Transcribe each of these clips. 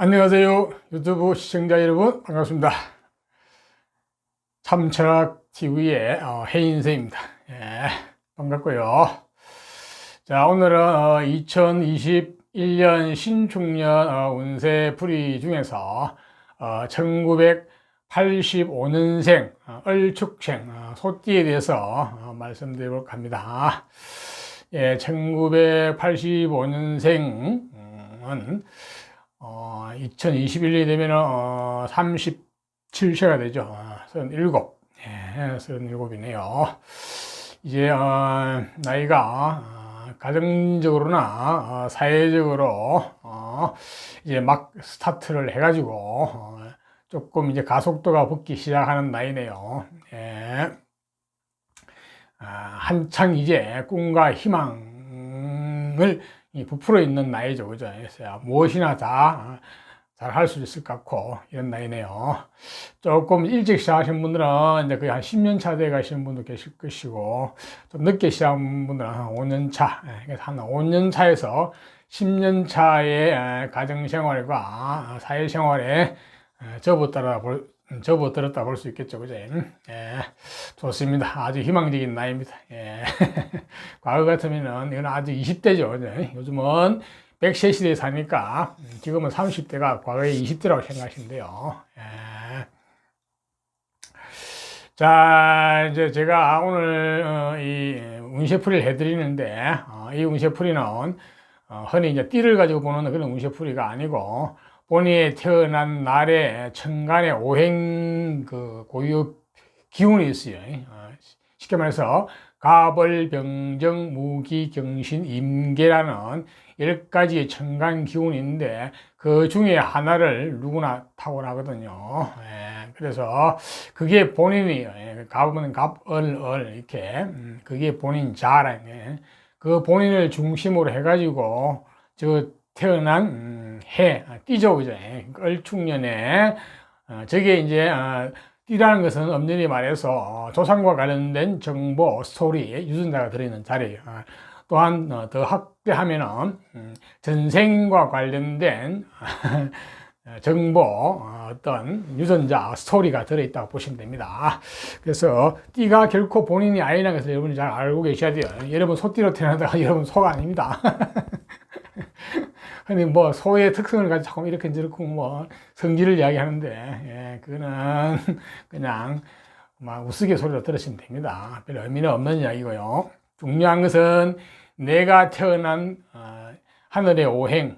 안녕하세요. 유튜브 시청자 여러분, 반갑습니다. 참철학TV의 해인세입니다. 예, 반갑고요. 자, 오늘은 2021년 신축년 운세풀이 중에서 1985년생 을축생 소띠에 대해서 말씀드리도록 합니다. 예, 1985년생은 2021년이 되면 37세가 되죠. 37. 예, 37이네요. 이제 나이가 가정적으로나 사회적으로 이제 막 스타트를 해가지고 조금 이제 가속도가 붙기 시작하는 나이네요. 예. 한창 이제 꿈과 희망을 부풀어 있는 나이죠. 그죠? 그래서 무엇이나 다 잘 할 수 있을 것 같고, 이런 나이네요. 조금 일찍 시작하신 분들은 이제 거의 한 10년 차 돼 가시는 분도 계실 것이고, 좀 늦게 시작한 분들은 한 5년 차, 그래서 한 5년 차에서 10년 차의 가정생활과 사회생활에 접어들었다 볼 수 있겠죠. 그죠? 예, 좋습니다. 아주 희망적인 나이입니다. 예. 과거 같으면은, 이건 아주 20대죠. 그죠? 요즘은 100세 시대에 사니까, 지금은 30대가 과거의 20대라고 생각하시면 돼요. 예. 자, 이제 제가 오늘, 이 운세풀이를 해드리는데, 이 운세풀이는, 흔히 이제 띠를 가지고 보는 그런 운세풀이가 아니고, 본인이 태어난 날에 천간에 오행 고유 기운이 있어요. 쉽게 말해서 갑을, 병정, 무기, 경신, 임계라는 10가지의 천간 기운이 있는데 그 중에 하나를 누구나 타고나거든요. 그래서 그게 본인이 갑은 갑을 이렇게 그게 본인 자라는 그 본인을 중심으로 해가지고 저 태어난 띠죠, 그죠? 을축년에 저게 이제 띠라는 것은 엄연히 말해서 조상과 관련된 정보, 스토리, 유전자가 들어있는 자리예요. 또한 더 확대하면은 전생과 관련된 정보, 어떤 유전자, 스토리가 들어있다고 보시면 됩니다. 그래서 띠가 결코 본인이 아니라는 것을 여러분이 잘 알고 계셔야 돼요. 여러분 소띠로 태어나다가 여러분 소가 아닙니다. 흔히 뭐 소의 특성을 가지고 자꾸 이렇게 저렇게 뭐 성질을 이야기하는데, 예, 그거는 그냥 막 우스갯소리로 들으시면 됩니다. 별 의미는 없는 이야기고요. 중요한 것은 내가 태어난 하늘의 오행,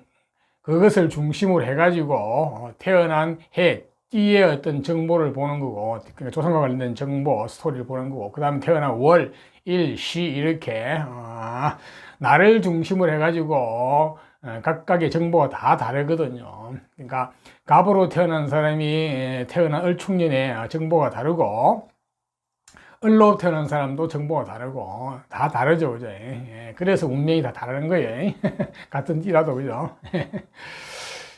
그것을 중심으로 해가지고 태어난 해, 띠의 어떤 정보를 보는 거고, 그러니까 조상과 관련된 정보, 스토리를 보는 거고, 그 다음에 태어난 월, 일, 시 이렇게 나를 중심으로 해가지고 각각의 정보가 다 다르거든요. 그러니까 갑으로 태어난 사람이 태어난 을축년에 정보가 다르고 을로 태어난 사람도 정보가 다르고 다 다르죠. 그죠? 그래서 운명이 다 다른 거예요. 같은 띠라도. 그죠?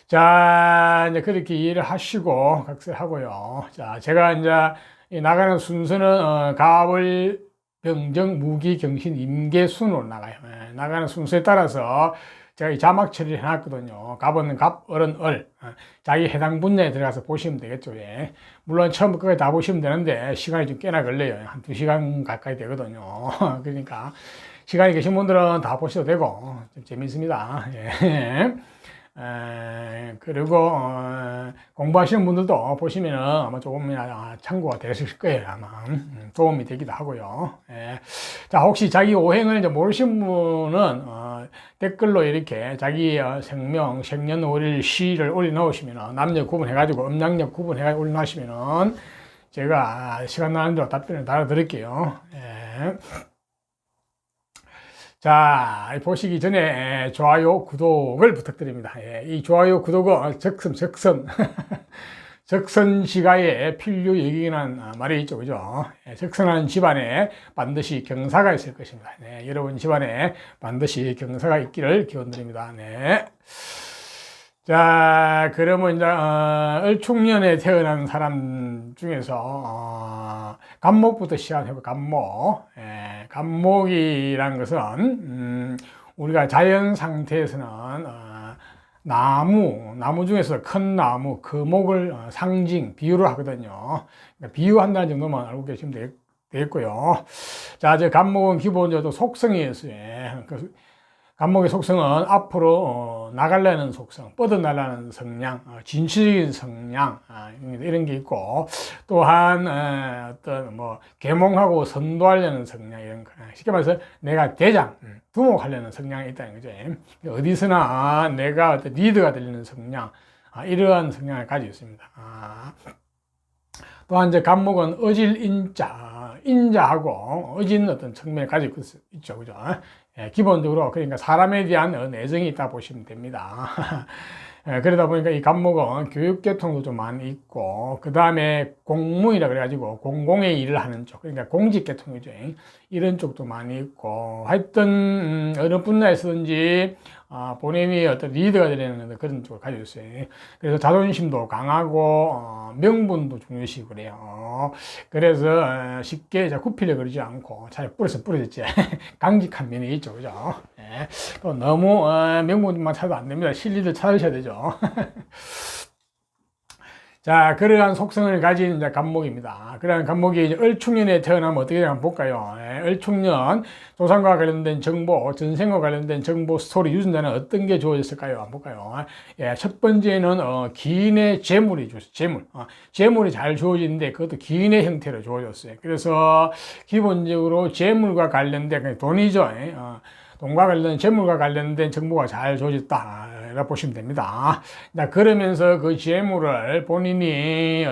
자, 이제 그렇게 이해를 하시고 각설하고요. 자, 제가 이제 나가는 순서는 갑을, 병정, 무기, 경신, 임계 순으로 나가요. 나가는 순서에 따라서 제가 이 자막 처리를 해놨거든요. 갑은 갑, 을은 을. 자기 해당 분야에 들어가서 보시면 되겠죠. 예. 물론 처음부터 끝까지 다 보시면 되는데 시간이 좀 꽤나 걸려요. 한 2시간 가까이 되거든요. 그러니까 시간이 계신 분들은 다 보셔도 되고 좀 재밌습니다. 예. 그리고 공부하시는 분들도 보시면은 아마 조금 참고가 되실 거예요. 아마 도움이 되기도 하고요. 예. 자, 혹시 자기 오행을 이제 모르신 분은 댓글로 이렇게 자기 생명, 생년월일, 시를 올려놓으시면 남녀 구분해가지고 음양력 구분해가지고 올려놓으시면은 제가 시간 나는 대로 답변을 달아드릴게요. 예. 자, 보시기 전에 좋아요, 구독을 부탁드립니다. 예, 이 좋아요, 구독은 적선시가의 필요 여기라는 말이 있죠. 그죠? 예, 적선하는 집안에 반드시 경사가 있을 것입니다. 네, 여러분 집안에 반드시 경사가 있기를 기원드립니다. 네. 자, 그러면 이제 을축년에 태어난 사람 중에서 갑목부터 시작해볼까요? 갑목. 예, 갑목이라는 것은 우리가 자연 상태에서는 나무 중에서 큰 나무, 거목을 상징, 비유를 하거든요. 그러니까 비유한다는 정도만 알고 계시면 되겠고요. 자, 저 간목은 기본적으로 속성이 있어요. 그 간목의 속성은 앞으로 나가려는 속성, 뻗어나가는 성향, 진취적인 성향, 이런 게 있고, 또한 어떤 뭐 계몽하고 선도하려는 성향, 이런 거. 쉽게 말해서 내가 대장, 두목하려는 성향이 있다는 거죠. 어디서나 내가 어떤 리더가 되려는 성향, 이러한 성향을 가지고 있습니다. 또한 이제 간목은 어질 인자하고 어진 어떤 측면을 가지고 있죠. 그죠? 예, 기본적으로 그러니까 사람에 대한 애정이 있다 보시면 됩니다. 예, 그러다 보니까 이 간목은 교육계통도 좀 많이 있고, 그 다음에 공무이라 그래가지고 공공의 일을 하는 쪽, 그러니까 공직계통이죠. 이런 쪽도 많이 있고, 하여튼 어느 분야에서든지 본인이 어떤 리더가 되려는 그런 쪽을 가지고 있어요. 그래서 자존심도 강하고 명분도 중요시고 그래요. 그래서 쉽게 굽히려 그러지 않고 잘 부러졌지. 강직한 면이 있죠, 그죠? 예. 또 너무 명분만 찾아도 안 됩니다. 실리를 찾으셔야 되죠. 자, 그러한 속성을 가진 이제 간목입니다. 그러한 간목이 이제 을충년에 태어나면 어떻게 되나 볼까요? 예, 을충년, 조상과 관련된 정보, 전생과 관련된 정보, 스토리, 유전자는 어떤 게 주어졌을까요? 한번 볼까요? 예, 첫 번째는, 기인의 재물이 주어졌어요. 재물이 잘 주어지는데 그것도 기인의 형태로 주어졌어요. 그래서 기본적으로 재물과 관련된, 돈이죠. 돈과 관련된 재물과 관련된 정보가 잘 주어졌다. 라고 보시면 됩니다. 그러면서 그 재물을 본인이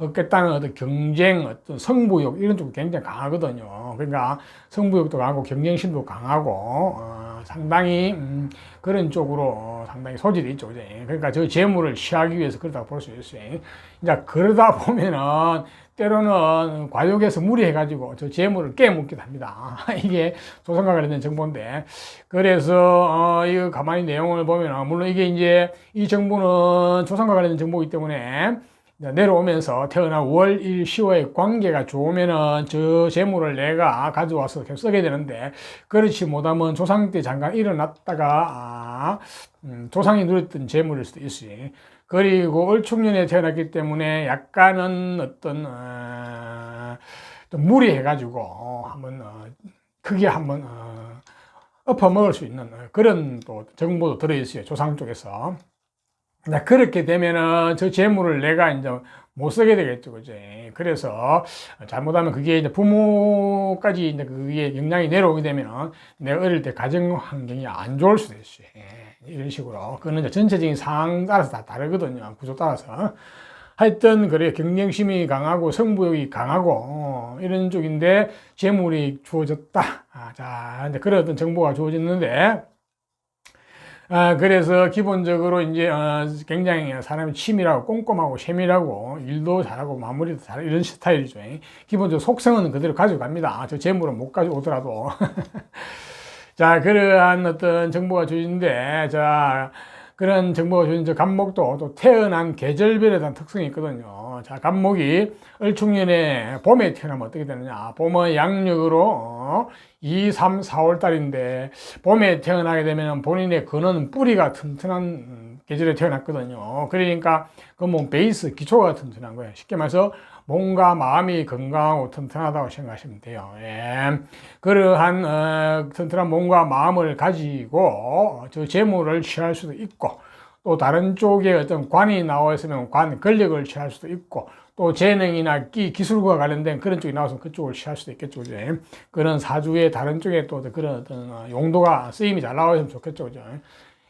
얻겠다는 어떤 경쟁, 어떤 승부욕, 이런 쪽이 굉장히 강하거든요. 그러니까 승부욕도 강하고 경쟁심도 강하고, 상당히, 그런 쪽으로 상당히 소질이 있죠. 그러니까 저 재물을 취하기 위해서 그러다고 볼 수 있어요. 이제 그러다 보면은, 때로는 과욕에서 무리해가지고 저 재물을 깨묻기도 합니다. 이게 조선과 관련된 정보인데. 그래서, 이거 가만히 내용을 보면, 물론 이게 이제 이 정보는 조선과 관련된 정보이기 때문에 내려오면서 태어난 월, 일, 10호의 관계가 좋으면은 저 재물을 내가 가져와서 계속 쓰게 되는데, 그렇지 못하면 조상 때 잠깐 일어났다가, 조상이 누렸던 재물일 수도 있어요. 그리고 을충년에 태어났기 때문에 약간은 어떤 좀 무리해가지고 한번 크게 한번 엎어먹을 수 있는 그런 또 정보도 들어있어요. 조상 쪽에서. 그렇게 되면은 저 재물을 내가 이제 못 쓰게 되겠죠. 그죠? 그래서 잘못하면 그게 이제 부모까지 이제 그게 영향이 내려오게 되면은 내가 어릴 때 가정 환경이 안 좋을 수도 있어요. 이런 식으로. 그거는 이제 전체적인 상황 따라서 다 다르거든요. 구조 따라서. 하여튼, 그래, 경쟁심이 강하고 승부욕이 강하고, 이런 쪽인데, 재물이 주어졌다. 자, 이제 그런 어떤 정보가 주어졌는데, 그래서 기본적으로 이제, 굉장히 사람이 치밀하고 꼼꼼하고 세밀하고, 일도 잘하고 마무리도 잘하고, 이런 스타일이죠. 기본적으로 속성은 그대로 가져갑니다. 저 재물은 못 가져오더라도. 자, 그러한 어떤 정보가 주어진데, 자, 그런 정보가 주어진 저 간목도 또 태어난 계절별에 대한 특성이 있거든요. 자, 간목이 을충년에 봄에 태어나면 어떻게 되느냐. 봄은 양력으로 2, 3, 4월 달인데, 봄에 태어나게 되면 본인의 근원 뿌리가 튼튼한 계절에 태어났거든요. 그러니까 그 뭐 베이스, 기초가 튼튼한 거예요. 쉽게 말해서 몸과 마음이 건강하고 튼튼하다고 생각하시면 돼요. 예. 그러한 튼튼한 몸과 마음을 가지고 저 재물을 취할 수도 있고, 또 다른 쪽에 어떤 관이 나와 있으면 권력을 취할 수도 있고, 또 재능이나 기술과 관련된 그런 쪽이 나와서 그쪽을 취할 수도 있겠죠. 그죠? 그런 사주의 다른 쪽에 또 그런 어떤 용도가 쓰임이 잘 나와 있으면 좋겠죠. 그죠?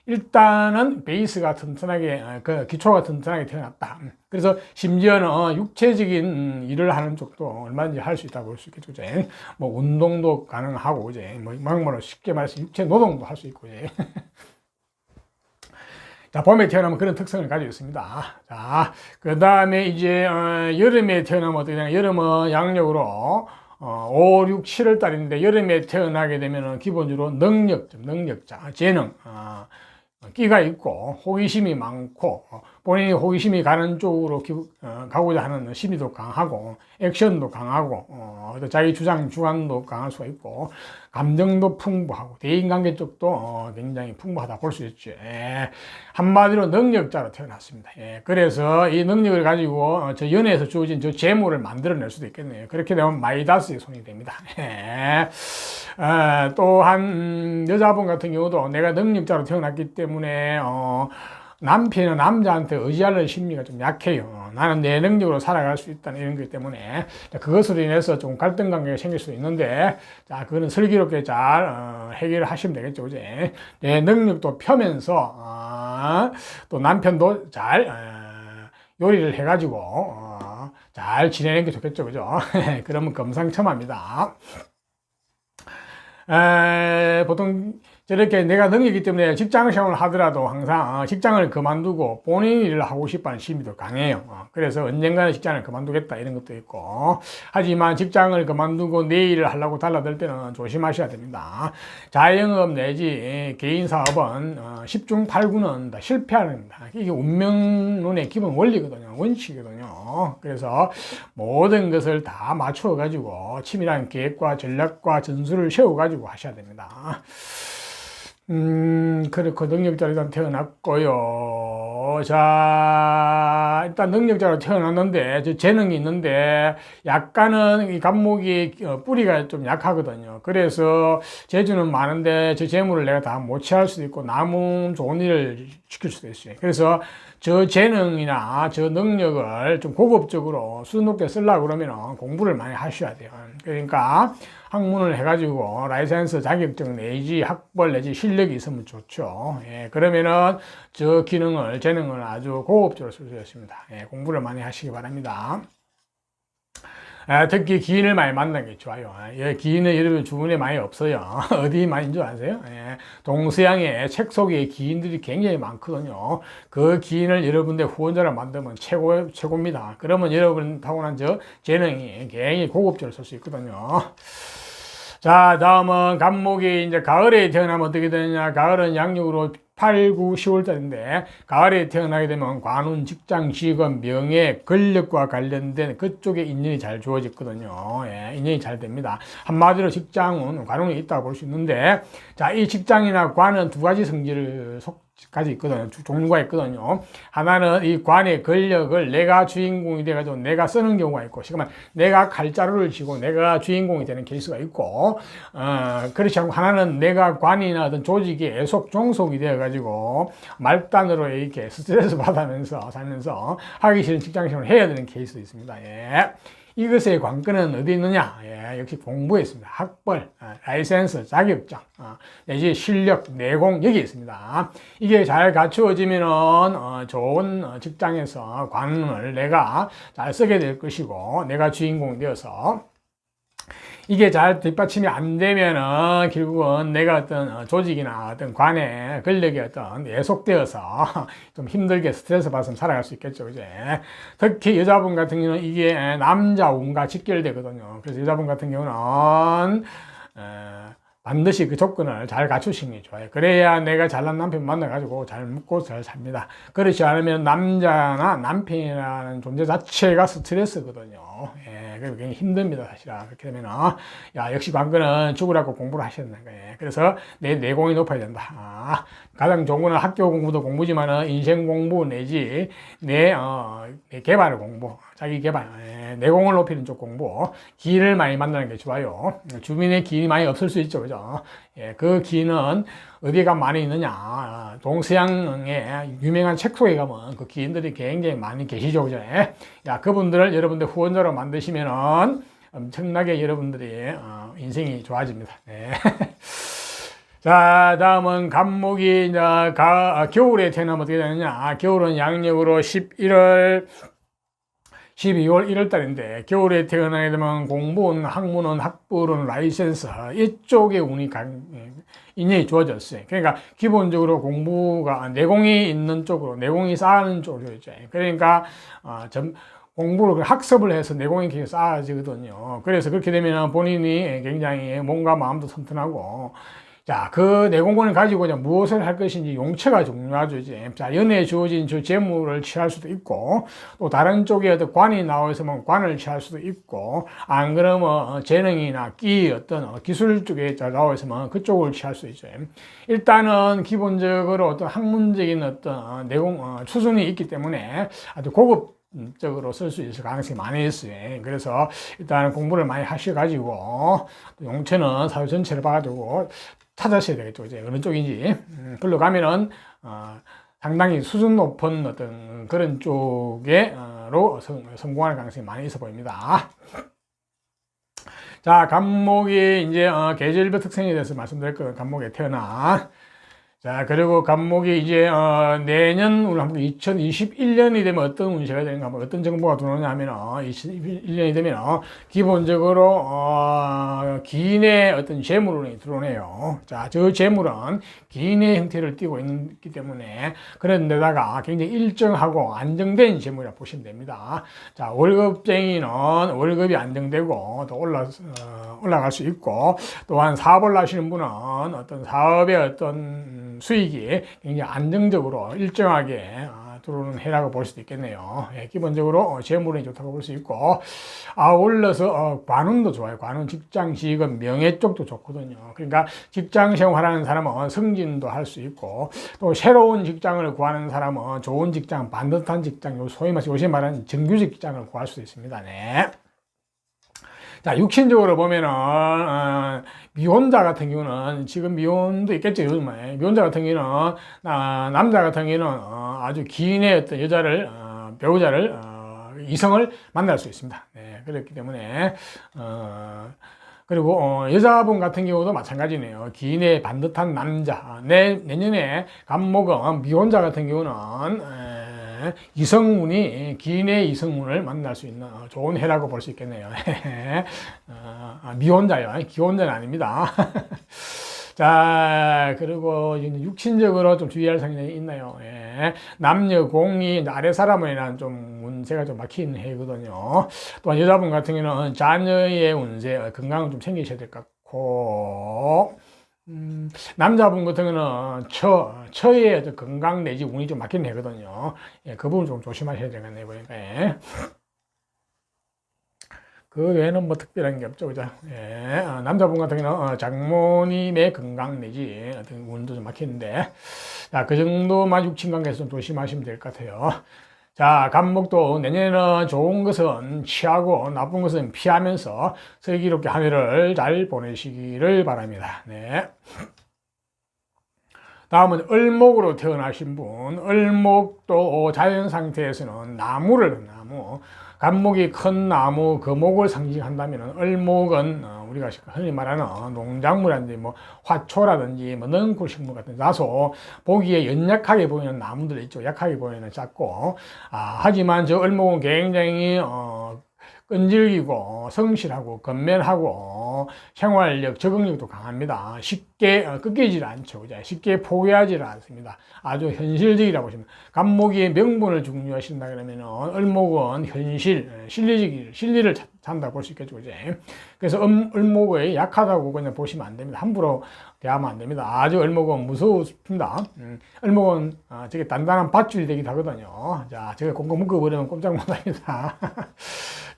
일단은 베이스가 튼튼하게, 그 기초가 튼튼하게 태어났다. 그래서 심지어는 육체적인 일을 하는 쪽도 얼마든지 할 수 있다고 볼 수 있겠죠. 이제 뭐 운동도 가능하고, 이제 뭐 막말로 쉽게 말해서 육체 노동도 할 수 있고, 이제. 자, 봄에 태어나면 그런 특성을 가지고 있습니다. 자, 그 다음에 이제 여름에 태어나면 어떻게 되냐. 여름은 양력으로 5, 6, 7월 달인데, 여름에 태어나게 되면은 기본적으로 능력자, 재능, 끼가 있고 호기심이 많고, 본인이 호기심이 가는 쪽으로 가고자 하는 심리도 강하고, 액션도 강하고, 자기 주관도 강할 수가 있고, 감정도 풍부하고 대인관계 쪽도 굉장히 풍부하다 볼 수 있죠. 한마디로 능력자로 태어났습니다. 그래서 이 능력을 가지고 저 연애에서 주어진 저 재물을 만들어낼 수도 있겠네요. 그렇게 되면 마이다스의 손이 됩니다. 또한 여자분 같은 경우도 내가 능력자로 태어났기 때문에 남편은 남자한테 의지하는 심리가 좀 약해요. 나는 내 능력으로 살아갈 수 있다는 이런 것 때문에 그것으로 인해서 좀 갈등 관계가 생길 수 있는데, 자, 그거는 슬기롭게 잘 해결을 하시면 되겠죠. 그제? 내 능력도 펴면서 또 남편도 잘 요리를 해가지고 잘 지내는 게 좋겠죠. 그죠? 그러면 금상첨화입니다. 보통 저렇게 내가 능력이기 때문에 직장 생활을 하더라도 항상 직장을 그만두고 본인 일을 하고 싶어하는 심이 더 강해요. 그래서 언젠가는 직장을 그만두겠다 이런 것도 있고, 하지만 직장을 그만두고 내 일을 하려고 달라들 때는 조심하셔야 됩니다. 자영업 내지 개인 사업은 10중 8구는 다 실패합니다. 이게 운명론의 기본 원리거든요. 원칙이거든요. 그래서 모든 것을 다 맞추어 가지고 치밀한 계획과 전략과 전술을 세워 가지고 하셔야 됩니다. 그렇고 능력자로 일단 태어났고요. 자, 일단 능력자로 태어났는데 저 재능이 있는데 약간은 이 갑목이 뿌리가 좀 약하거든요. 그래서 재주는 많은데 저 재물을 내가 다 못 취할 수도 있고 남은 좋은 일을 시킬 수도 있어요. 그래서 저 재능이나 저 능력을 좀 고급적으로 수준 높게 쓰려고 그러면 공부를 많이 하셔야 돼요. 그러니까 학문을 해가지고 라이센스 자격증 내지 학벌 내지 실력이 있으면 좋죠. 그러면은 저 기능을, 재능을 아주 고급적으로 쓸 수 있습니다. 공부를 많이 하시기 바랍니다. 특히 기인을 많이 만나는 게 좋아요. 기인은 여러분 주변에 많이 없어요. 어디 많이 줄 아세요? 동서양의 책 속에 기인들이 굉장히 많거든요. 그 기인을 여러분들 후원자로 만들면 최고입니다. 그러면 여러분 타고난 저 재능이 굉장히 고급적으로 쓸 수 있거든요. 자, 다음은 갑목이 이제 가을에 태어나면 어떻게 되느냐. 가을은 양력으로 8, 9, 10월 달인데 가을에 태어나게 되면 관운, 직장, 직업, 명예, 권력과 관련된 그쪽에 인연이 잘 주어지거든요. 인연이 잘 됩니다. 한마디로 직장은 관운이 있다고 볼 수 있는데, 자, 이 직장이나 관은 두 가지 성질을 가지 있거든요. 종류가 있거든요. 하나는 이 관의 권력을 내가 주인공이 돼가지고 내가 쓰는 경우가 있고, 잠깐만, 내가 칼자루를 쥐고 내가 주인공이 되는 케이스가 있고, 그렇지 않고 하나는 내가 관이나 어떤 조직의 애속, 종속이 되어가지고 말단으로 이렇게 스트레스 받으면서 살면서 하기 싫은 직장 생활을 해야 되는 케이스도 있습니다. 이것의 관건은 어디 있느냐? 역시 공부에 있습니다. 학벌, 라이센스, 자격증, 내지 실력, 내공 여기 있습니다. 이게 잘 갖추어지면은 좋은 직장에서 관운을 내가 잘 쓰게 될 것이고, 내가 주인공이 되어서 이게 잘 뒷받침이 안 되면은 결국은 내가 어떤 조직이나 어떤 관의 권력이 어떤 예속되어서 좀 힘들게 스트레스 받으면 살아갈 수 있겠죠. 이제 특히 여자분 같은 경우는 이게 남자 운과 직결되거든요. 그래서 여자분 같은 경우는 반드시 그 조건을 잘 갖추시는 게 좋아요. 그래야 내가 잘난 남편 만나가지고 잘 묵고 잘 삽니다. 그렇지 않으면 남자나 남편이라는 존재 자체가 스트레스거든요. 그래서 굉장히 힘듭니다, 사실은. 그렇게 되면은, 역시 관건은 죽으라고 공부를 하셔야 된다는 거예요. 그래서 내 내공이 높아야 된다. 가장 좋은 거는 학교 공부도 공부지만은 인생 공부 내지 내 개발 공부, 자기 개발, 내공을 높이는 쪽 공부, 기인을 많이 만나는 게 좋아요. 주민의 기인이 많이 없을 수 있죠, 그죠? 그 기인은 어디가 많이 있느냐. 동서양의 유명한 책 속에 가면 그 기인들이 굉장히 많이 계시죠, 그죠? 그분들을 여러분들 후원자로 만드시면은 엄청나게 여러분들이 인생이 좋아집니다. 자, 다음은 갑목이 이제 겨울에 태어나면 어떻게 되느냐. 겨울은 양력으로 11월 12월 1월 달인데 겨울에 태어나게 되면 공부는, 학문은, 학벌은, 라이센스 이쪽에 운이 인연이 주어졌어요. 그러니까 기본적으로 공부가 내공이 있는 쪽으로, 내공이 쌓이는 쪽으로 있죠. 그러니까 공부를 학습을 해서 내공이 계속 쌓아지거든요. 그래서 그렇게 되면 본인이 굉장히 몸과 마음도 튼튼하고 자, 그 내공권을 가지고 이제 무엇을 할 것인지 용처가 중요하죠, 이제. 자, 연애에 주어진 저 재물을 취할 수도 있고, 또 다른 쪽에 어떤 관이 나와있으면 관을 취할 수도 있고, 안 그러면 재능이나 끼, 어떤 기술 쪽에 나와있으면 그쪽을 취할 수 있죠. 일단은 기본적으로 어떤 학문적인 어떤 내공, 수준이 있기 때문에 아주 고급 적으로 쓸 수 있을 가능성이 많이 있어요. 그래서 일단 공부를 많이 하셔가지고 용처는 사회 전체를 봐가지고 찾으셔야 되겠죠. 이제 어느 쪽인지. 글로 가면은 상당히 수준 높은 어떤 그런 쪽에로 성공할 가능성이 많이 있어 보입니다. 자, 간목이 이제 계절별 특성에 대해서 말씀드릴 거예요. 간목에 태어나. 자, 그리고 간목이 이제 내년 우리 한번 2021년이 되면 어떤 운세가 되는가, 어떤 정보가 들어오냐 하면 2021년이 되면 기본적으로 기인의 어떤 재물운이 들어오네요. 자, 저 재물은 기인의 형태를 띠고 있기 때문에 그런 데다가 굉장히 일정하고 안정된 재물이라고 보시면 됩니다. 자, 월급쟁이는 월급이 안정되고 또 올라갈 수 있고, 또한 사업을 하시는 분은 어떤 사업의 어떤 수익이 굉장히 안정적으로 일정하게 들어오는 해라고 볼 수도 있겠네요. 예, 기본적으로 재물운이 좋다고 볼 수 있고, 아울러서 관운도 좋아요. 관운 직장, 직업, 명예 쪽도 좋거든요. 그러니까 직장 생활하는 사람은 승진도 할 수 있고, 또 새로운 직장을 구하는 사람은 좋은 직장, 반듯한 직장, 소위 말해서 요새 말하는 정규직 직장을 구할 수도 있습니다. 네. 자, 육신적으로 보면은, 미혼자 같은 경우는, 지금 미혼도 있겠죠, 요즘에. 미혼자 같은 경우는, 남자 같은 경우는, 아주 기인의 어떤 여자를, 배우자를, 이성을 만날 수 있습니다. 네, 그렇기 때문에, 그리고 여자분 같은 경우도 마찬가지네요. 기인의 반듯한 남자. 내년에 간목은 미혼자 같은 경우는 이성운이 기인의 이성운을 만날 수 있는 좋은 해라고 볼 수 있겠네요. 미혼자요. 기혼자는 아닙니다. 자, 그리고 육신적으로 좀 주의할 사항이 있나요? 예. 남녀 공이 아래 사람에는 좀 운세가 좀 막힌 해거든요. 또한 여자분 같은 경우는 자녀의 운세, 건강을 좀 챙기셔야 될 것 같고, 남자분 같은 경우는 처의 건강 내지 운이 좀 막힌 해거든요. 예, 그 부분 좀 조심하셔야 되겠네요, 보니까. 예. 그 외에는 뭐 특별한 게 없죠, 그죠? 예, 남자분 같은 경우는 장모님의 건강 내지 어떤 운도 좀 막히는데, 자, 그 정도만 육친 관계에서 좀 조심하시면 될 것 같아요. 자, 간목도 내년에는 좋은 것은 취하고 나쁜 것은 피하면서 슬기롭게 한 해를 잘 보내시기를 바랍니다. 네. 다음은 을목으로 태어나신 분. 을목도 자연 상태에서는 나무, 간목이 큰 나무, 거목을 상징한다면 을목은 우리가 흔히 말하는 농작물이라든지 뭐 화초라든지 뭐 넝쿨 식물 같은 다소 보기에 연약하게 보이는 나무들 있죠. 약하게 보이는 작고, 하지만 저 을목은 굉장히 끈질기고 성실하고 건면하고 생활력, 적응력도 강합니다. 쉽게 꺾이질 않죠. 그죠? 쉽게 포기하지 않습니다. 아주 현실적이라고 보시면, 간목이 명분을 중요하신다 그러면 을목은 현실, 실리를 찬다고 볼 수 있겠죠. 그죠? 그래서 을목의 약하다고 그냥 보시면 안 됩니다. 함부로 대하면 안 됩니다. 아주 을목은 무섭습니다. 을목은 저게 단단한 밧줄이 되기도 하거든요. 자, 저게 꽁꽁 묶어버리면 꼼짝 못합니다.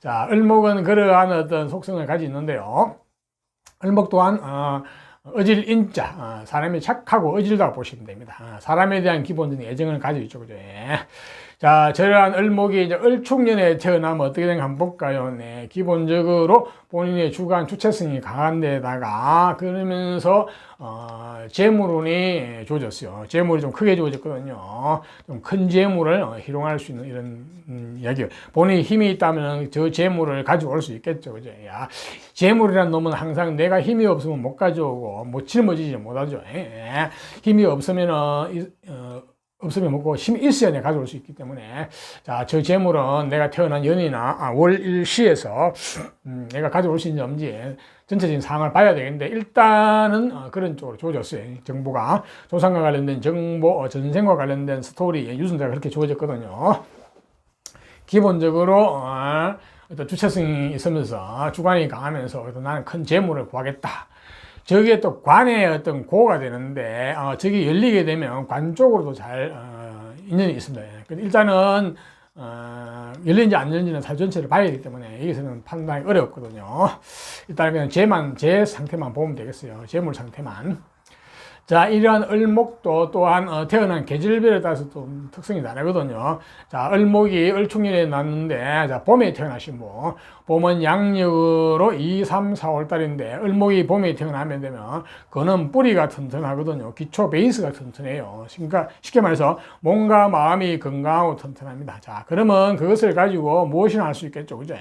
자, 을목은 그러한 어떤 속성을 가지고 있는데요. 을목 또한 어질 인자, 사람이 착하고 어질다고 보시면 됩니다. 사람에 대한 기본적인 애정을 가지고 있죠. 그죠? 예. 자, 저러한 을목이 이제 을축년에 태어나면 어떻게 되는가 한번 볼까요? 네, 기본적으로 본인의 주관 주체성이 강한 데다가 그러면서 재물운이 좋아졌어요. 재물이 좀 크게 좋아졌거든요. 좀 큰 재물을 희롱할 수 있는 이런 이야기예요. 본인이 힘이 있다면 저 재물을 가져올 수 있겠죠. 그죠? 야, 재물이란 놈은 항상 내가 힘이 없으면 못 가져오고 못 짊어지지 못하죠. 예. 힘이 없으면은 없으면 먹고 힘이 있어야 내가 가져올 수 있기 때문에, 자, 저 재물은 내가 태어난 연이나 월일시에서 내가 가져올 수 있는지 없는지 전체적인 상황을 봐야 되겠는데, 일단은 그런 쪽으로 주어졌어요. 정보가 조상과 관련된 정보, 전생과 관련된 스토리, 유전자가 그렇게 주어졌거든요. 기본적으로 어떤 주체성이 있으면서 주관이 강하면서 나는 큰 재물을 구하겠다. 저게 또 관의 어떤 고가 되는데, 저게 열리게 되면 관 쪽으로도 잘, 인연이 있습니다. 일단은, 열린지 안 열린지는 살 전체를 봐야 되기 때문에 여기서는 판단이 어렵거든요. 일단 그냥 제 상태만 보면 되겠어요. 재물 상태만. 자, 이러한 을목도 또한 태어난 계절별에 따라서 좀 특성이 다르거든요. 자, 을목이 을충년에 났는데, 자, 봄에 태어나신 분. 봄은 양력으로 2, 3, 4월 달인데, 을목이 봄에 태어나면 되면, 그는 뿌리가 튼튼하거든요. 기초 베이스가 튼튼해요. 그러니까 쉽게 말해서 몸과 마음이 건강하고 튼튼합니다. 자, 그러면 그것을 가지고 무엇이나 할 수 있겠죠. 그죠?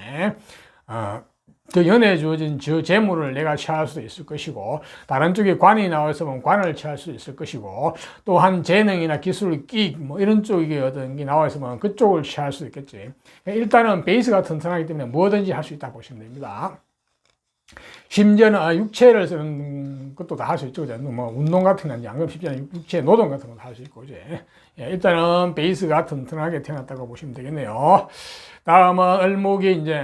그 연애에 주어진 저 재물을 내가 취할 수도 있을 것이고, 다른 쪽에 관이 나와 있으면 관을 취할 수 있을 것이고, 또한 재능이나 기술, 끼, 뭐 이런 쪽에 어떤 게 나와 있으면 그쪽을 취할 수 있겠지. 일단은 베이스가 튼튼하기 때문에 뭐든지 할 수 있다고 보시면 됩니다. 심지어는 육체를 쓰는 것도 다 할 수 있죠. 뭐 운동 같은 건 안 그러면 쉽지 않아요. 육체 노동 같은 건 다 할 수 있고, 이제. 일단은 베이스가 튼튼하게 태어났다고 보시면 되겠네요. 다음은 을목이 이제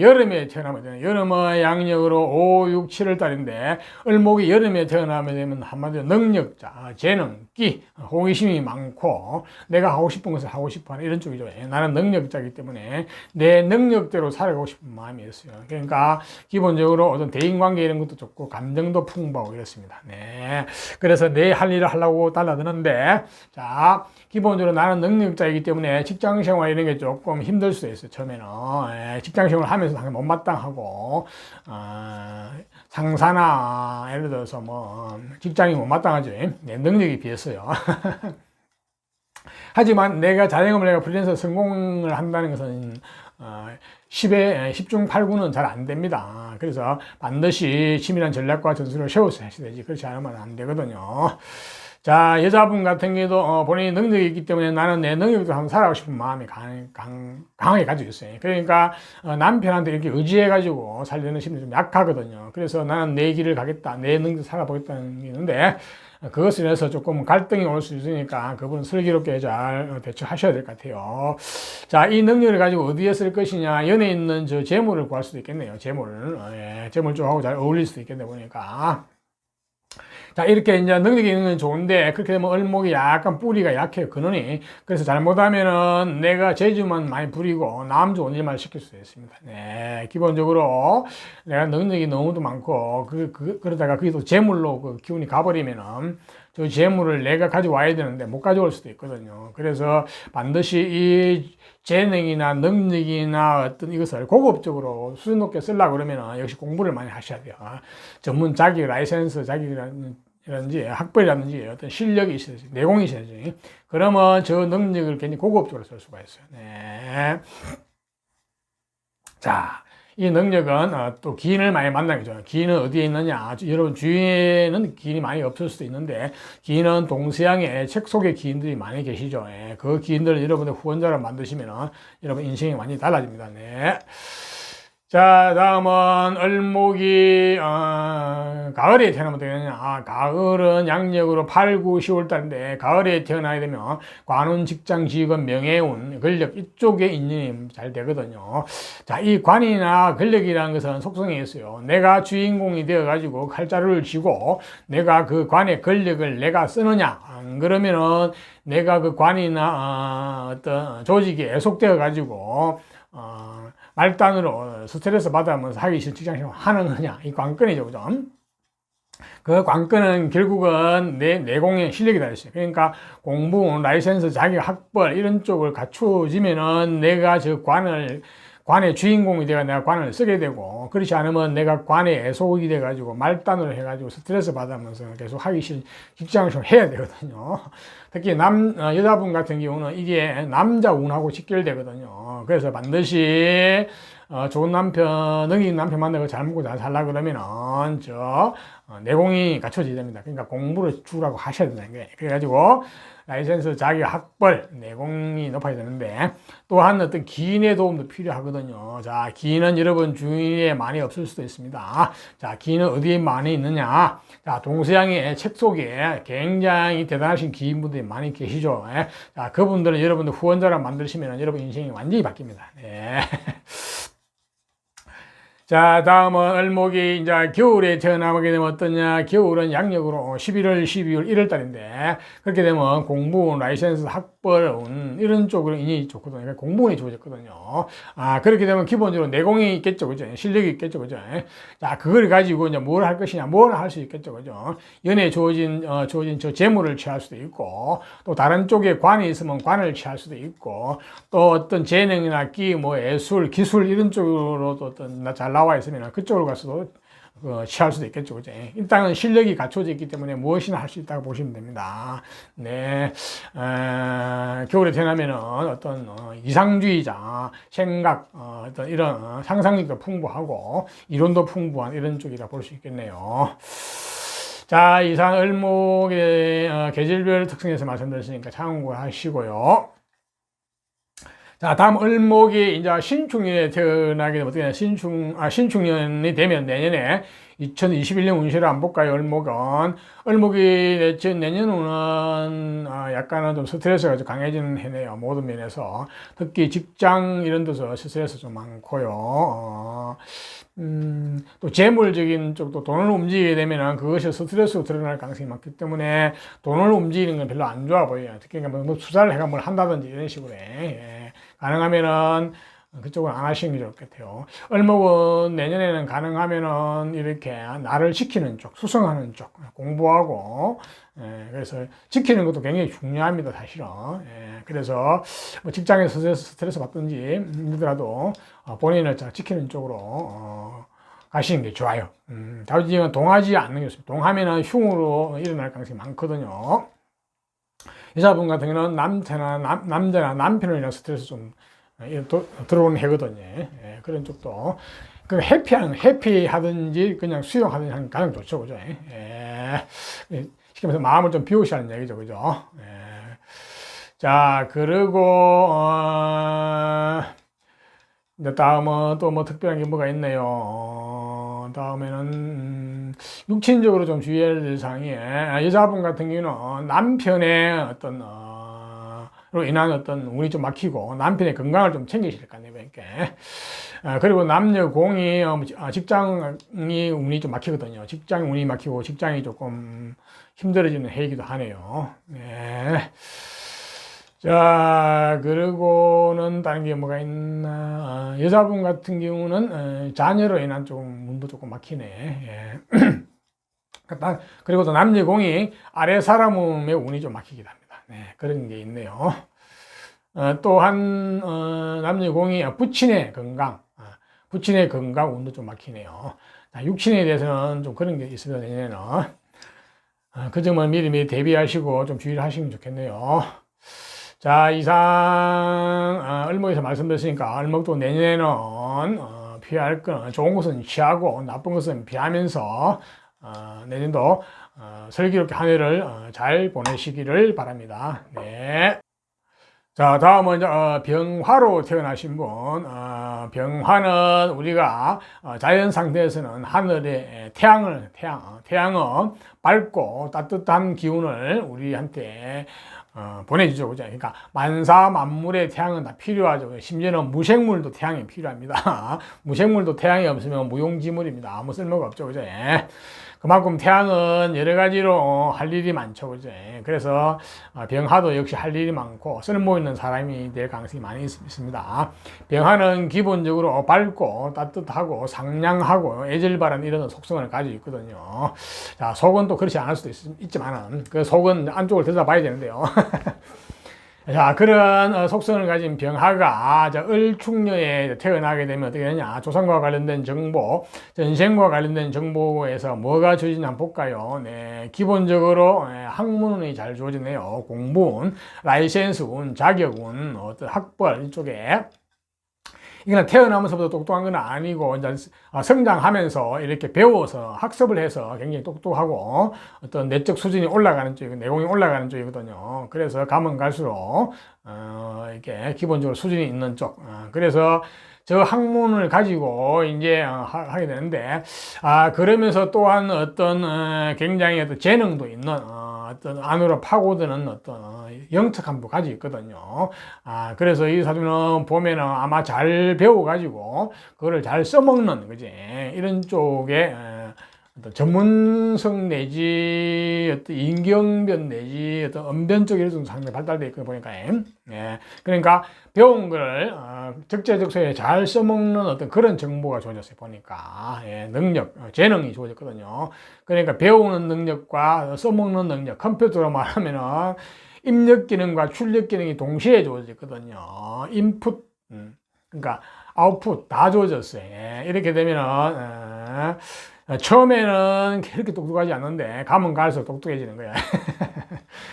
여름에 태어나면 되는, 여름은 양력으로 5, 6, 7월 달인데, 을목이 여름에 태어나면 되면 한마디로 능력자, 재능, 끼, 호기심이 많고, 내가 하고 싶은 것을 하고 싶어 하는 이런 쪽이죠. 나는 능력자이기 때문에 내 능력대로 살아가고 싶은 마음이 있어요. 그러니까 기본적으로 어떤 대인관계 이런 것도 좋고, 감정도 풍부하고 이렇습니다. 네. 그래서 내 할 일을 하려고 달라드는데, 자, 기본적으로 나는 능력자이기 때문에 직장 생활 이런 게 조금 힘들 수도 있어요. 처음에는 직장 생활을 하면서 당연히 못마땅하고, 상사나 예를 들어서 뭐 직장이 못마땅하죠. 네, 능력이 비했어요. 하지만 내가 자영업을 내가 프리랜서 성공을 한다는 것은 10중 8구는 잘 안 됩니다. 그래서 반드시 치밀한 전략과 전술을 세워서 하셔야 되지. 그렇지 않으면 안 되거든요. 자, 여자분 같은 경우도 본인이 능력이 있기 때문에 나는 내 능력도 한번 살아가고 싶은 마음이 강하게 가지고 있어요. 그러니까 남편한테 이렇게 의지해가지고 살려는 심리 좀 약하거든요. 그래서 나는 내 길을 가겠다, 내 능력 살아보겠다는 게 있는데, 그것을 해서 조금 갈등이 올 수 있으니까 그분은 슬기롭게 잘 대처하셔야 될 것 같아요. 자, 이 능력을 가지고 어디에 쓸 것이냐, 연에 있는 저 재물을 구할 수도 있겠네요. 재물 쪽하고 잘 어울릴 수도 있겠네 보니까. 자, 이렇게 이제 능력이 있는 건 좋은데, 그렇게 되면 을목이 약간 뿌리가 약해요, 근원이. 그래서 잘못하면은 내가 재주만 많이 부리고 남 좋은 일만 시킬 수 있습니다. 네, 기본적으로 내가 능력이 너무도 많고, 그러다가 그게 또 재물로 그 기운이 가버리면은 저 재물을 내가 가져와야 되는데 못 가져올 수도 있거든요. 그래서 반드시 이 재능이나 능력이나 어떤 이것을 고급적으로 수준 높게 쓰려고 그러면 역시 공부를 많이 하셔야 돼요. 전문 자격, 라이센스 자격이라든지 학벌이라든지 어떤 실력이 있어야지, 내공이 있어야지. 그러면 저 능력을 괜히 고급적으로 쓸 수가 있어요. 네. 자, 이 능력은 또 기인을 많이 만나는 거죠. 기인은 어디에 있느냐? 여러분 주위에는 기인이 많이 없을 수도 있는데, 기인은 동서양의 책 속에 기인들이 많이 계시죠. 그 기인들을 여러분의 후원자로 만드시면 여러분 인생이 완전히 달라집니다. 네. 자, 다음은 을목이 가을에 태어나면 되겠냐. 가을은 양력으로 8, 9, 10월 달인데, 가을에 태어나게 되면 관운, 직장, 직업, 명예운, 권력 이쪽에 인연이 잘 되거든요. 자, 이 관이나 권력이라는 것은 속성이 있어요. 내가 주인공이 되어 가지고 칼자루를 쥐고 내가 그 관의 권력을 내가 쓰느냐, 안 그러면은 내가 그 관이나 어떤 조직에 애속되어 가지고 말단으로 스트레스 받으면서 하기 싫은 직장생활 하는 거냐, 이 관건이죠. 그죠? 그 관건은 결국은 내 내공의 실력이 달렸어요. 그러니까 공부, 라이센스, 자격, 학벌 이런 쪽을 갖추어지면은 내가 저 관의 주인공이 돼가 내가 관을 쓰게 되고, 그렇지 않으면 내가 관의 애속이 돼가지고 말단으로 해가지고 스트레스 받으면서 계속 하기 싫은 직장을 좀 해야 되거든요. 특히 여자분 같은 경우는 이게 남자 운하고 직결되거든요. 그래서 반드시 좋은 남편, 능력 있는 남편 만나고 잘 먹고 잘 살라 그러면은 내공이 갖춰져야 됩니다. 그러니까 공부를 주라고 하셔야 된다는 거예요. 그래가지고 라이센스, 자격, 학벌, 내공이 높아야 되는데, 또한 어떤 기인의 도움도 필요하거든요. 자, 기인은 여러분 주위에 많이 없을 수도 있습니다. 자, 기인은 어디에 많이 있느냐? 자, 동서양의 책 속에 굉장히 대단하신 기인분들이 많이 계시죠. 자, 그분들은 여러분들 후원자를 만드시면 여러분 인생이 완전히 바뀝니다. 네. 자, 다음은 을목이 이제 겨울에 태어나게 되면 어떠냐? 겨울은 양력으로 11월, 12월, 1월 달인데, 그렇게 되면 공부, 라이센스, 학벌, 이런 쪽으로 인연이 좋거든요. 그러니까 공부운이 좋아졌거든요. 그렇게 되면 기본적으로 내공이 있겠죠. 그죠? 실력이 있겠죠. 그죠? 자, 그걸 가지고 이제 뭘 할 것이냐? 뭘 할 수 있겠죠. 그죠? 연애에 주어진 저 재물을 취할 수도 있고, 또 다른 쪽에 관이 있으면 관을 취할 수도 있고, 또 어떤 재능이나 기, 예술, 기술, 이런 쪽으로도 어떤 잘 나와 있으면 그쪽으로 가서도 취할 수도 있겠죠. 그죠? 일단은 실력이 갖춰져 있기 때문에 무엇이나 할 수 있다고 보시면 됩니다. 네. 겨울에 태어나면은 어떤 이상주의자, 생각, 어떤 이런 상상력도 풍부하고 이론도 풍부한 이런 쪽이라 볼 수 있겠네요. 자, 이상 을목의 계절별 특성에서 말씀드렸으니까 참고하시고요. 자, 다음 을목이 이제 신축년에 태어나게 되면 어떻게 되냐? 신축년이 되면 내년에 2021년 운세를 한번 볼까요? 을목이 내년은 약간은 좀 스트레스가 좀 강해지는 해네요. 모든 면에서. 특히 직장 이런 데서 스트레스 좀 많고요. 또 재물적인 쪽도 돈을 움직이게 되면은 그것이 스트레스로 드러날 가능성이 많기 때문에 돈을 움직이는 건 별로 안 좋아 보여요. 특히 뭐 투자를 해가 뭘 한다든지 이런 식으로 가능하면은 그쪽은 안 하시는 게 좋겠대요. 을목은 내년에는 가능하면은 이렇게 나를 지키는 쪽, 수성하는 쪽, 공부하고, 그래서 지키는 것도 굉장히 중요합니다, 사실은. 그래서 뭐 직장에서 스트레스 받든지 힘들더라도 본인을 지키는 쪽으로 가시는 게 좋아요. 다우지만 동하지 않는 게 좋습니다. 동하면은 흉으로 일어날 가능성이 많거든요. 여자분 같은 경우는 남자나 남편을 인한 스트레스 좀 들어오는 해거든요. 그런 쪽도. 그 해피하든지 그냥 수용하든지 하는 게 가장 좋죠. 그죠? 시키면서 마음을 좀 비우시라는 얘기죠. 그죠? 자, 그리고, 이제 다음은 또 뭐 특별한 게 뭐가 있네요. 다음에는, 육친적으로 좀 주의해야 될 사항이, 여자분 같은 경우는 남편의 어떤, 로 인한 어떤 운이 좀 막히고 남편의 건강을 좀 챙기실 것 같네요. 이렇게. 그리고 남녀 공이 직장이 운이 좀 막히거든요. 직장 운이 막히고 직장이 조금 힘들어지는 해이기도 하네요. 네. 자, 그리고는 다른 게 뭐가 있나? 여자분 같은 경우는 자녀로 인한 조금 운도 조금 막히네. 그리고 또 남녀 공이 아래 사람의 운이 좀 막히기도 합니다. 네, 그런 게 있네요. 또한 남녀공이 부친의 건강, 부친의 건강 운도 좀 막히네요. 육친에 대해서는 좀 그런 게 있어요. 내년에는 그 점은 미리 대비하시고 좀 주의를 하시면 좋겠네요. 자, 이상 을목에서 말씀드렸으니까 을목도 내년에는 피할 건 좋은 것은 취하고 나쁜 것은 피하면서 내년도 슬기롭게 한 해를 잘 보내시기를 바랍니다. 네. 자, 다음은 병화로 태어나신 분. 병화는 우리가 자연 상태에서는 하늘의 태양은 밝고 따뜻한 기운을 우리한테 보내주죠. 그죠? 그러니까 만사 만물의 태양은 다 필요하죠. 심지어는 무생물도 태양이 필요합니다. 무생물도 태양이 없으면 무용지물입니다. 아무 쓸모가 없죠. 그죠? 그만큼 태양은 여러 가지로 할 일이 많죠. 그죠? 그래서 병화도 역시 할 일이 많고 쓸모 있는 사람이 될 가능성이 많이 있습니다. 병화는 기본적으로 밝고 따뜻하고 상냥하고 애절바른 이런 속성을 가지고 있거든요. 자, 속은 또 그렇지 않을 수도 있지만은 그 속은 안쪽을 들여다봐야 되는데요. 자, 그런 속성을 가진 병화가 을축년에 태어나게 되면 어떻게 되냐? 조상과 관련된 정보, 전생과 관련된 정보에서 뭐가 주어지나 한번 볼까요? 네, 기본적으로 학문운이 잘 주어지네요. 공부운, 라이센스운, 자격운, 어떤 학벌 이쪽에. 이거는 태어나면서부터 똑똑한 건 아니고, 이제 성장하면서 이렇게 배워서 학습을 해서 굉장히 똑똑하고 어떤 내적 수준이 올라가는 쪽이고, 내공이 올라가는 쪽이거든요. 그래서 가면 갈수록, 이렇게 기본적으로 수준이 있는 쪽. 그래서 저 학문을 가지고 이제 하게 되는데, 그러면서 또한 어떤 굉장히 어떤 재능도 있는, 어떤 안으로 파고드는 어떤 영특함도 가지고 있거든요. 그래서 이 사주는 보면은 아마 잘 배워가지고 그거를 잘 써먹는, 그지? 이런 쪽에 어떤 전문성 내지 어떤 인경변 내지 어떤 언변 쪽에 좀 상당히 발달되어 있고 보니까, 예. 그러니까 배운 걸 적재적소에 잘 써먹는 어떤 그런 정보가 주어졌어요. 보니까, 예. 능력, 재능이 주어졌거든요. 그러니까 배우는 능력과 써먹는 능력, 컴퓨터로 말하면은 입력 기능과 출력 기능이 동시에 주어졌거든요. 인풋, 그러니까 아웃풋 다 주어졌어요. 예. 이렇게 되면은 처음에는 그렇게 똑똑하지 않는데 가면 갈수록 똑똑해지는 거야.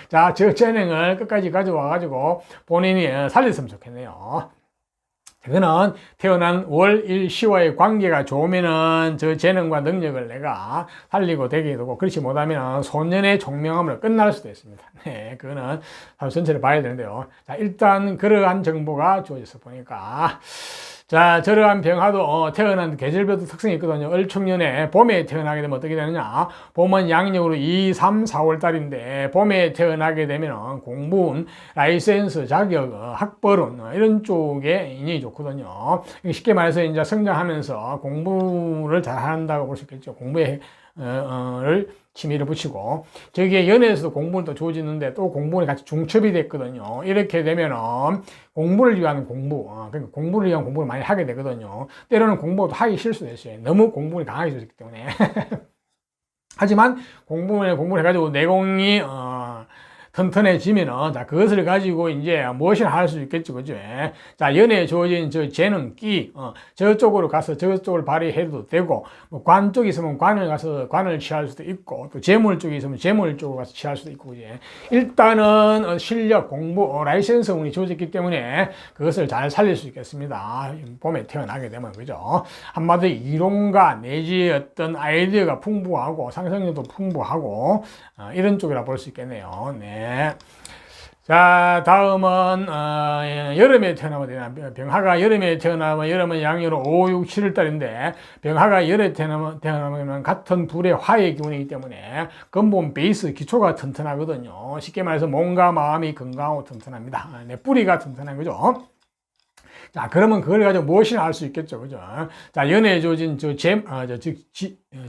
자, 저 재능을 끝까지 가져와가지고 본인이 살렸으면 좋겠네요. 그거는 태어난 월, 일, 시와의 관계가 좋으면은 저 재능과 능력을 내가 살리고 되게 되고, 그렇지 못하면 소년의 종명함으로 끝날 수도 있습니다. 네, 그거는 전체를 봐야 되는데요. 자, 일단 그러한 정보가 주어져서 보니까, 자, 저러한 병화도 태어난 계절별도 특성이 있거든요. 을축년에 봄에 태어나게 되면 어떻게 되느냐? 봄은 양력으로 2, 3, 4월 달인데 봄에 태어나게 되면 공부운, 라이센스, 자격, 학벌운 이런 쪽에 인연이 좋거든요. 쉽게 말해서 이제 성장하면서 공부를 잘 한다고 볼 수 있겠죠. 공부에 를 취미를 붙이고, 저기에 연애에서도 공부는 또 좋아지는데 또 공부는 같이 중첩이 됐거든요. 이렇게 되면은 공부를 위한 공부, 그러니까 공부를 위한 공부를 많이 하게 되거든요. 때로는 공부도 하기 싫을 수도 있어요. 너무 공부를 강하게 줬기 때문에. 하지만 공부를 해가지고 내공이 튼튼해지면은, 자, 그것을 가지고 이제 무엇이나 할 수 있겠죠. 그죠? 자, 연애에 주어진 저 재능, 끼, 저쪽으로 가서 저쪽을 발휘해도 되고, 뭐 관 쪽이 있으면 관을 가서 관을 취할 수도 있고, 또 재물 쪽이 있으면 재물 쪽으로 가서 취할 수도 있고, 그죠? 일단은 실력, 공부, 라이센스 운이 주어졌기 때문에 그것을 잘 살릴 수 있겠습니다. 봄에 태어나게 되면, 그죠? 한마디로 이론가 내지 어떤 아이디어가 풍부하고, 상상력도 풍부하고, 이런 쪽이라 볼 수 있겠네요. 네. 자, 다음은 여름에 태어나면 되나? 병화가 여름에 태어나면, 여름은 양력으로 5, 6, 7월 달인데 병화가 열에 태어나면 같은 불의 화의 기운이기 때문에 근본 베이스 기초가 튼튼하거든요. 쉽게 말해서 몸과 마음이 건강하고 튼튼합니다. 네, 뿌리가 튼튼한 거죠. 자, 그러면 그걸 가지고 무엇이나 할 수 있겠죠. 그죠? 자, 연애에 주어진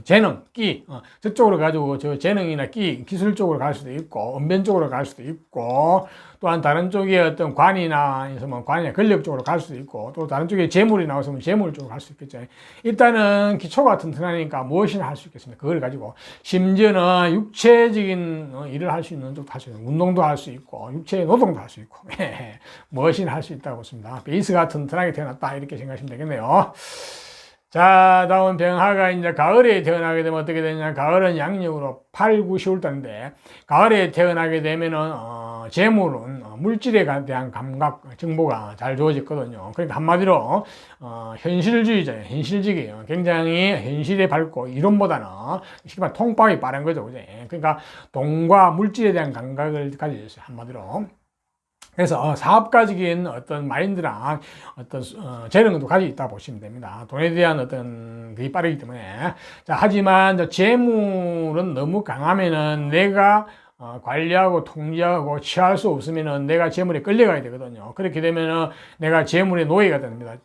재능, 끼, 저쪽으로 가지고 저 재능이나 끼, 기술 쪽으로 갈 수도 있고, 언변 쪽으로 갈 수도 있고, 또한 다른 쪽에 어떤 관이나 있으면 관이나 권력 쪽으로 갈 수도 있고, 또 다른 쪽에 재물이 나왔으면 재물 쪽으로 갈 수 있겠죠. 일단은 기초가 튼튼하니까 무엇이나 할 수 있겠습니다. 그걸 가지고. 심지어는 육체적인 일을 할 수 있는 쪽도 할 수 있고, 운동도 할 수 있고, 육체 노동도 할 수 있고, 무엇이나 할 수 있다고 보십니다. 베이스가 튼튼하게 태어났다, 이렇게 생각하시면 되겠네요. 자, 다음 병화가 이제 가을에 태어나게 되면 어떻게 되냐? 가을은 양력으로 8, 9, 10월 달인데, 가을에 태어나게 되면은, 재물은 물질에 대한 감각, 정보가 잘 주어졌거든요. 그러니까 한마디로, 현실주의자예요. 현실적이에요. 굉장히 현실에 밝고, 이론보다는, 쉽게 말해 통박이 빠른 거죠. 그죠? 그러니까 돈과 물질에 대한 감각을 가지고 있어요. 한마디로. 그래서 사업가적인 어떤 마인드랑 어떤 재능도 가지고 있다 보시면 됩니다. 돈에 대한 어떤 그게 빠르기 때문에. 자, 하지만 재물은 너무 강하면은 내가 관리하고 통제하고 취할 수 없으면은 내가 재물에 끌려가야 되거든요. 그렇게 되면은 내가 재물의 노예가 됩니다.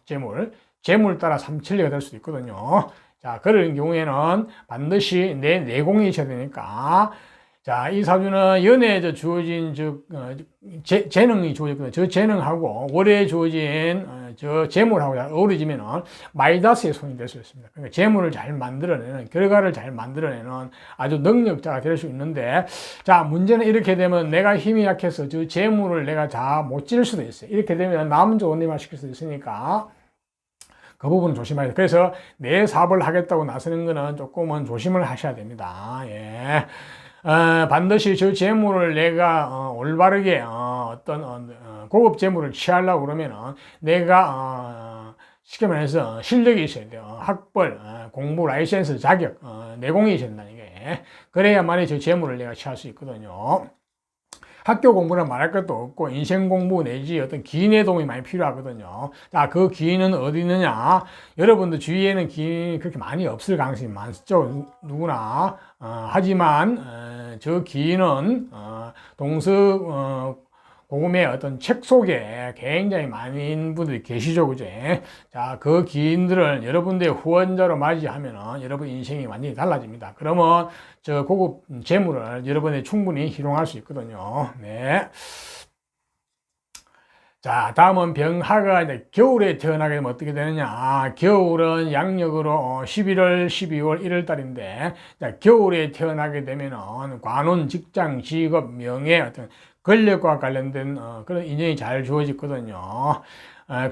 재물 따라 삼천리가 될 수도 있거든요. 자, 그런 경우에는 반드시 내 내공이 있어야 되니까. 자, 이 사주는 연애에 주어진 재능이 주어졌거든요. 저 재능하고 월에 주어진 저 재물하고 어우러지면은 마이다스의 손이 될 수 있습니다. 그러니까 재물을 잘 만들어내는, 결과를 잘 만들어내는 아주 능력자가 될 수 있는데, 자, 문제는 이렇게 되면 내가 힘이 약해서 저 재물을 내가 다 못 질 수도 있어요. 이렇게 되면 남 좋은 일만 시킬 수도 있으니까 그 부분은 조심해야 돼요. 그래서 내 사업을 하겠다고 나서는 거는 조금은 조심을 하셔야 됩니다. 예. 반드시 저 재물을 내가 올바르게 어떤 고급 재물을 취하려고 그러면은 내가 쉽게 말해서 실력이 있어야 돼요. 학벌, 공부, 라이센스, 자격, 내공이 있어야 된다는 게. 그래야만이 저 재물을 내가 취할 수 있거든요. 학교 공부는 말할 것도 없고 인생 공부 내지 어떤 기인의 도움이 많이 필요하거든요. 자, 그 기인은 어디 있느냐? 여러분들 주위에는 기인이 그렇게 많이 없을 가능성이 많죠. 누구나. 하지만 저 기인은 고금의 어떤 책 속에 굉장히 많은 분들이 계시죠, 그제? 자, 그 기인들을 여러분들의 후원자로 맞이하면은 여러분 인생이 완전히 달라집니다. 그러면 저 고급 재물을 여러분이 충분히 희롱할 수 있거든요. 네. 자, 다음은 병하가 이제 겨울에 태어나게 되면 어떻게 되느냐. 겨울은 양력으로 11월, 12월, 1월 달인데, 자, 겨울에 태어나게 되면은 관운, 직장, 직업, 명예, 어떤 권력과 관련된 그런 인연이 잘 주어지거든요.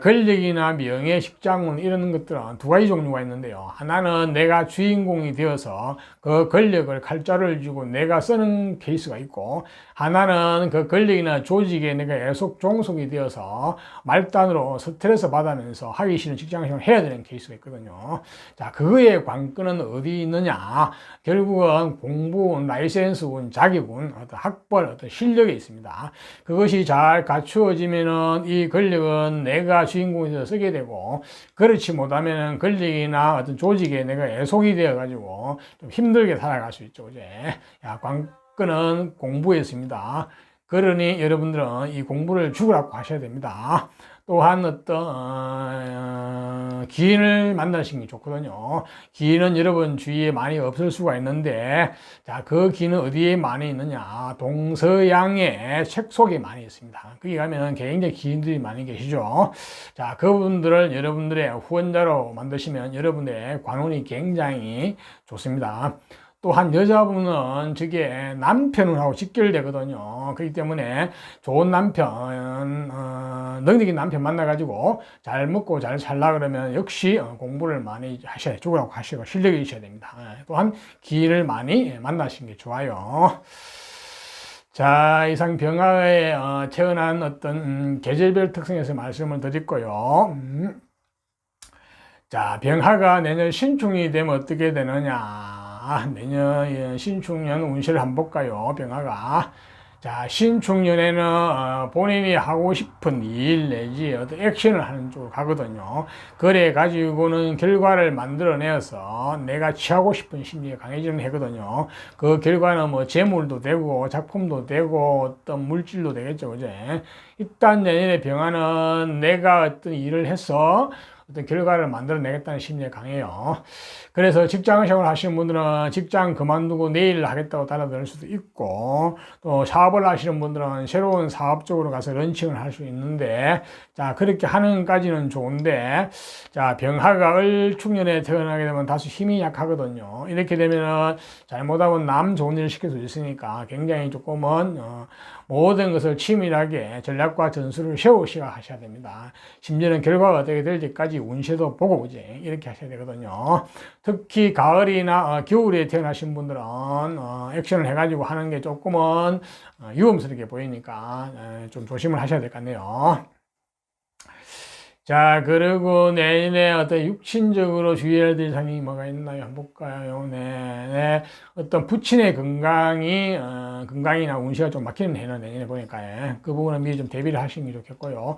권력이나 명예, 직장운 이런 것들은 두 가지 종류가 있는데요. 하나는 내가 주인공이 되어서 그 권력을 칼자루를 쥐고 내가 쓰는 케이스가 있고, 하나는 그 권력이나 조직에 내가 계속 종속이 되어서 말단으로 스트레스 받으면서 하기 싫은 직장생활을 해야 되는 케이스가 있거든요. 자, 그거의 관건은 어디 있느냐? 결국은 공부운, 라이센스운, 자격운, 어떤 학벌, 어떤 실력에 있습니다. 그것이 잘 갖추어지면은 이 권력은 내가 주인공이 되어서 쓰게 되고, 그렇지 못하면은 권력이나 어떤 조직에 내가 애속이 되어가지고 좀 힘들게 살아갈 수 있죠, 그제? 야, 관건은 공부에 있습니다. 그러니 여러분들은 이 공부를 죽으라고 하셔야 됩니다. 또한 어떤 기인을 만나시는 게 좋거든요. 기인은 여러분 주위에 많이 없을 수가 있는데, 자, 그 기인은 어디에 많이 있느냐? 동서양의 책 속에 많이 있습니다. 거기 가면은 굉장히 기인들이 많이 계시죠. 자, 그분들을 여러분들의 후원자로 만드시면 여러분의 관운이 굉장히 좋습니다. 또한 여자분은 저게 남편하고 직결되거든요. 그렇기 때문에 좋은 남편, 능력 있는 남편 만나가지고 잘 먹고 잘 살라 그러면 역시 공부를 많이 하셔야, 죽으라고 하시고 실력이 있어야 됩니다. 또한 기인을 많이 만나시는 게 좋아요. 자, 이상 병화에 태어난 어떤 계절별 특성에서 말씀을 드렸고요. 자, 병화가 내년 신축이 되면 어떻게 되느냐. 내년 신축년 운세를 한번 볼까요? 병화가. 자, 신축년에는 본인이 하고 싶은 일 내지 어떤 액션을 하는 쪽으로 가거든요. 그래 가지고는 결과를 만들어내서 내가 취하고 싶은 심리가 강해지는 해거든요. 그 결과는 뭐 재물도 되고 작품도 되고 어떤 물질도 되겠죠, 그제? 일단 내년에 병화는 내가 어떤 일을 해서 어떤 결과를 만들어내겠다는 심리가 강해요. 그래서 직장 생활을 하시는 분들은 직장 그만두고 내일 하겠다고 달아들 수도 있고, 또 사업을 하시는 분들은 새로운 사업 쪽으로 가서 런칭을 할 수 있는데, 자, 그렇게 하는까지는 좋은데, 자, 병화가 을축년에 태어나게 되면 다소 힘이 약하거든요. 이렇게 되면은 잘못하면 남 좋은 일을 시킬 수 있으니까 굉장히 조금은 모든 것을 치밀하게 전략과 전술을 세우셔야 하셔야 됩니다. 심지어는 결과가 어떻게 될지까지 운세도 보고 이제 이렇게 하셔야 되거든요. 특히 가을이나 겨울에 태어나신 분들은 액션을 해가지고 하는 게 조금은 위험스럽게 보이니까 좀 조심을 하셔야 될 것 같네요. 자, 그리고 내년에 어떤 육신적으로 주의해야 될 사항이 뭐가 있나요? 한번 볼까요? 네. 어떤 부친의 건강이나 운세가 좀 막히는 해는 내년에 보니까, 그 부분은 미리 좀 대비를 하시는 게 좋겠고요.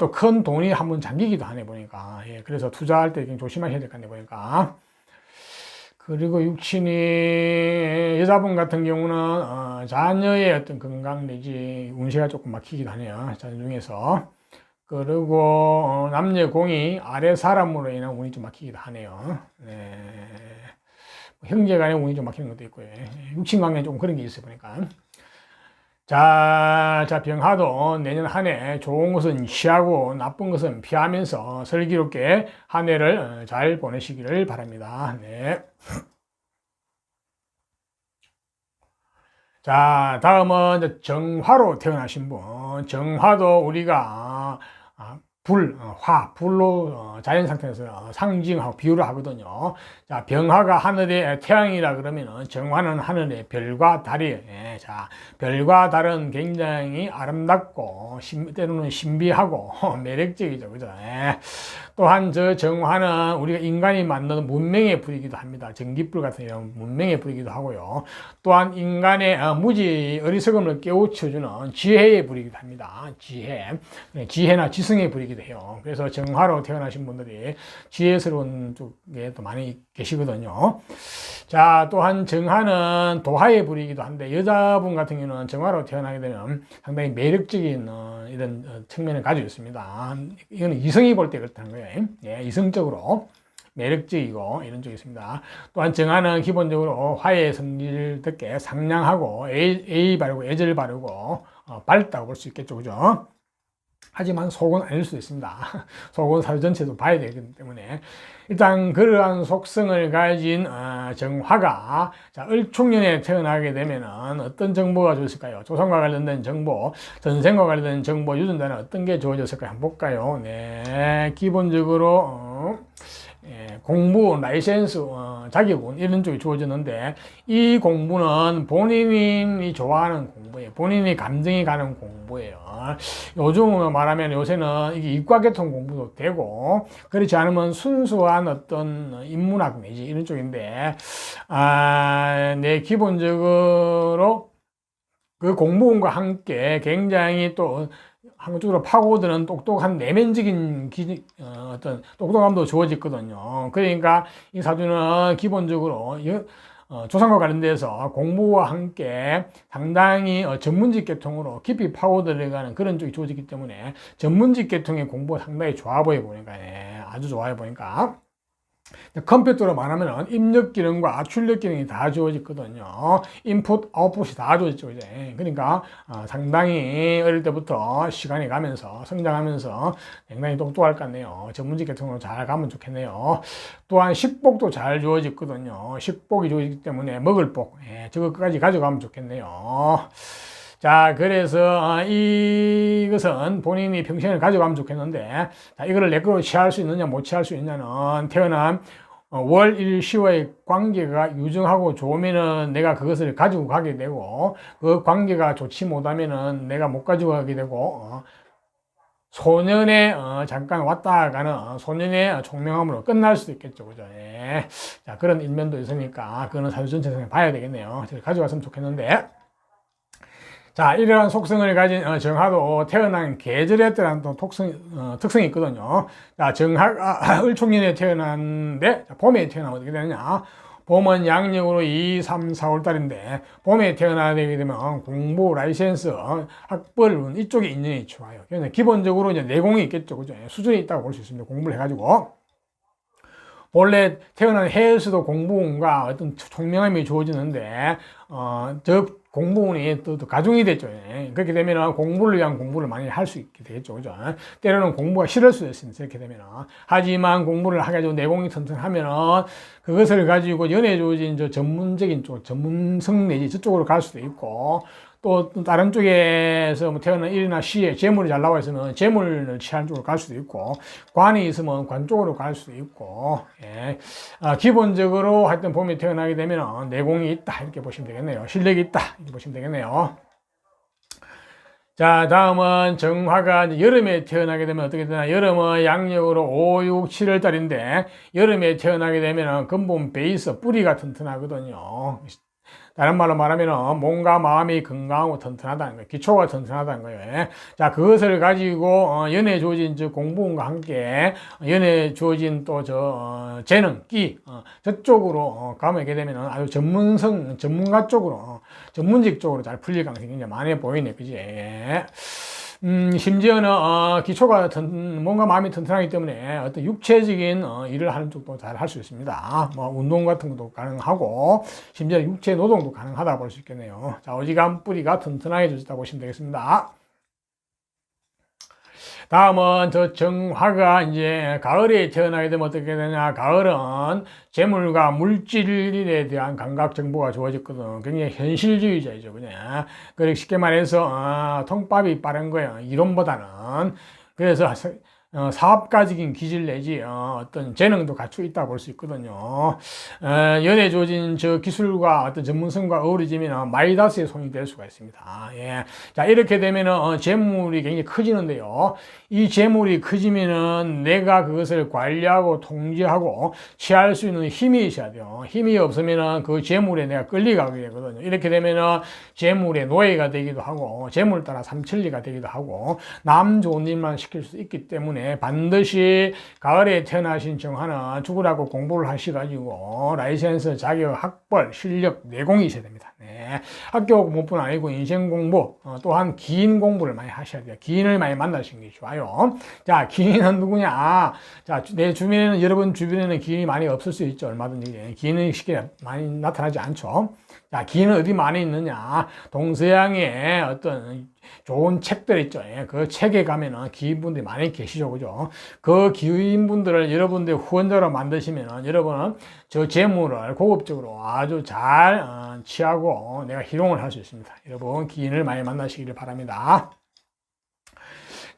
또 큰 돈이 한번 잠기기도 하네, 보니까. 그래서 투자할 때 조심하셔야 될 것 같네, 보니까. 그리고 육친이 여자분 같은 경우는 자녀의 어떤 건강 내지 운세가 조금 막히기도 하네요. 자녀 중에서. 그리고 남녀 공이 아래 사람으로 인한 운이 좀 막히기도 하네요. 네. 형제 간의 운이 좀 막히는 것도 있고요. 육친 관계는 좀 그런 게 있어요, 보니까. 자, 병화도 내년 한 해 좋은 것은 취하고 나쁜 것은 피하면서 슬기롭게 한 해를 잘 보내시기를 바랍니다. 네. 자, 다음은 정화로 태어나신 분. 정화도 우리가 불로 자연 상태에서 상징하고 비유를 하거든요. 자, 병화가 하늘의 태양이라 그러면은 정화는 하늘의 별과 달이에요. 자, 별과 달은 굉장히 아름답고 때로는 신비하고 매력적이죠, 그죠? 또한 저 정화는 우리가 인간이 만드는 문명의 불이기도 합니다. 전기불 같은 이런 문명의 불이기도 하고요. 또한 인간의 무지 어리석음을 깨우쳐주는 지혜의 불이기도 합니다. 지혜나 지성의 불이기도 해요. 그래서 정화로 태어나신 분들이 지혜스러운 쪽에 또 많이 계시거든요. 자, 또한 정화는 도화의 불이기도 한데, 여자분 같은 경우는 정화로 태어나게 되면 상당히 매력적인 이런 측면을 가지고 있습니다. 이거는 이성이 볼 때 그렇다는 거예요. 예, 이성적으로 매력적이고 이런 쪽이 있습니다. 또한 정화는 기본적으로 화의 성질을 듣게 상냥하고 예의 바르고 애절 바르고 밝다고 볼 수 있겠죠. 그죠? 하지만 속은 아닐 수도 있습니다. 속은 사주 전체도 봐야 되기 때문에 일단 그러한 속성을 가진 정화가 자, 을축년에 태어나게 되면은 어떤 정보가 주어질까요? 조상과 관련된 정보, 전생과 관련된 정보, 유전자는 어떤 게 주어졌을까요? 한번 볼까요? 네, 기본적으로 공부, 라이센스, 자격은 이런 쪽이 주어졌는데 이 공부는 본인이 좋아하는 공부예요. 본인이 감정이 가는 공부예요. 요즘 말하면 요새는 이게 이과계통 공부도 되고 그렇지 않으면 순수한 어떤 인문학 내지 이런 쪽인데 기본적으로 그 공부원과 함께 굉장히 또 한쪽으로 파고드는 똑똑한 내면적인 어떤 똑똑함도 주어지거든요. 그러니까 이 사주는 기본적으로 조상과 관련돼서 공부와 함께 상당히 전문직 계통으로 깊이 파고 들어가는 그런 쪽이 주어지기 때문에 전문직 계통의 공부가 상당히 좋아 보여 보니까 아주 좋아해 보니까 컴퓨터로 말하면 입력 기능과 출력 기능이 다 주어지거든요. 인풋, 아웃풋이 다 주어지죠. 이제. 그러니까 상당히 어릴 때부터 시간이 가면서 성장하면서 굉장히 똑똑할 것 같네요. 전문직 계통으로 잘 가면 좋겠네요. 또한 식복도 잘 주어지거든요. 식복이 주어지기 때문에 먹을 복, 저것까지 가져가면 좋겠네요. 자, 그래서 이것은 본인이 평생을 가져가면 좋겠는데, 자, 이거를 내 거로 취할 수 있느냐, 못 취할 수 있느냐는 태어난 월, 일, 시와의 관계가 유정하고 좋으면은 내가 그것을 가지고 가게 되고, 그 관계가 좋지 못하면은 내가 못 가지고 가게 되고, 소년에 잠깐 왔다 가는 소년의 총명함으로 끝날 수도 있겠죠. 그죠? 예. 자, 그런 일면도 있으니까, 그거는 사주 전체적으로 봐야 되겠네요. 가져갔으면 좋겠는데, 자, 이러한 속성을 가진 정화도 태어난 계절에 따른 또 특성이 있거든요. 자, 정화가 을축년에 태어났는데, 봄에 태어나면 어떻게 되느냐? 봄은 양력으로 2, 3, 4월 달인데, 봄에 태어나게 되면 공부, 라이센스, 학벌, 이쪽에 인연이 좋아요. 그래서 기본적으로 이제 내공이 있겠죠. 그죠? 수준이 있다고 볼 수 있습니다. 공부를 해가지고. 본래 태어난 해에서도 공부운과 어떤 총명함이 주어지는데, 저 공부운이 또 가중이 됐죠. 그렇게 되면 공부를 위한 공부를 많이 할 수 있게 되겠죠. 그죠? 때로는 공부가 싫을 수도 있습니다. 이렇게 되면. 하지만 공부를 하게 되고 내공이 튼튼하면 그것을 가지고 연애 주어진 저 전문적인 쪽, 전문성 내지 저쪽으로 갈 수도 있고, 또 다른 쪽에서 뭐 태어난 일이나 시에 재물이 잘 나와 있으면 재물을 취하는 쪽으로 갈 수도 있고, 관이 있으면 관 쪽으로 갈 수도 있고, 기본적으로 하여튼 봄에 태어나게 되면 내공이 있다 이렇게 보시면 되겠네요. 실력이 있다 이렇게 보시면 되겠네요. 자, 다음은 정화가 이제 여름에 태어나게 되면 어떻게 되나? 여름은 양력으로 5, 6, 7월 달인데 여름에 태어나게 되면 근본 베이스 뿌리가 튼튼하거든요. 다른 말로 말하면 몸과 마음이 건강하고 튼튼하다는 거예요. 기초가 튼튼하다는 거예요. 자, 그것을 가지고 연에 주어진 저 공부원과 함께 연에 주어진 또 재능, 끼 저쪽으로 가게 되면 아주 전문가 쪽으로 전문직 쪽으로 잘 풀릴 가능성이 굉장히 많이 보이네, 그지? 심지어는 기초가 뭔가 마음이 튼튼하기 때문에 어떤 육체적인 일을 하는 쪽도 잘 할 수 있습니다. 뭐 운동 같은 것도 가능하고 심지어 육체 노동도 가능하다 볼 수 있겠네요. 자, 어지간 뿌리가 튼튼하게 져졌다고 보시면 되겠습니다. 다음은 저 정화가 이제 가을에 태어나게 되면 어떻게 되냐? 가을은 재물과 물질에 대한 감각 정보가 좋아졌거든. 굉장히 현실주의자이죠, 그냥. 그리고 쉽게 말해서 통밥이 빠른 거예요. 이론보다는. 그래서 사업가적인 기질 내지 어떤 재능도 갖추고 있다고 볼 수 있거든요. 연애 조진 저 기술과 어떤 전문성과 어우러지면 마이다스의 손이 될 수가 있습니다. 예. 자, 이렇게 되면은 재물이 굉장히 커지는데요. 이 재물이 커지면은 내가 그것을 관리하고 통제하고 취할 수 있는 힘이 있어야 돼요. 힘이 없으면은 그 재물에 내가 끌려가게 되거든요. 이렇게 되면은 재물의 노예가 되기도 하고 재물 따라 삼천리가 되기도 하고 남 좋은 일만 시킬 수 있기 때문에 반드시 가을에 태어나신 정화는 죽으라고 공부를 하셔가지고 라이센스, 자격, 학벌, 실력, 내공이 있어야 됩니다. 네. 학교 공부뿐 아니고 인생 공부, 또한 기인 공부를 많이 하셔야 돼요. 기인을 많이 만나시는 게 좋아요. 자, 기인은 누구냐? 자, 내 주변에는, 여러분 주변에는 기인이 많이 없을 수 있죠. 얼마든지. 기인이 쉽게 많이 나타나지 않죠. 자, 기인은 어디 많이 있느냐? 동서양의 어떤 좋은 책들 있죠. 그 책에 가면은 기인분들이 많이 계시죠. 그죠? 그 기인분들을 여러분들 후원자로 만드시면은 여러분은 저 재물을 고급적으로 아주 잘 취하고 내가 희롱을 할 수 있습니다. 여러분 기인을 많이 만나시기를 바랍니다.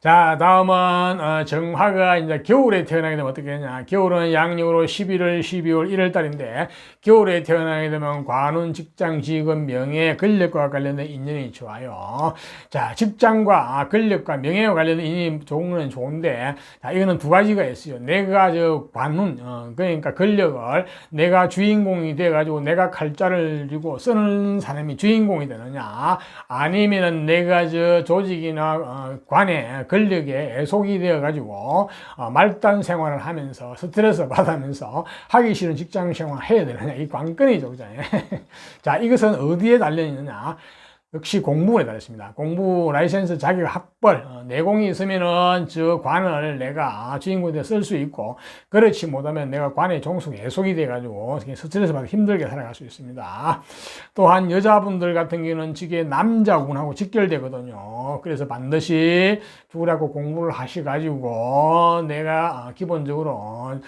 자, 다음은 정화가 이제 겨울에 태어나게 되면 어떻게 되냐? 겨울은 양력으로 11월, 12월, 1월 달인데 겨울에 태어나게 되면 관운, 직장, 직업, 명예, 권력과 관련된 인연이 좋아요. 자, 직장과 권력과 명예와 관련된 인연이 좋은 건 좋은데, 자, 이거는 두 가지가 있어요. 내가 저 관운, 그러니까 권력을 내가 주인공이 돼가지고 내가 칼자를 쥐고 쓰는 사람이 주인공이 되느냐? 아니면은 내가 저 조직이나 관에 권력에 애속이 되어가지고 말단 생활을 하면서 스트레스 받으면서 하기 싫은 직장 생활 해야 되느냐, 이 관건이죠. 그죠? 자, 이것은 어디에 달려있느냐? 역시 공부에 달렸습니다. 공부, 라이센스, 자격, 학벌, 내공이 있으면은 저 관을 내가 주인공이 되어 쓸 수 있고, 그렇지 못하면 내가 관에 종속 애속이 돼가지고 스트레스 받아 힘들게 살아갈 수 있습니다. 또한 여자분들 같은 경우는 저게 남자운하고 직결되거든요. 그래서 반드시 죽으라고 공부를 하셔가지고 내가 기본적으로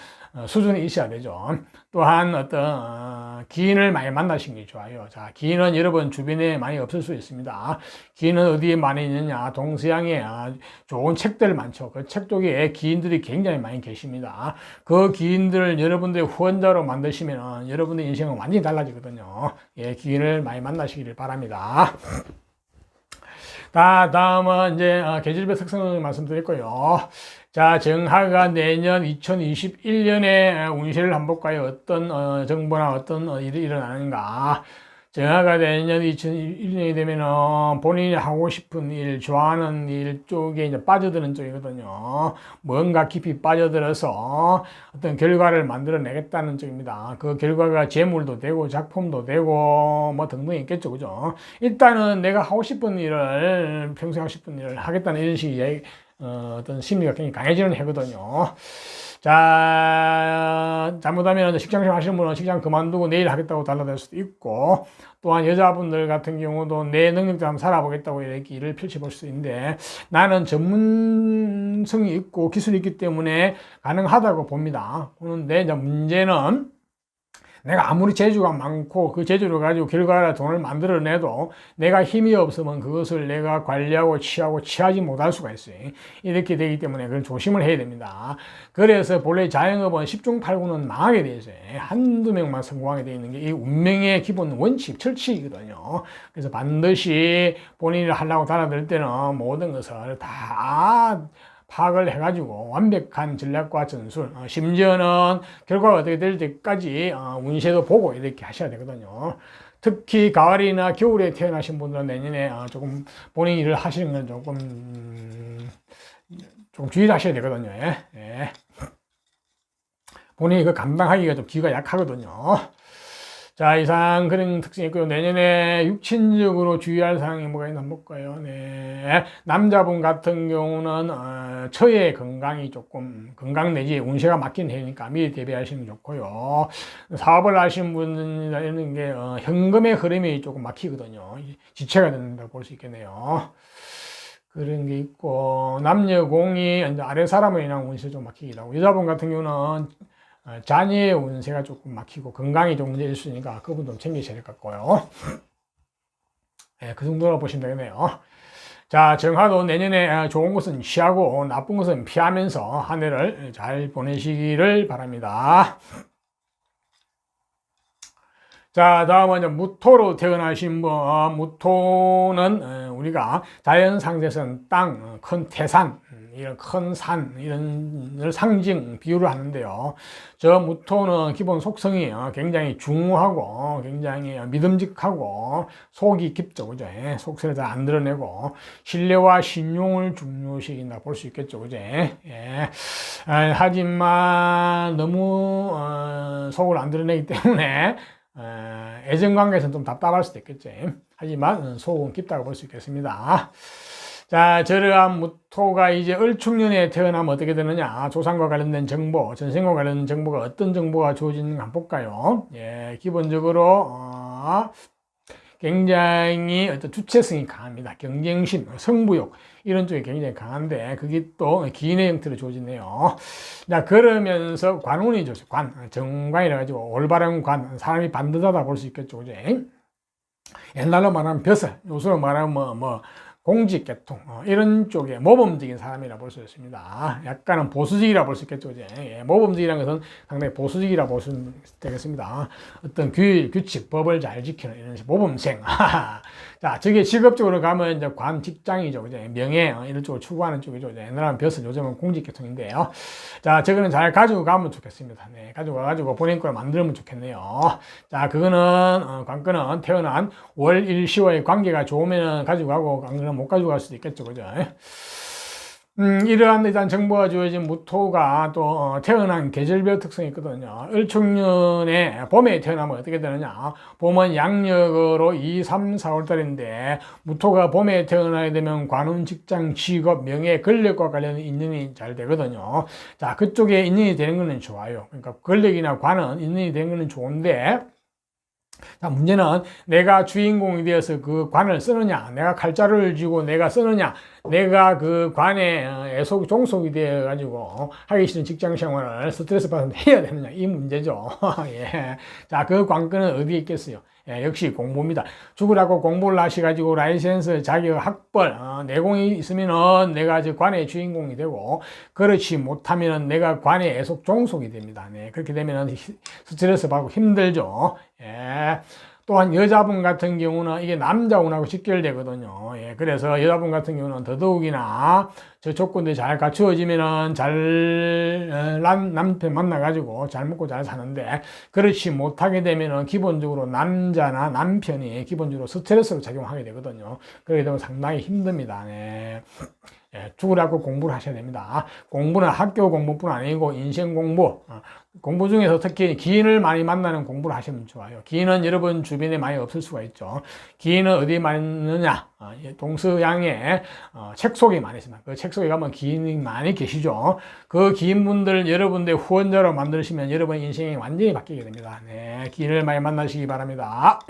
수준이 있어야 되죠. 또한 어떤 기인을 많이 만나시는 게 좋아요. 자, 기인은 여러분 주변에 많이 없을 수 있습니다. 기인은 어디에 많이 있느냐? 동서양에 좋은 책들 많죠. 그 책 쪽에 기인들이 굉장히 많이 계십니다. 그 기인들을 여러분들의 후원자로 만드시면 여러분의 인생은 완전히 달라지거든요. 예, 기인을 많이 만나시기를 바랍니다. 다음은 이제 계절별 특성을 말씀드렸고요. 자, 정화가 내년 2021년에 운세를 한번 볼까요? 어떤 정보나 어떤 일이 일어나는가? 정화가 내년 2021년이 되면은 본인이 하고 싶은 일, 좋아하는 일 쪽에 이제 빠져드는 쪽이거든요. 뭔가 깊이 빠져들어서 어떤 결과를 만들어내겠다는 쪽입니다. 그 결과가 재물도 되고 작품도 되고 뭐 등등 있겠죠. 그죠? 일단은 내가 하고 싶은 일을, 평소에 하고 싶은 일을 하겠다는 이런 식의 어떤 심리가 굉장히 강해지는 해거든요. 자, 잘못하면 직장생활 하시는 분은 직장 그만두고 내일 하겠다고 달라들 수도 있고, 또한 여자분들 같은 경우도 내 능력대로 한번 살아보겠다고 이렇게 일을 펼쳐볼 수 있는데, 나는 전문성이 있고 기술이 있기 때문에 가능하다고 봅니다. 그런데 이제 문제는 내가 아무리 재주가 많고 그 재주를 가지고 결과를 돈을 만들어내도 내가 힘이 없으면 그것을 내가 관리하고 취하지 못할 수가 있어요. 이렇게 되기 때문에 그건 조심을 해야 됩니다. 그래서 본래 자영업은 10중 8구는 망하게 돼 있어요. 한두 명만 성공하게 돼 있는 게 이 운명의 기본 원칙, 철칙이거든요. 그래서 반드시 본인이 하려고 달아들 때는 모든 것을 다 파악을 해가지고 완벽한 전략과 전술, 심지어는 결과가 어떻게 될 때까지 운세도 보고 이렇게 하셔야 되거든요. 특히 가을이나 겨울에 태어나신 분들은 내년에 조금 본인 일을 하시는 건 조금 주의를 하셔야 되거든요. 예. 본인이 그 감당하기가 좀 기가 약하거든요. 자, 이상 그런 특징이 있고요. 내년에 육친적으로 주의할 사항이 뭐가 있나 한번 볼까요? 네. 남자분 같은 경우는 처의 건강이 조금, 건강 내지 운세가 막힌 해니까 미리 대비하시는 게 좋고요. 사업을 하시는 분들은 게 현금의 흐름이 조금 막히거든요. 지체가 된다고 볼 수 있겠네요. 그런 게 있고, 남녀 공이 아래 사람을 인한 운세 좀 막히기도 하고, 여자분 같은 경우는 자녀의 운세가 조금 막히고 건강이 좀 문제일 수 있으니까 그분 좀 챙기셔야 될 것 같고요. 네, 그 정도로 보시면 되겠네요. 자, 정화도 내년에 좋은 것은 취하고 나쁜 것은 피하면서 한 해를 잘 보내시기를 바랍니다. 자, 다음은 이제 무토로 태어나신 분, 무토는 우리가 자연 상태에서는 땅, 큰 태산, 이런 큰 산, 이런 상징, 비유를 하는데요. 저 무토는 기본 속성이 굉장히 중후하고, 굉장히 믿음직하고, 속이 깊죠, 그죠? 속세를 잘 안 드러내고, 신뢰와 신용을 중요시킨다 볼 수 있겠죠, 그죠? 예. 하지만 너무 속을 안 드러내기 때문에 애정관계에서는 좀 답답할 수도 있겠죠. 하지만 속은 깊다고 볼 수 있겠습니다. 자, 저러한 무토가 이제 을축년에 태어나면 어떻게 되느냐? 조상과 관련된 정보, 전생과 관련된 정보가 어떤 정보가 주어지는가 한번 볼까요? 예, 기본적으로 굉장히 어떤 주체성이 강합니다. 경쟁심, 승부욕 이런 쪽이 굉장히 강한데 그게 또 기인의 형태로 주어지네요. 자, 그러면서 관운이 좋죠. 정관이라 가지고 올바른 관, 사람이 반듯하다 볼 수 있겠죠. 그죠? 옛날로 말하면 벼슬, 요새로 말하면 공직계통 이런 쪽에 모범적인 사람이라 볼 수 있습니다. 약간은 보수적이라 볼 수 있겠죠. 예, 모범적이라는 것은 상당히 보수적이라 볼 수 되겠습니다. 어떤 규칙, 법을 잘 지키는 이런 모범생. 자, 저게 직업적으로 가면 이제 관 직장이죠. 그죠? 명예 이런 쪽을 추구하는 쪽이죠. 옛날에는 벼슬, 요즘은 공직계통인데요. 자, 저거는 잘 가지고 가면 좋겠습니다. 네, 가지고 가가지고 본인 걸 만들면 좋겠네요. 자, 그거는 관건은 태어난 월, 일, 시와의 관계가 좋으면 가지고 가고 관건은 못 가지고 갈 수도 있겠죠. 그죠? 이러한 일단 정보가 주어진 무토가 또 태어난 계절별 특성이 있거든요. 을축년에 봄에 태어나면 어떻게 되느냐? 봄은 양력으로 2, 3, 4월 달인데 무토가 봄에 태어나게 되면 관운, 직장, 직업, 명예, 권력과 관련된 인연이 잘 되거든요. 자, 그쪽에 인연이 되는 거는 좋아요. 그러니까 권력이나 관은 인연이 되는 거는 좋은데 자, 문제는 내가 주인공이 되어서 그 관을 쓰느냐, 내가 칼자루를 쥐고 내가 쓰느냐, 내가 그 관에 종속이 되어가지고 하기 싫은 직장 생활을 스트레스 받으면 해야 되느냐, 이 문제죠. 예. 자, 그 관건은 어디에 있겠어요? 예, 역시 공부입니다. 죽으라고 공부를 하셔가지고 라이센스, 자격, 학벌, 내공이 있으면은 내가 저 관의 주인공이 되고, 그렇지 못하면은 내가 관의 애속 종속이 됩니다. 네, 그렇게 되면은 스트레스 받고 힘들죠. 예. 또한 여자분 같은 경우는 이게 남자운하고 직결되거든요. 예, 그래서 여자분 같은 경우는 더더욱이나 저 조건들이 잘 갖추어지면은 남편 만나가지고 잘 먹고 잘 사는데 그렇지 못하게 되면은 기본적으로 남자나 남편이 기본적으로 스트레스로 작용하게 되거든요. 그렇게 되면 상당히 힘듭니다. 네. 예, 죽으라고 공부를 하셔야 됩니다. 공부는 학교 공부뿐 아니고 인생 공부, 공부 중에서 특히 기인을 많이 만나는 공부를 하시면 좋아요. 기인은 여러분 주변에 많이 없을 수가 있죠. 기인은 어디에 많느냐? 동서양에 책 속에 많이 있습니다. 그 책 속에 가면 기인이 많이 계시죠. 그 기인분들 여러분들 후원자로 만드시면 여러분 인생이 완전히 바뀌게 됩니다. 네, 기인을 많이 만나시기 바랍니다.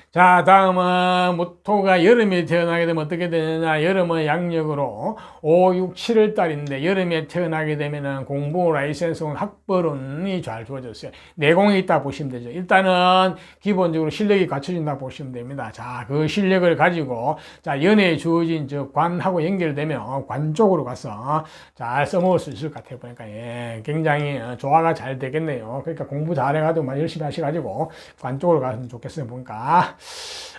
자, 다음은 무토가 여름에 태어나게 되면 어떻게 되느냐? 여름은 양력으로 5, 6, 7월 달인데 여름에 태어나게 되면은 공부, 라이센스, 학벌운이 잘 주어졌어요. 내공이 있다 보시면 되죠. 일단은 기본적으로 실력이 갖춰진다 보시면 됩니다. 자, 그 실력을 가지고 자, 연애에 주어진 저 관하고 연결되면 관 쪽으로 가서 잘 써먹을 수 있을 것 같아요. 보니까 예, 굉장히 조화가 잘 되겠네요. 그러니까 공부 잘해가지고 열심히 하셔가지고 관 쪽으로 가면 좋겠어요. 보니까.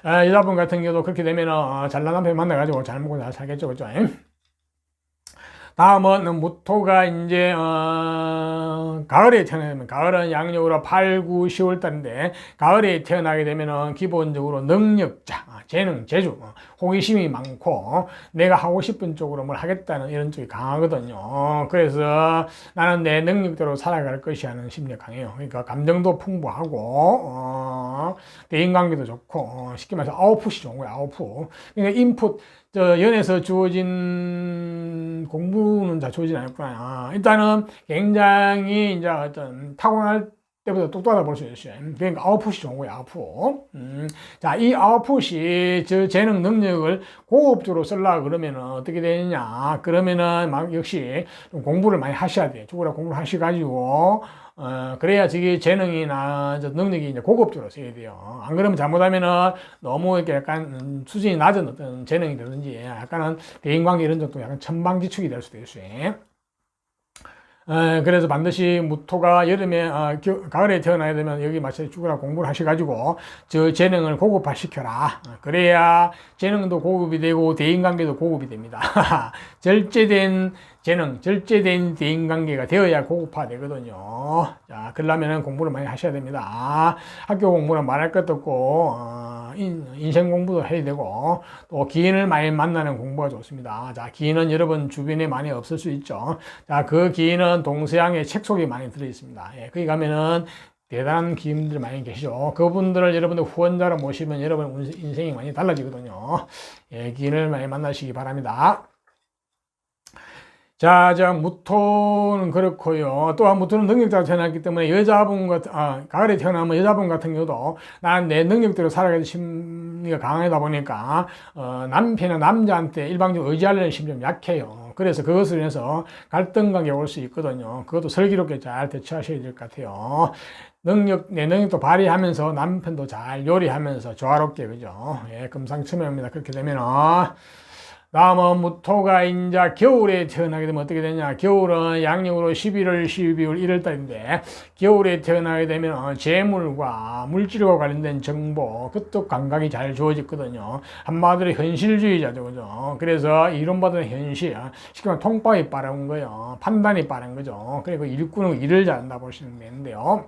여자분 같은 경우도 그렇게 되면 잘난 남편 만나가지고 잘 먹고 잘 살겠죠. 그죠? 다음은 무토가 이제 가을에 태어나면 가을은 양력으로 8, 9, 10월 달인데 가을에 태어나게 되면은 기본적으로 능력자, 재능, 재주, 호기심이 많고 내가 하고 싶은 쪽으로 뭘 하겠다는 이런 쪽이 강하거든요. 그래서 나는 내 능력대로 살아갈 것이 하는 심리가 강해요. 그러니까 감정도 풍부하고 대인관계도 좋고 쉽게 말해서 아웃풋이 좋은 거예요. 아웃풋. 그러니까 인풋 연에서 주어진 공부는 다 주어지지 않았구나. 일단은 굉장히 이제 어떤 타고날 때보다 똑똑하다 볼 수 있어요. 그러니까 아웃풋이 좋은 거예요, 아웃풋. 자, 이 아웃풋이 저 재능 능력을 고급적으로 쓰려고 그러면 어떻게 되느냐. 그러면은 막 역시 좀 공부를 많이 하셔야 돼요. 죽으라 공부를 하셔가지고, 그래야 저게 재능이나 저 능력이 이제 고급적으로 써야 돼요. 안 그러면 잘못하면은 너무 이렇게 약간 수준이 낮은 어떤 재능이 되든지 약간은 대인관계 이런 정도 약간 천방지축이 될 수도 있어요. 그래서 반드시 무토가 여름에, 가을에 태어나야 되면 여기 맞춰서 죽으라 공부를 하셔가지고 저 재능을 고급화 시켜라. 그래야 재능도 고급이 되고 대인관계도 고급이 됩니다. 절제된 재능, 절제된 대인관계가 되어야 고급화 되거든요. 자, 그러려면 공부를 많이 하셔야 됩니다. 학교 공부는 말할 것도 없고, 인생 공부도 해야 되고, 또 기인을 많이 만나는 공부가 좋습니다. 자, 기인은 여러분 주변에 많이 없을 수 있죠. 자, 그 기인은 동서양의 책 속에 많이 들어 있습니다. 예, 거기 가면은 대단한 기인들 많이 계시죠. 그분들을 여러분들 후원자로 모시면 여러분 인생이 많이 달라지거든요. 예, 기인을 많이 만나시기 바랍니다. 자, 무토는 그렇고요. 또한 무토는 능력자로 태어났기 때문에 여자분 같은, 가을에 태어나면 여자분 같은 경우도 난 내 능력대로 살아가는 심리가 강하다 보니까, 남편이나 남자한테 일방적으로 의지하려는 심리 좀 약해요. 그래서 그것을 인해서 갈등 관계가 올 수 있거든요. 그것도 슬기롭게 잘 대처하셔야 될 것 같아요. 내 능력도 발휘하면서 남편도 잘 요리하면서 조화롭게, 그죠? 예, 금상첨화입니다. 그렇게 되면은. 다음은 무토가 이제 겨울에 태어나게 되면 어떻게 되냐. 겨울은 양력으로 11월, 12월, 1월 달인데, 겨울에 태어나게 되면 재물과 물질과 관련된 정보, 그쪽 감각이 잘 주어지거든요. 한마디로 현실주의자죠, 그죠? 그래서 이론보다는 현실, 쉽게 말하면 통밥이 빠른 거예요. 판단이 빠른 거죠. 그리고 일꾼은 일을 잘한다 보시면 되는데요.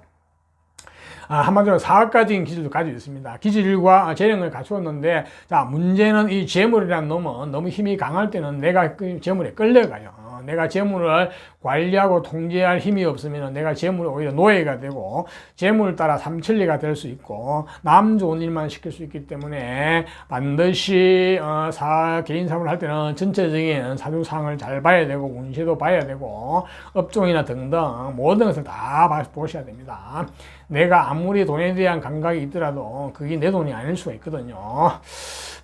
한마디로 사업가적인 기질도 가지고 있습니다. 기질과 재능을 갖추었는데, 자, 문제는 이 재물이라는 놈은 너무 힘이 강할 때는 내가 그 재물에 끌려가요. 내가 재물을 관리하고 통제할 힘이 없으면 내가 재물이 오히려 노예가 되고 재물을 따라 삼천리가 될 수 있고 남 좋은 일만 시킬 수 있기 때문에 반드시 개인 사업을 할 때는 전체적인 사주상을 잘 봐야 되고 운세도 봐야 되고 업종이나 등등 모든 것을 다 보셔야 됩니다. 내가 아무리 돈에 대한 감각이 있더라도 그게 내 돈이 아닐 수가 있거든요.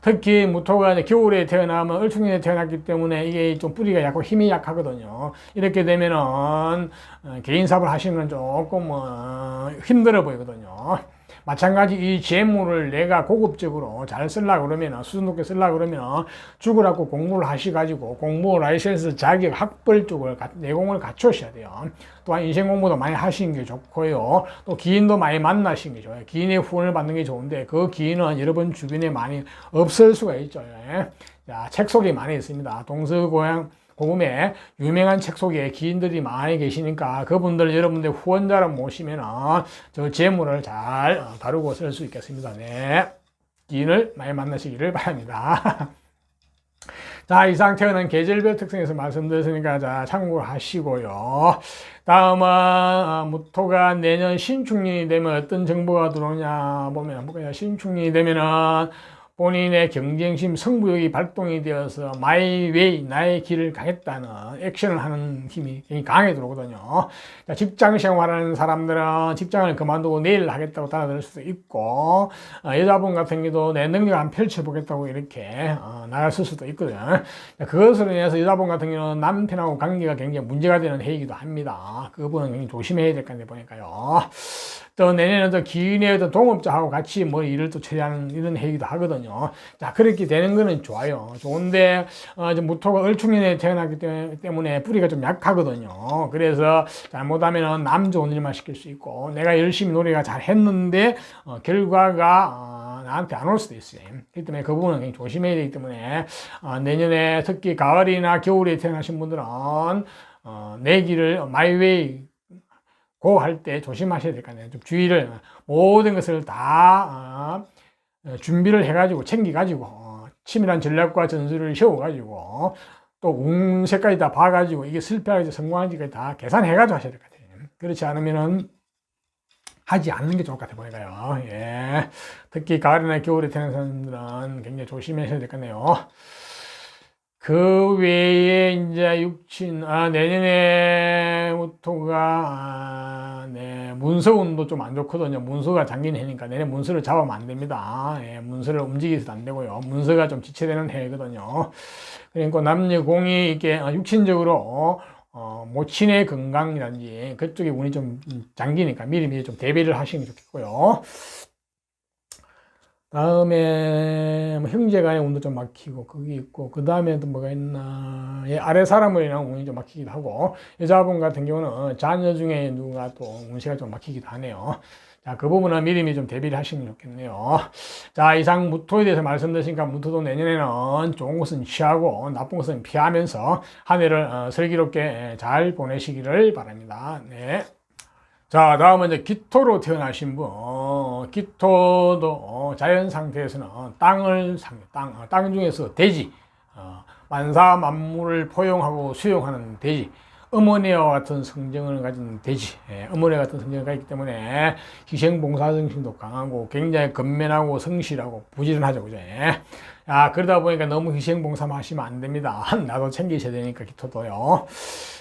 특히 무토가 겨울에 태어나면 을충년에 태어났기 때문에 이게 좀 뿌리가 약고 힘이 약하거든요. 이렇게 되면은 개인 사업을 하시는 건 조금 힘들어 보이거든요. 마찬가지 이 재물을 내가 고급적으로 잘 쓰려고 그러면, 수준 높게 쓰려고 그러면 죽으라고 공부를 하셔가지고 공부 라이센스 자격 학벌 쪽을 내공을 갖추셔야 돼요. 또한 인생 공부도 많이 하시는 게 좋고요. 또 기인도 많이 만나시는 게 좋아요. 기인의 후원을 받는 게 좋은데 그 기인은 여러분 주변에 많이 없을 수가 있죠. 자, 책 속에 많이 있습니다. 동서고향 고금에 유명한 책 속에 기인들이 많이 계시니까 그분들 여러분들 후원자로 모시면 저 재물을 잘 다루고 쓸 수 있겠습니다. 네. 기인을 많이 만나시기를 바랍니다. 자, 이상 태어난 계절별 특성에서 말씀드렸으니까 자, 참고하시고요. 다음은 무토가 내년 신축년이 되면 어떤 정보가 들어오냐 보면 볼까요? 신축년이 되면은 본인의 경쟁심, 승부욕이 발동이 되어서 마이 웨이, 나의 길을 가겠다는 액션을 하는 힘이 굉장히 강하게 들어오거든요. 직장 생활하는 사람들은 직장을 그만두고 내일 하겠다고 달아들 수도 있고, 여자분 같은 경우도 내 능력을 한번 펼쳐보겠다고 이렇게 나갔을 수도 있거든요. 그것으로 인해서 여자분 같은 경우는 남편하고 관계가 굉장히 문제가 되는 해이기도 합니다. 그 부분은 굉장히 조심해야 될 건데 보니까요. 또 내년에 또 기인의 어떤 동업자하고 같이 뭐 일을 또 처리하는 이런 해이기도 하거든요. 자, 그렇게 되는 거는 좋아요. 좋은데, 무토가 을충년에 태어났기 때문에 뿌리가 좀 약하거든요. 그래서 잘못하면 남 좋은 일만 시킬 수 있고, 내가 열심히 노력을 잘 했는데, 결과가 나한테 안 올 수도 있어요. 그렇기 때문에 그 부분은 굉장히 조심해야 되기 때문에, 내년에 특히 가을이나 겨울에 태어나신 분들은, 내 길을 마이웨이, 고 할 때 조심하셔야 될 거 아니에요. 좀 주의를, 모든 것을 다 준비를 해가지고, 챙겨가지고, 치밀한 전략과 전술을 세워가지고, 또 운세까지 다 봐가지고, 이게 실패하지 성공하지까지 다 계산해가지고 하셔야 될 것 같아요. 그렇지 않으면은, 하지 않는 게 좋을 것 같아 보니까요. 예. 특히 가을이나 겨울에 태어난 사람들은 굉장히 조심하셔야 될 것 같네요. 그 외에 이제 육친, 내년에부터가, 네, 문서운도 좀 안 좋거든요. 문서가 잠긴 해니까 내년 문서를 잡으면 안 됩니다. 예, 문서를 움직이서도 안 되고요. 문서가 좀 지체되는 해거든요. 그러니까 남녀공이 이게 육친적으로 모친의 건강이라든지 그쪽에 운이 좀 잠기니까 미리미리 좀 대비를 하시는 게 좋겠고요. 다음에 뭐 형제간의 운도 좀 막히고 그게 있고 그 다음에 또 뭐가 있나, 예, 아래 사람들이랑 운이 좀 막히기도 하고 여자분 같은 경우는 자녀 중에 누가 또 운세가 좀 막히기도 하네요. 자, 그 부분은 미리미리 좀 대비를 하시면 좋겠네요. 자, 이상 무토에 대해서 말씀드렸으니까 무토도 내년에는 좋은 것은 취하고 나쁜 것은 피하면서 한 해를 슬기롭게 잘 보내시기를 바랍니다. 네. 자, 다음은 이제 기토로 태어나신 분. 기토도 자연 상태에서는 땅 중에서 대지, 만사 만물을 포용하고 수용하는 대지, 어머니와 같은 성정을 가진 대지, 어머니와 같은 성정을 가졌기 때문에 희생봉사정신도 강하고 굉장히 건면하고 성실하고 부지런하죠, 그죠? 그러다 보니까 너무 희생봉사만 하시면 안 됩니다. 나도 챙기셔야 되니까, 기토도요.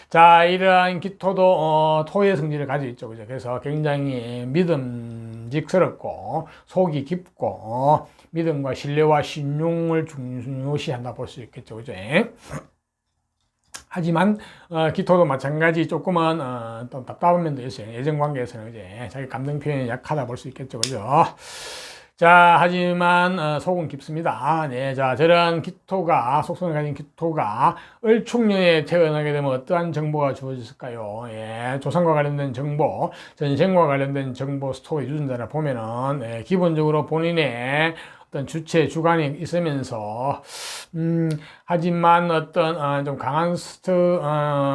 자, 이러한 기토도 토의 성질을 가지고 있죠, 그죠? 그래서 굉장히 믿음직스럽고 속이 깊고 믿음과 신뢰와 신용을 중요시한다 볼 수 있겠죠, 그죠? 하지만 기토도 마찬가지 조금은 또 답답한 면도 있어요. 애정 관계에서는 이제 자기 감정 표현이 약하다 볼 수 있겠죠, 그죠? 자, 하지만 속은 깊습니다. 네, 자, 저런 기토가, 속성을 가진 기토가 을축년에 태어나게 되면 어떠한 정보가 주어졌을까요? 예, 조상과 관련된 정보, 전생과 관련된 정보 스토리 유전자를 보면은, 기본적으로 본인의 어떤 주체, 주관이 있으면서, 하지만 어떤, 좀 강한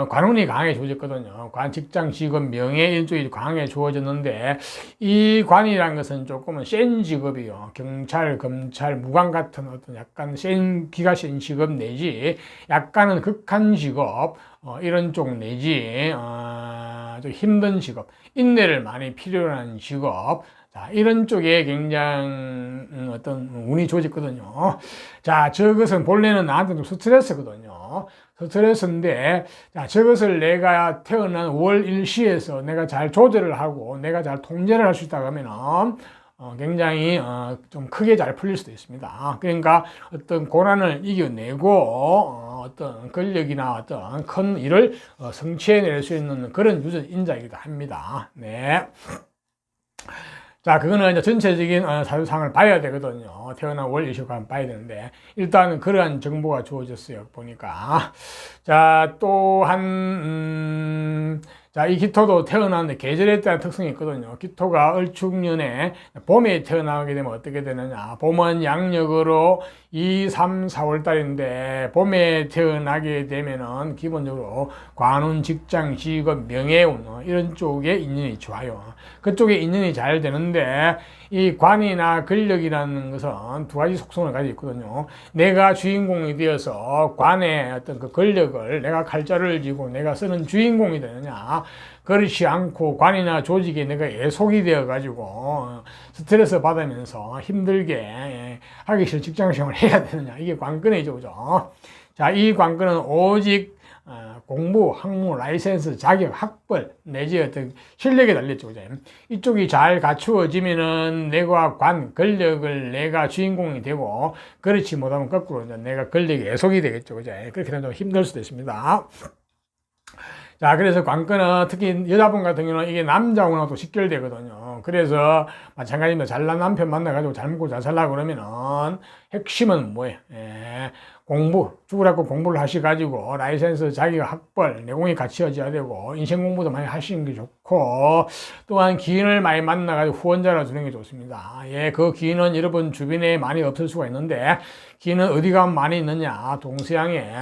관운이 강하게 주어졌거든요. 직장, 직업, 명예 일쪽이 강하게 주어졌는데, 이 관이라는 것은 조금은 센 직업이요. 경찰, 검찰, 무관 같은 어떤 약간 기가 센 직업 내지, 약간은 극한 직업, 이런 쪽 내지, 좀 힘든 직업, 인내를 많이 필요로 하는 직업, 자, 이런 쪽에 굉장히 어떤 운이 좋아졌거든요. 자, 저것은 본래는 나한테 좀 스트레스거든요. 스트레스인데, 자, 저것을 내가 태어난 월 일시에서 내가 잘 조절을 하고 내가 잘 통제를 할 수 있다 그러면은 굉장히 좀 크게 잘 풀릴 수도 있습니다. 그러니까 어떤 고난을 이겨내고 어떤 권력이나 어떤 큰 일을 성취해낼 수 있는 그런 유전 인자이기도 합니다. 네. 자, 그거는 이제 전체적인 사주상을 봐야 되거든요. 태어난 월 일시간 봐야 되는데, 일단은 그러한 정보가 주어졌어요. 보니까. 자, 또한, 자, 이 기토도 태어나는데 계절에 따른 특성이 있거든요. 기토가 을축년에 봄에 태어나게 되면 어떻게 되느냐. 봄은 양력으로 2, 3, 4월 달인데, 봄에 태어나게 되면은 기본적으로 관운, 직장, 직업, 명예운, 이런 쪽에 인연이 좋아요. 그쪽에 인연이 잘 되는데, 이 관이나 권력이라는 것은 두 가지 속성을 가지고 있거든요. 내가 주인공이 되어서 관의 어떤 그 권력을 내가 칼자루를 쥐고 내가 쓰는 주인공이 되느냐, 그렇지 않고 관이나 조직에 내가 애속이 되어 가지고 스트레스 받으면서 힘들게 하기 싫은 직장생활을 해야 되느냐, 이게 관건이죠, 그죠? 자, 이 관건은 오직 공부, 학무, 라이센스, 자격, 학벌 내지 어떤 실력에 달렸죠, 그죠? 이쪽이 잘 갖추어지면은 내가 권력을 내가 주인공이 되고, 그렇지 못하면 거꾸로 내가 권력의 애속이 되겠죠, 그죠? 그렇게 되면 좀 힘들 수도 있습니다. 자, 그래서 관건은 특히 여자분 같은 경우는 이게 남자하고도 직결되거든요. 그래서 마찬가지입니다. 잘난 남편 만나가지고 잘 먹고 잘 살라고 그러면은 핵심은 뭐예요? 공부, 죽으라고 공부를 하셔가지고 라이센스, 자기가 학벌, 내공이 갖춰져야 되고 인생 공부도 많이 하시는 게 좋고, 또한 기인을 많이 만나가지고 후원자를 주는 게 좋습니다. 그 기인은 여러분 주변에 많이 없을 수가 있는데, 기인은 어디 가면 많이 있느냐? 동서양에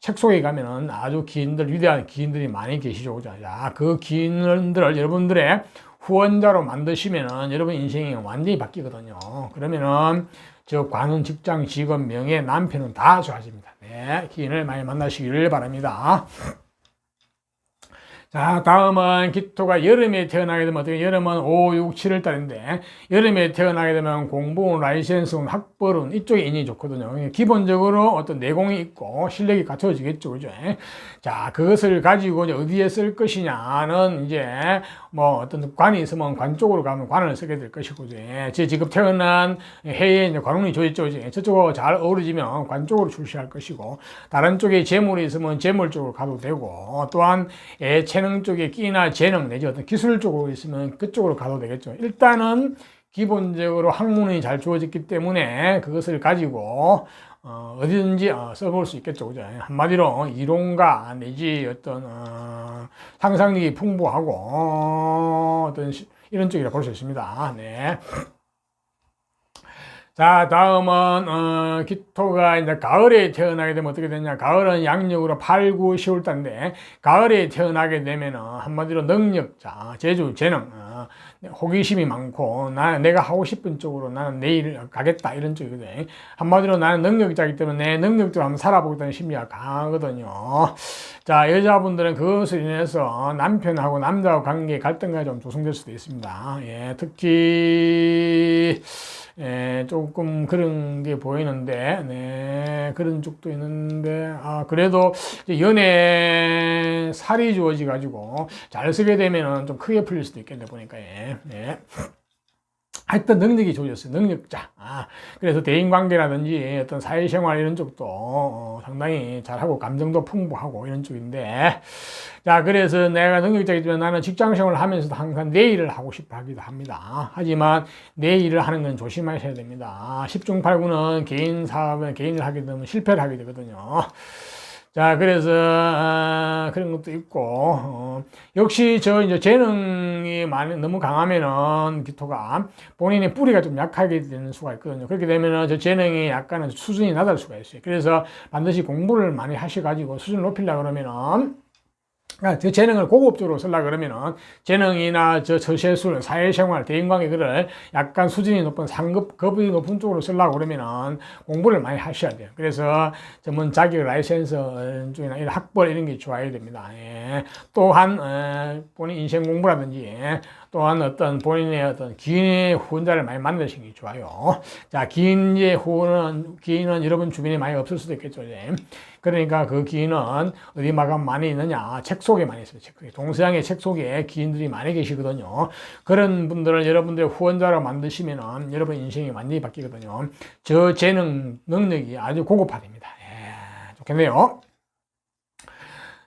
책 속에 가면은 아주 기인들, 위대한 기인들이 많이 계시죠. 자, 그 기인들을 여러분들의 후원자로 만드시면은 여러분 인생이 완전히 바뀌거든요. 그러면은 저 관운, 직장, 직업, 명예, 남편은 다 좋아집니다. 네, 기인을 많이 만나시기를 바랍니다. 자, 다음은 기토가 여름에 태어나게 되면 어떻게, 여름은 5, 6, 7월 달인데, 여름에 태어나게 되면 공부운, 라이센스운, 학벌운, 이쪽에 인이 좋거든요. 기본적으로 어떤 내공이 있고, 실력이 갖춰지겠죠. 그죠? 자, 그것을 가지고 이제 어디에 쓸 것이냐는 이제, 뭐, 어떤 관이 있으면 관 쪽으로 가면 관을 쓰게 될 것이고, 제 지금 태어난 해에 이제 관운이 좋겠죠. 저쪽하고 잘 어우러지면 관 쪽으로 출시할 것이고, 다른 쪽에 재물이 있으면 재물 쪽으로 가도 되고, 또한 재능 쪽에 끼나 재능 내지 어떤 기술 쪽으로 있으면 그쪽으로 가도 되겠죠. 일단은 기본적으로 학문이 잘 주어졌기 때문에 그것을 가지고 어디든지 써볼 수 있겠죠. 그죠? 한마디로 이론가 내지 어떤 상상력이 풍부하고 어떤 이런 쪽이라 볼 수 있습니다. 네. 자, 다음은 기토가 이제 가을에 태어나게 되면 어떻게 되냐? 가을은 양력으로 8, 9, 10월 달인데, 가을에 태어나게 되면은 한마디로 능력자, 재주, 재능, 호기심이 많고, 내가 하고 싶은 쪽으로 나는 내일 가겠다 이런 쪽이거든. 한마디로 나는 능력자이기 때문에 내 능력대로 한번 살아보겠다는 심리가 강하거든요. 자, 여자분들은 그것을 인해서 남편하고 남자하고 관계 갈등이 좀 조성될 수도 있습니다. 예, 특히 조금 그런 게 보이는데, 네, 그런 쪽도 있는데, 그래도 연애 살이 주어져가지고 잘 쓰게 되면은 좀 크게 풀릴 수도 있겠네, 보니까, 예. 네. 하여튼 능력이 좋아졌어요. 능력자. 그래서 대인관계라든지 어떤 사회생활 이런 쪽도 상당히 잘하고 감정도 풍부하고 이런 쪽인데, 자, 그래서 내가 능력자이기 때문에 나는 직장생활을 하면서도 항상 내 일을 하고 싶어 하기도 합니다. 하지만 내 일을 하는 건 조심하셔야 됩니다. 10중 8구는 개인 사업에 개인을 하게 되면 실패를 하게 되거든요. 자, 그래서 그런 것도 있고, 역시 이제 재능이 너무 강하면은 기토가 본인의 뿌리가 좀 약하게 되는 수가 있거든요. 그렇게 되면은 저 재능이 약간은 수준이 낮을 수가 있어요. 그래서 반드시 공부를 많이 하셔가지고 수준을 높이려고 그러면은, 그 재능을 고급적으로 쓰려고 그러면은 재능이나 처세술, 사회생활, 대인관계 그를 약간 수준이 높은 상급이 높은 쪽으로 쓰려고 그러면은 공부를 많이 하셔야 돼요. 그래서 전문 자격 라이센스 쪽이나 이런 학벌 이런 게 좋아야 됩니다. 예. 또한 본인 인생 공부라든지 또한 어떤 본인의 어떤 기인의 후원자를 많이 만드시는 게 좋아요. 자, 기인의 기인은 여러분 주변에 많이 없을 수도 있겠죠. 이제. 그러니까 그 기인은 어디 많이 있느냐? 책 속에 많이 있어요. 책 속에. 동서양의 책 속에 기인들이 많이 계시거든요. 그런 분들을 여러분들의 후원자로 만드시면은 여러분 인생이 완전히 바뀌거든요. 저 재능, 능력이 아주 고급화됩니다. 예, 좋겠네요.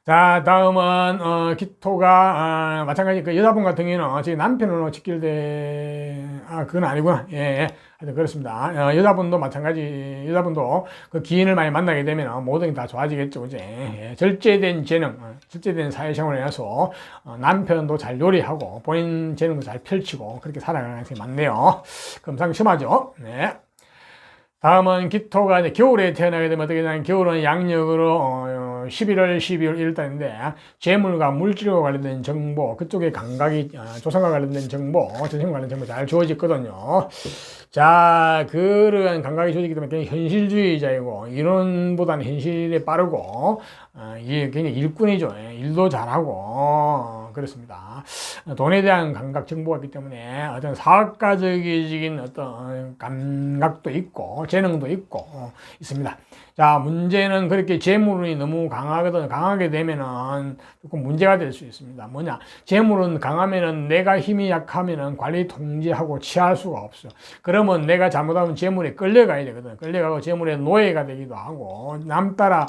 자, 다음은 기토가 마찬가지 그 여자분 같은 경우는 제 남편으로 직결돼 그건 아니구나. 예, 하여튼 그렇습니다. 여자분도 마찬가지, 여자분도 그 기인을 많이 만나게 되면 모든 게 다 좋아지겠죠, 그지? 예, 절제된 재능, 절제된 사회생활을 해서 남편도 잘 요리하고 본인 재능도 잘 펼치고 그렇게 살아가는 가능성이 많네요. 금상첨화죠. 네. 다음은 기토가 이제 겨울에 태어나게 되면 어떻게 되냐면 겨울은 양력으로 11월, 12월 1달인데 재물과 물질과 관련된 정보, 그쪽에 감각이 조상과 관련된 정보, 전생과 관련된 정보 잘 주어졌거든요. 자, 그런 감각이 주어지기 때문에 굉장히 현실주의자이고 이론보다는 현실에 빠르고 이게 굉장히 일꾼이죠. 일도 잘하고 그렇습니다. 돈에 대한 감각 정보가 있기 때문에 어떤 사업가적인 어떤 감각도 있고 재능도 있고 있습니다. 자, 문제는 그렇게 재물운이 너무 강하거든요. 강하게 되면은 조금 문제가 될 수 있습니다. 뭐냐? 재물은 강하면은 내가 힘이 약하면은 관리 통제하고 취할 수가 없어. 그러면 내가 잘못하면 재물에 끌려가야 되거든요. 끌려가고 재물의 노예가 되기도 하고 남 따라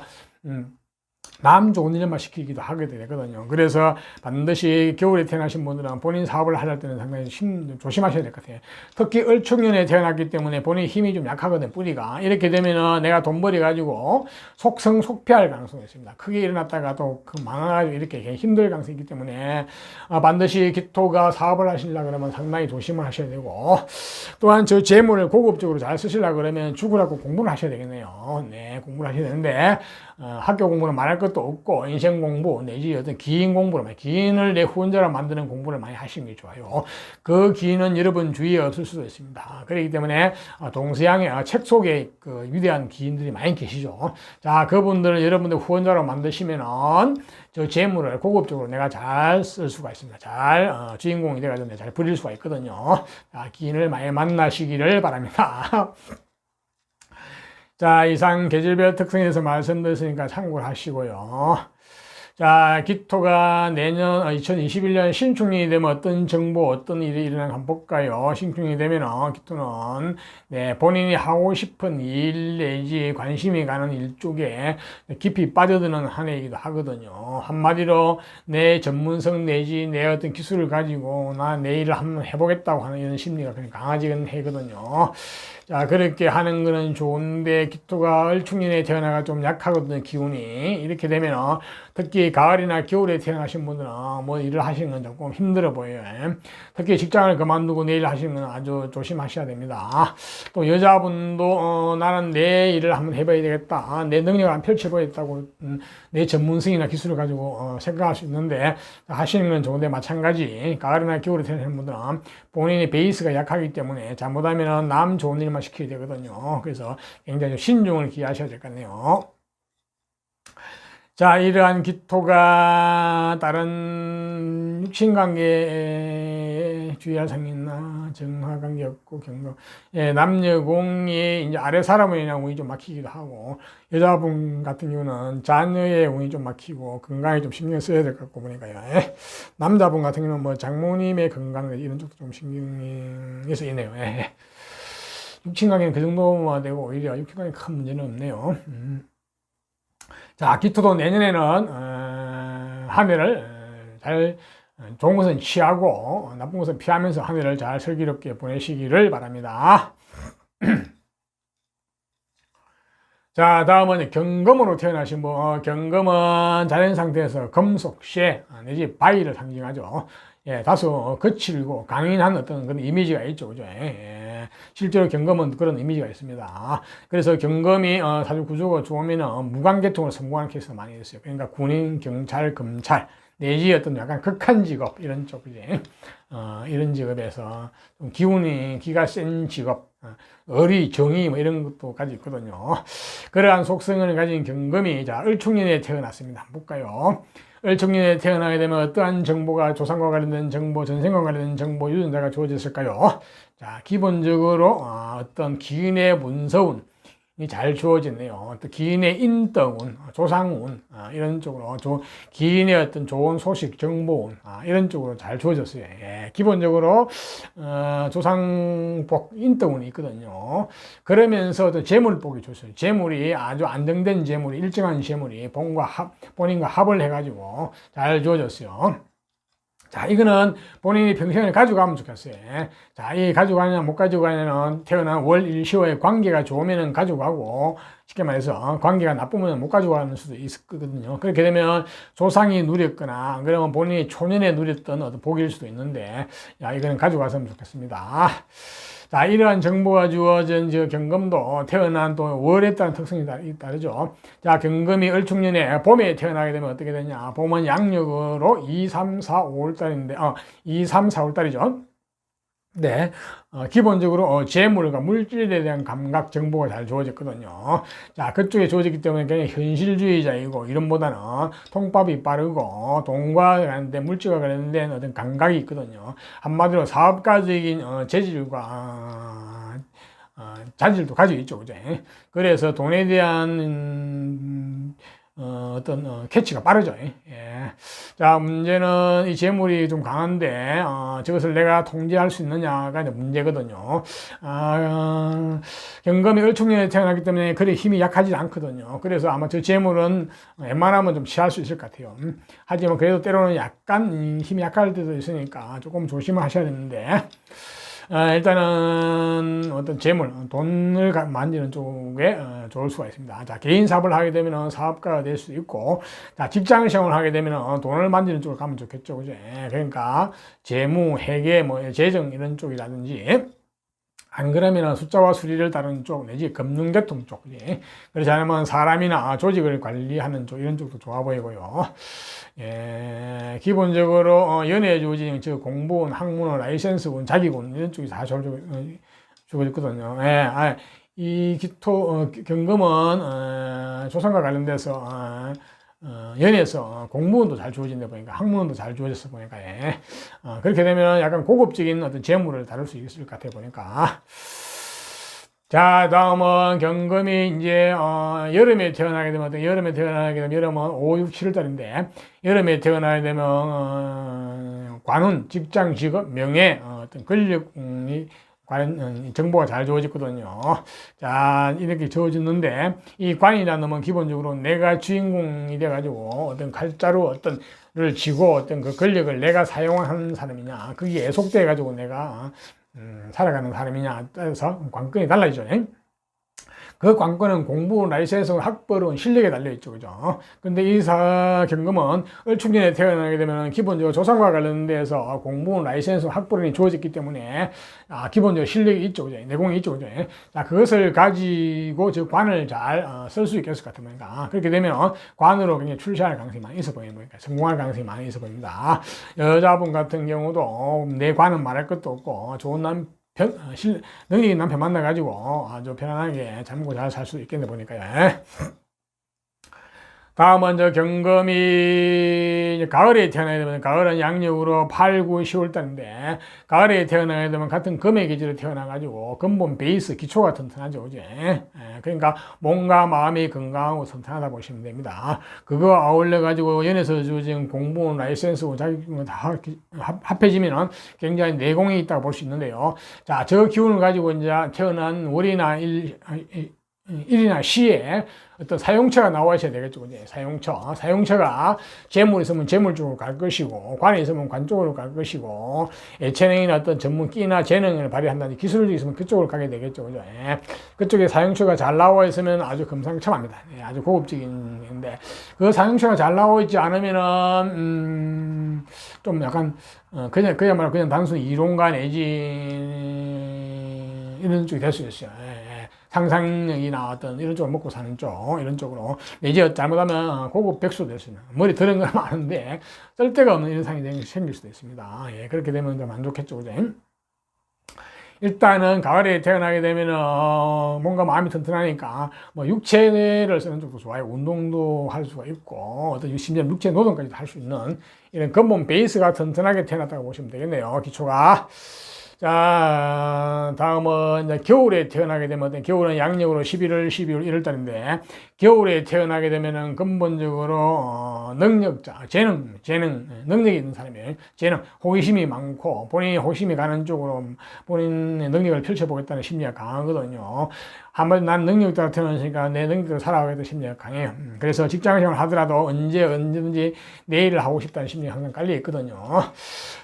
마음 좋은 일만 시키기도 하게 되거든요. 그래서 반드시 겨울에 태어나신 분들은 본인 사업을 할 때는 상당히 조심하셔야 될 것 같아요. 특히 을축년에 태어났기 때문에 본인 힘이 좀 약하거든요, 뿌리가. 이렇게 되면은 내가 돈 벌여가지고 속성속피할 가능성이 있습니다. 크게 일어났다가 또 망해가지고 이렇게 힘들 가능성이 있기 때문에 반드시 기토가 사업을 하시려고 그러면 상당히 조심을 하셔야 되고 또한 저 재물을 고급적으로 잘 쓰시려고 그러면 죽으라고 공부를 하셔야 되겠네요. 네, 공부를 하셔야 되는데 학교 공부는 말할 것도 없고 인생 공부 내지 어떤 기인 공부를 기인을 내 후원자로 만드는 공부를 많이 하시는 게 좋아요. 그 기인은 여러분 주위에 없을 수도 있습니다. 그렇기 때문에 동서양의 책 속에 그 위대한 기인들이 많이 계시죠. 자, 그분들을 여러분들 후원자로 만드시면은 저 재물을 고급적으로 내가 잘 쓸 수가 있습니다. 잘 주인공이 돼가지고 잘 부릴 수가 있거든요. 자, 기인을 많이 만나시기를 바랍니다. 자, 이상 계절별 특성에 대해서 말씀드렸으니까 참고를 하시고요. 자, 기토가 내년 2021년 신축년이 되면 어떤 정보, 어떤 일이 일어나는가 한번 볼까요? 신축년이 되면 기토는 본인이 하고 싶은 일 내지 관심이 가는 일 쪽에 깊이 빠져드는 한 해이기도 하거든요. 한마디로 내 전문성 내지 내 어떤 기술을 가지고 나 내 일을 한번 해보겠다고 하는 이런 심리가 그냥 강아지는 해거든요. 자, 그렇게 하는 거는 좋은데 기토가 을축년에 태어나가 좀 약하거든요, 기운이. 이렇게 되면 특히 가을이나 겨울에 태어나신 분들은 뭐 일을 하시는 건 조금 힘들어 보여요. 특히 직장을 그만두고 내 일을 하시는 건 아주 조심하셔야 됩니다. 또 여자분도 나는 내 일을 한번 해봐야 되겠다. 내 능력을 한번 펼쳐보겠다고 내 전문성이나 기술을 가지고 생각할 수 있는데 하시는 건 좋은데 마찬가지 가을이나 겨울에 태어나신 분들은 본인의 베이스가 약하기 때문에 잘못하면 남 좋은 일만 시켜야 되거든요. 그래서 굉장히 신중을 기하셔야 될 것 같네요. 자, 이러한 기토가 다른 육신관계에 주의할 사항이 있나? 정화관계 없고 경금. 예, 남녀공이 이제 아래 사람에 인한 운이 좀 막히기도 하고, 여자분 같은 경우는 자녀의 운이 좀 막히고, 건강에 좀 신경 써야 될 것 같고 보니까요. 예. 남자분 같은 경우는 뭐 장모님의 건강 이런 쪽도 좀 신경이 쓰이네요. 예. 육친관계는 그 정도만 되고, 오히려 육친관계 큰 문제는 없네요. 자, 기토도 내년에는 한 해를 잘 좋은 것은 취하고 나쁜 것은 피하면서 한 해를 잘 슬기롭게 보내시기를 바랍니다. 자, 다음은 경금으로 태어나신 분. 경금은 자연 상태에서 금속, 쇠 내지 바위를 상징하죠. 예, 다소 거칠고 강인한 어떤 그런 이미지가 있죠. 그죠? 예, 실제로 경금은 그런 이미지가 있습니다. 그래서 경금이 사주 구조가 좋으면 무관계통을 성공하는 케이스가 많이 있어요. 그러니까 군인, 경찰, 검찰 내지 어떤 약간 극한 직업 이런 쪽이지. 이런 직업에서 좀 기가 센 직업, 의리, 정의 뭐 이런 것도 가지고 있거든요. 그러한 속성을 가진 경금이 자 을축년에 태어났습니다. 한번 볼까요? 을축년에 태어나게 되면 어떠한 정보가 조상과 관련된 정보, 전생과 관련된 정보, 유전자가 주어졌을까요? 자, 기본적으로 어떤 기인의 문서운이 잘 주어지네요. 또 기인의 인덕운, 조상운 이런 쪽으로 기인의 어떤 좋은 소식, 정보운 이런 쪽으로 잘 주어졌어요. 예, 기본적으로 조상복, 인덕운이 있거든요. 그러면서 또 재물복이 좋습니다. 재물이 아주 안정된 재물이 일정한 재물이 본인과 합을 해가지고 잘 주어졌어요. 자, 이거는 본인이 평생을 가져가면 좋겠어요. 자, 이 가져가느냐, 못 가져가냐는 태어난 월, 일, 시와의 관계가 좋으면 가져가고, 쉽게 말해서 관계가 나쁘면 못 가져가는 수도 있거든요. 그렇게 되면 조상이 누렸거나, 그러면 본인이 초년에 누렸던 어떤 복일 수도 있는데, 야, 이거는 가져갔으면 좋겠습니다. 자, 이러한 정보가 주어진 경금도 태어난 또 월에 따른 특성이 다르죠. 자, 경금이 을축년에 봄에 태어나게 되면 어떻게 되냐. 봄은 양력으로 2, 3, 4, 5월달인데, 2, 3, 4월달이죠. 네, 기본적으로 재물과 물질에 대한 감각 정보가 잘 주어졌거든요. 자, 그쪽에 주어졌기 때문에 굉장히 현실주의자이고 이름보다는 통밥이 빠르고 돈과 관련된 물질과 관련된 어떤 감각이 있거든요. 한마디로 사업가적인 재질과 자질도 가지고 있죠, 그죠? 그래서 돈에 대한 어떤 캐치가 빠르죠. 예. 자, 문제는 이 재물이 좀 강한데 저것을 내가 통제할 수 있느냐가 이제 문제거든요. 경금이 을축년에 태어나기 때문에 그리 힘이 약하지 않거든요. 그래서 아마 저 재물은 웬만하면 좀 취할 수 있을 것 같아요. 하지만 그래도 때로는 약간 힘이 약할 때도 있으니까 조금 조심하셔야 되는데 일단은 어떤 재물, 돈을 만지는 쪽에 좋을 수가 있습니다. 자, 개인 사업을 하게 되면 사업가가 될 수 있고, 자, 직장 시험을 하게 되면 돈을 만지는 쪽으로 가면 좋겠죠. 그죠? 그러니까 재무, 회계, 뭐 재정 이런 쪽이라든지 안 그러면 숫자와 수리를 다루는 쪽 내지 금융계통 쪽, 예. 그렇지 않으면 사람이나 조직을 관리하는 쪽 이런 쪽도 좋아 보이고요. 예, 기본적으로 연예 조직, 즉 공무원, 학문원, 라이센스원, 자기군 이런 쪽이 다 주어졌거든요. 예, 이 기토 경금은 조선과 관련돼서 연에서 공무원도 잘 주어진다 보니까 학문도 잘 주어졌어 보니까 예. 그렇게 되면 약간 고급적인 어떤 재물을 다룰 수 있을 것 같아 보니까. 자, 다음은 경금이 이제 여름에 태어나게 되면 여름은 5, 6, 7월 달인데 여름에 태어나게 되면 관운, 직장, 직업, 명예, 어떤 권력이 관 정보가 잘 주어졌거든요. 자, 이렇게 주어졌는데 이 관이라는 놈은 기본적으로 내가 주인공이 돼가지고 어떤 칼자루 어떤를 쥐고 어떤 그 권력을 내가 사용하는 사람이냐, 그게 애속돼 가지고 내가 살아가는 사람이냐 따라서 관건이 달라지죠. 그 관건은 공부, 라이센스, 학벌은 실력에 달려있죠. 그죠? 근데 이 경금은 을충년에 태어나게 되면 기본적으로 조상과 관련돼서 공부, 라이센스, 학벌이 주어졌기 때문에 기본적으로 실력이 있죠. 그죠? 내공이 있죠. 그죠? 자, 그것을 가지고 저 관을 잘 쓸 수 있겠을 것 같으니까. 그렇게 되면 관으로 굉장히 출세할 가능성이 많이 있어 보입니다. 성공할 가능성이 많이 있어 보입니다. 여자분 같은 경우도 내 관은 말할 것도 없고 좋은 능력 있는 남편 만나가지고 아주 편안하게 잘 먹고 잘 살 수 있겠네 보니까요. 다음은 경금이 이제 가을에 태어나게 되면 가을은 양력으로 8, 9, 10월 달인데 가을에 태어나게 되면 같은 금의 계절에 태어나가지고 근본 베이스 기초가 튼튼하죠. 그죠? 그러니까 몸과 마음이 건강하고 튼튼하다 보시면 됩니다. 그거 아울러가지고 연에서 주어진 공부, 라이센스, 자격증 다 합해지면은 굉장히 내공이 있다고 볼 수 있는데요. 자, 저 기운을 가지고 이제 태어난 월이나 일이나 시에 어떤 사용처가 나와 있어야 되겠죠. 이제 사용처가 재물이 있으면 재물 쪽으로 갈 것이고, 관이 있으면 관 쪽으로 갈 것이고, 예체능이나 어떤 전문 끼나 재능을 발휘한다든지 기술이 있으면 그쪽으로 가게 되겠죠. 그죠? 예. 그쪽에 사용처가 잘 나와 있으면 아주 금상첨화입니다. 예, 아주 고급적인 건데, 그 사용처가 잘 나와 있지 않으면은, 좀 약간, 그야말로 그냥 단순히 이론가 내지, 이런 쪽이 될 수 있어요. 예. 상상력이나 어떤 이런 쪽을 먹고 사는 쪽, 이런 쪽으로. 내지 잘못하면 고급 백수 될 수 있는. 머리 들은 건 많은데, 쓸 데가 없는 이런 상황이 생길 수도 있습니다. 예, 그렇게 되면 좀 안 좋겠죠, 그죠? 일단은 가을에 태어나게 되면은 뭔가 마음이 튼튼하니까 뭐 육체를 쓰는 쪽도 좋아요. 운동도 할 수가 있고, 어떤 심지어 육체 노동까지도 할 수 있는 이런 근본 베이스가 튼튼하게 태어났다고 보시면 되겠네요, 기초가. 자, 다음은 이제 겨울에 태어나게 되면, 겨울은 양력으로 11월, 12월, 1월 달인데, 겨울에 태어나게 되면은 근본적으로, 능력자, 능력이 있는 사람이에요. 호기심이 많고, 본인이 호기심이 가는 쪽으로 본인의 능력을 펼쳐보겠다는 심리가 강하거든요. 한번 난 능력자로 태어났으니까 내 능력대로 살아가겠다는 심리가 강해요. 그래서 직장생활을 하더라도 언제든지 내 일을 하고 싶다는 심리가 항상 깔려 있거든요.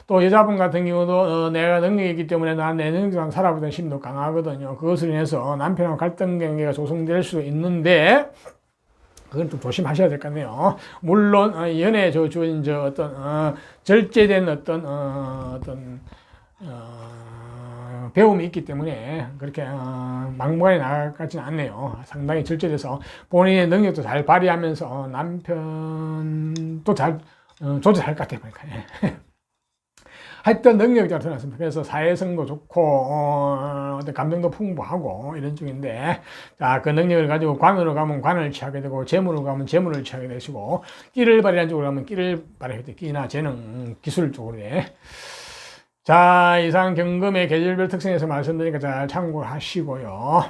또 여자분 같은 경우도 내가 능력이 있기 때문에 난 내 능력대로 살아보자는 심리도 강하거든요. 그것으로 인해서 남편하고 갈등 관계가 조성될 수 있는데 그건 좀 조심하셔야 될 것 같네요. 물론 연애에 주어진 절제된 배움이 있기 때문에 그렇게 막무가내 나갈 것 같지는 않네요. 상당히 절제돼서 본인의 능력도 잘 발휘하면서 남편도 잘 조절할 것 같아요. 하여튼 능력자로 태어났습니다. 그래서 사회성도 좋고 어떤 감정도 풍부하고 이런 쪽인데, 자, 그 능력을 가지고 관으로 가면 관을 취하게 되고, 재물로 가면 재물을 취하게 되시고, 끼를 발휘하는 쪽으로 가면 끼를 발휘하게 되고, 끼나 재능, 기술 쪽으로. 자, 이상 경금의 계절별 특성에서 말씀드리니까 잘 참고를 하시고요.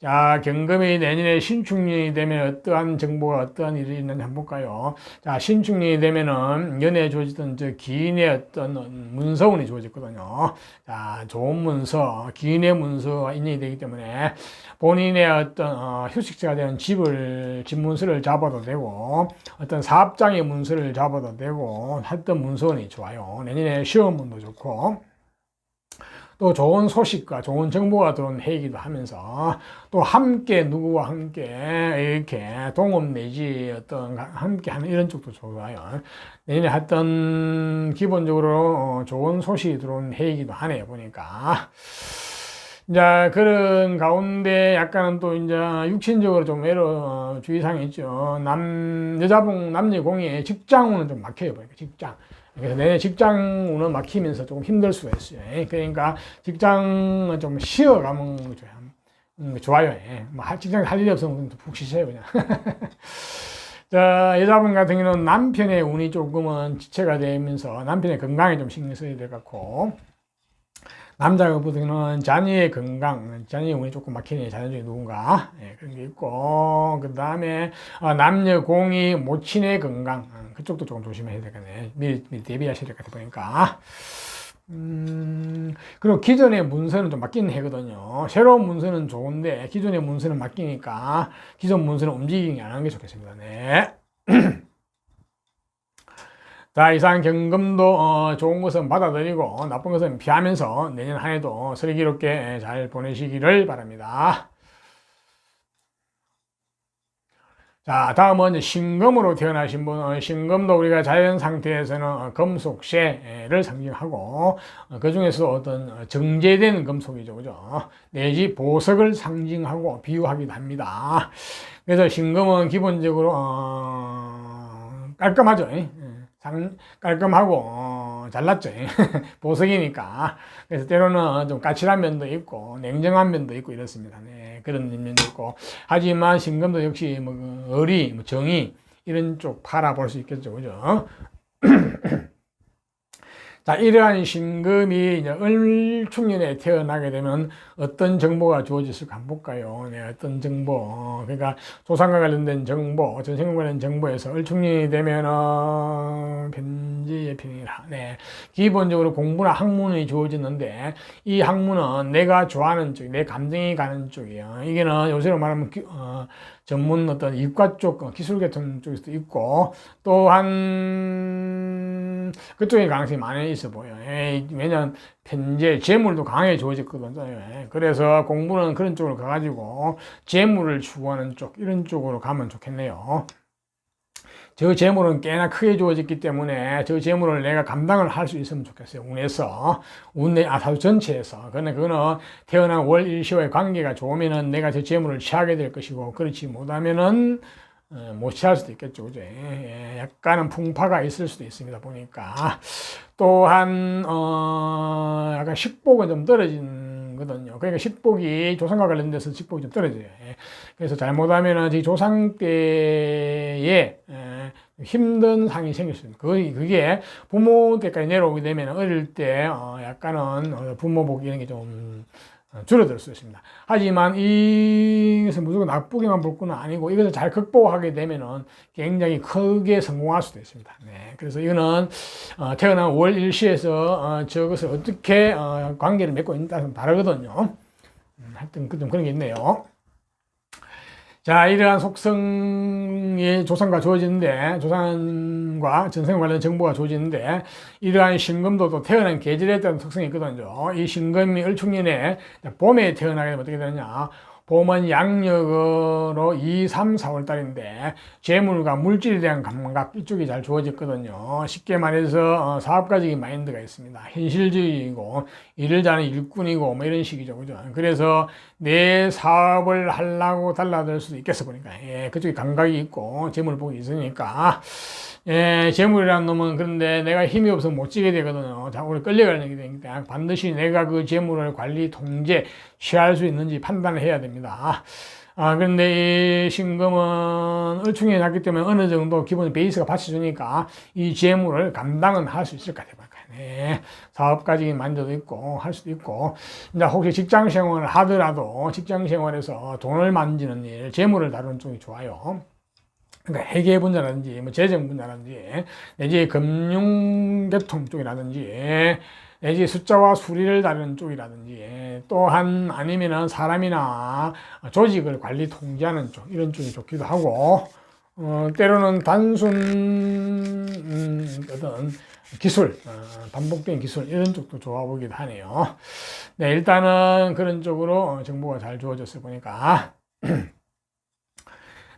자, 경금이 내년에 신축년이 되면 어떠한 정보가 어떠한 일이 있는지 한번 볼까요? 자, 신축년이 되면은 연애에 주어지던 기인의 어떤 문서운이 주어졌거든요. 자, 좋은 문서, 기인의 문서가 인연이 되기 때문에 본인의 어떤 휴식지가 되는 집 문서를 잡아도 되고, 어떤 사업장의 문서를 잡아도 되고, 했던 문서운이 좋아요. 내년에 시험운도 좋고, 또 좋은 소식과 좋은 정보가 들어온 해이기도 하면서, 또 함께 누구와 함께 이렇게 동업 내지 함께 하는 이런 쪽도 좋아요. 내년에 하여튼 기본적으로 좋은 소식이 들어온 해이기도 하네요, 보니까. 이제 그런 가운데 약간은 또 이제 육신적으로 좀 주의사항이 있죠. 여자분, 남녀 공이 직장운은 좀 막혀요. 보니까 직장. 그래서 내 직장운은 막히면서 조금 힘들 수가 있어요. 그러니까 직장은 좀 쉬어가면 좋아요. 뭐 직장에 할 일이 없으면 푹 쉬세요, 그냥. 자, 여자분 같은 경우는 남편의 운이 조금은 지체가 되면서 남편의 건강에 좀 신경 써야 될 것 같고, 남자 같은 경우는 자녀의 건강, 자녀의 운이 조금 막히네, 자녀 중에 누군가. 그런 게 있고, 그 다음에 남녀 공이 모친의 건강, 그쪽도 조금 조심해야 되겠네. 미리 대비하셔야 될 것 같아 보니까. 그리고 기존의 문서는 좀 맞긴 하거든요. 새로운 문서는 좋은데 기존의 문서는 맡기니까 기존 문서는 움직이기 안 하는 게 좋겠습니다. 네. 자, 이상 경금도 좋은 것은 받아들이고 나쁜 것은 피하면서 내년 한 해도 슬기롭게 잘 보내시기를 바랍니다. 자, 다음은 이제 신금으로 태어나신 분, 신금도 우리가 자연 상태에서는 금속쇠를 상징하고, 그 중에서 어떤 정제된 금속이죠, 그죠? 내지 보석을 상징하고 비유하기도 합니다. 그래서 신금은 기본적으로, 깔끔하죠. 깔끔하고 잘났죠. 보석이니까. 그래서 때로는 좀 까칠한 면도 있고 냉정한 면도 있고 이렇습니다. 네, 그런 면도 있고. 하지만 신금도 역시 뭐 의리, 뭐 정의 이런 쪽 바라볼 수 있겠죠, 그죠? 자, 이러한 신금이 이제 을축년에 태어나게 되면 어떤 정보가 주어졌을까 한번 볼까요? 네, 어떤 정보. 그러니까 조상과 관련된 정보, 전생과 관련된 정보에서 을축년이 되면은 편지의 편이라. 네. 기본적으로 공부나 학문이 주어졌는데 이 학문은 내가 좋아하는 쪽, 내 감정이 가는 쪽이에요. 이게는 요새로 말하면 전문 어떤 이과 쪽, 기술 계통 쪽에서도 있고, 또한 그쪽에 가능성이 많이 있어 보여요. 왜냐면 현재 재물도 강하게 주어졌거든요. 그래서 공부는 그런 쪽으로 가가지고 재물을 추구하는 쪽, 이런 쪽으로 가면 좋겠네요. 저 재물은 꽤나 크게 주어졌기 때문에 저 재물을 내가 감당을 할 수 있으면 좋겠어요. 운에서. 사주 전체에서. 그거는 태어난 월 일시와의 관계가 좋으면은 내가 저 재물을 취하게 될 것이고, 그렇지 못하면은, 못 취할 수도 있겠죠. 그죠? 약간은 풍파가 있을 수도 있습니다. 보니까. 또한, 약간 식복은 좀 떨어진 거든요. 그러니까 식복이 조상과 관련돼서 식복이 좀 떨어져요. 그래서 잘못하면은 이 조상 때에 힘든 상이 생길 수 있습니다. 그게 부모 때까지 내려오게 되면 어릴 때 약간은 부모 복 이런 게 좀 줄어들 수 있습니다. 하지만 이것은 무조건 나쁘게만 볼 건 아니고 이것을 잘 극복하게 되면은 굉장히 크게 성공할 수도 있습니다. 네, 그래서 이거는 태어난 월 일시에서 저것을 어떻게 관계를 맺고 있느냐에 따라서 다르거든요. 하여튼 좀 그런 게 있네요. 자, 이러한 속성이 조상과 주어지는데, 조상과 전생과 관련 정보가 주어지는데, 이러한 신금도 또 태어난 계절에 따른 특성이 있거든요. 이 신금이 을축년에 봄에 태어나게 되면 어떻게 되느냐. 봄은 양력으로 2, 3, 4월 달인데 재물과 물질에 대한 감각 이쪽이 잘 주어졌거든요. 쉽게 말해서 사업가적인 마인드가 있습니다. 현실주의이고 일을 잘하는 일꾼이고 뭐 이런 식이죠. 그죠? 그래서 내 사업을 하려고 달라들 수도 있겠어 보니까 그쪽에 감각이 있고 재물 복이 있으니까 재물이라는 놈은 그런데 내가 힘이 없어서 못 지게 되거든요. 자꾸 끌려가는 게 되니까 반드시 내가 그 재물을 관리, 통제, 취할 수 있는지 판단을 해야 됩니다. 그런데 이 신금은 을충에 났기 때문에 어느 정도 기본 베이스가 받쳐주니까 이 재물을 감당은 할 수 있을 것 같아요. 네. 사업가적인 만족도 있고, 할 수도 있고, 이제 혹시 직장 생활을 하더라도 직장 생활에서 돈을 만지는 일, 재물을 다루는 쪽이 좋아요. 그러니까 회계 분야라든지, 뭐 재정 분야라든지, 내지 금융계통 쪽이라든지, 내지 숫자와 수리를 다루는 쪽이라든지, 또한 아니면은 사람이나 조직을 관리 통제하는 쪽, 이런 쪽이 좋기도 하고, 때로는 단순, 어떤 기술, 반복된 기술, 이런 쪽도 좋아 보기도 하네요. 네, 일단은 그런 쪽으로 정보가 잘 주어졌을 보니까.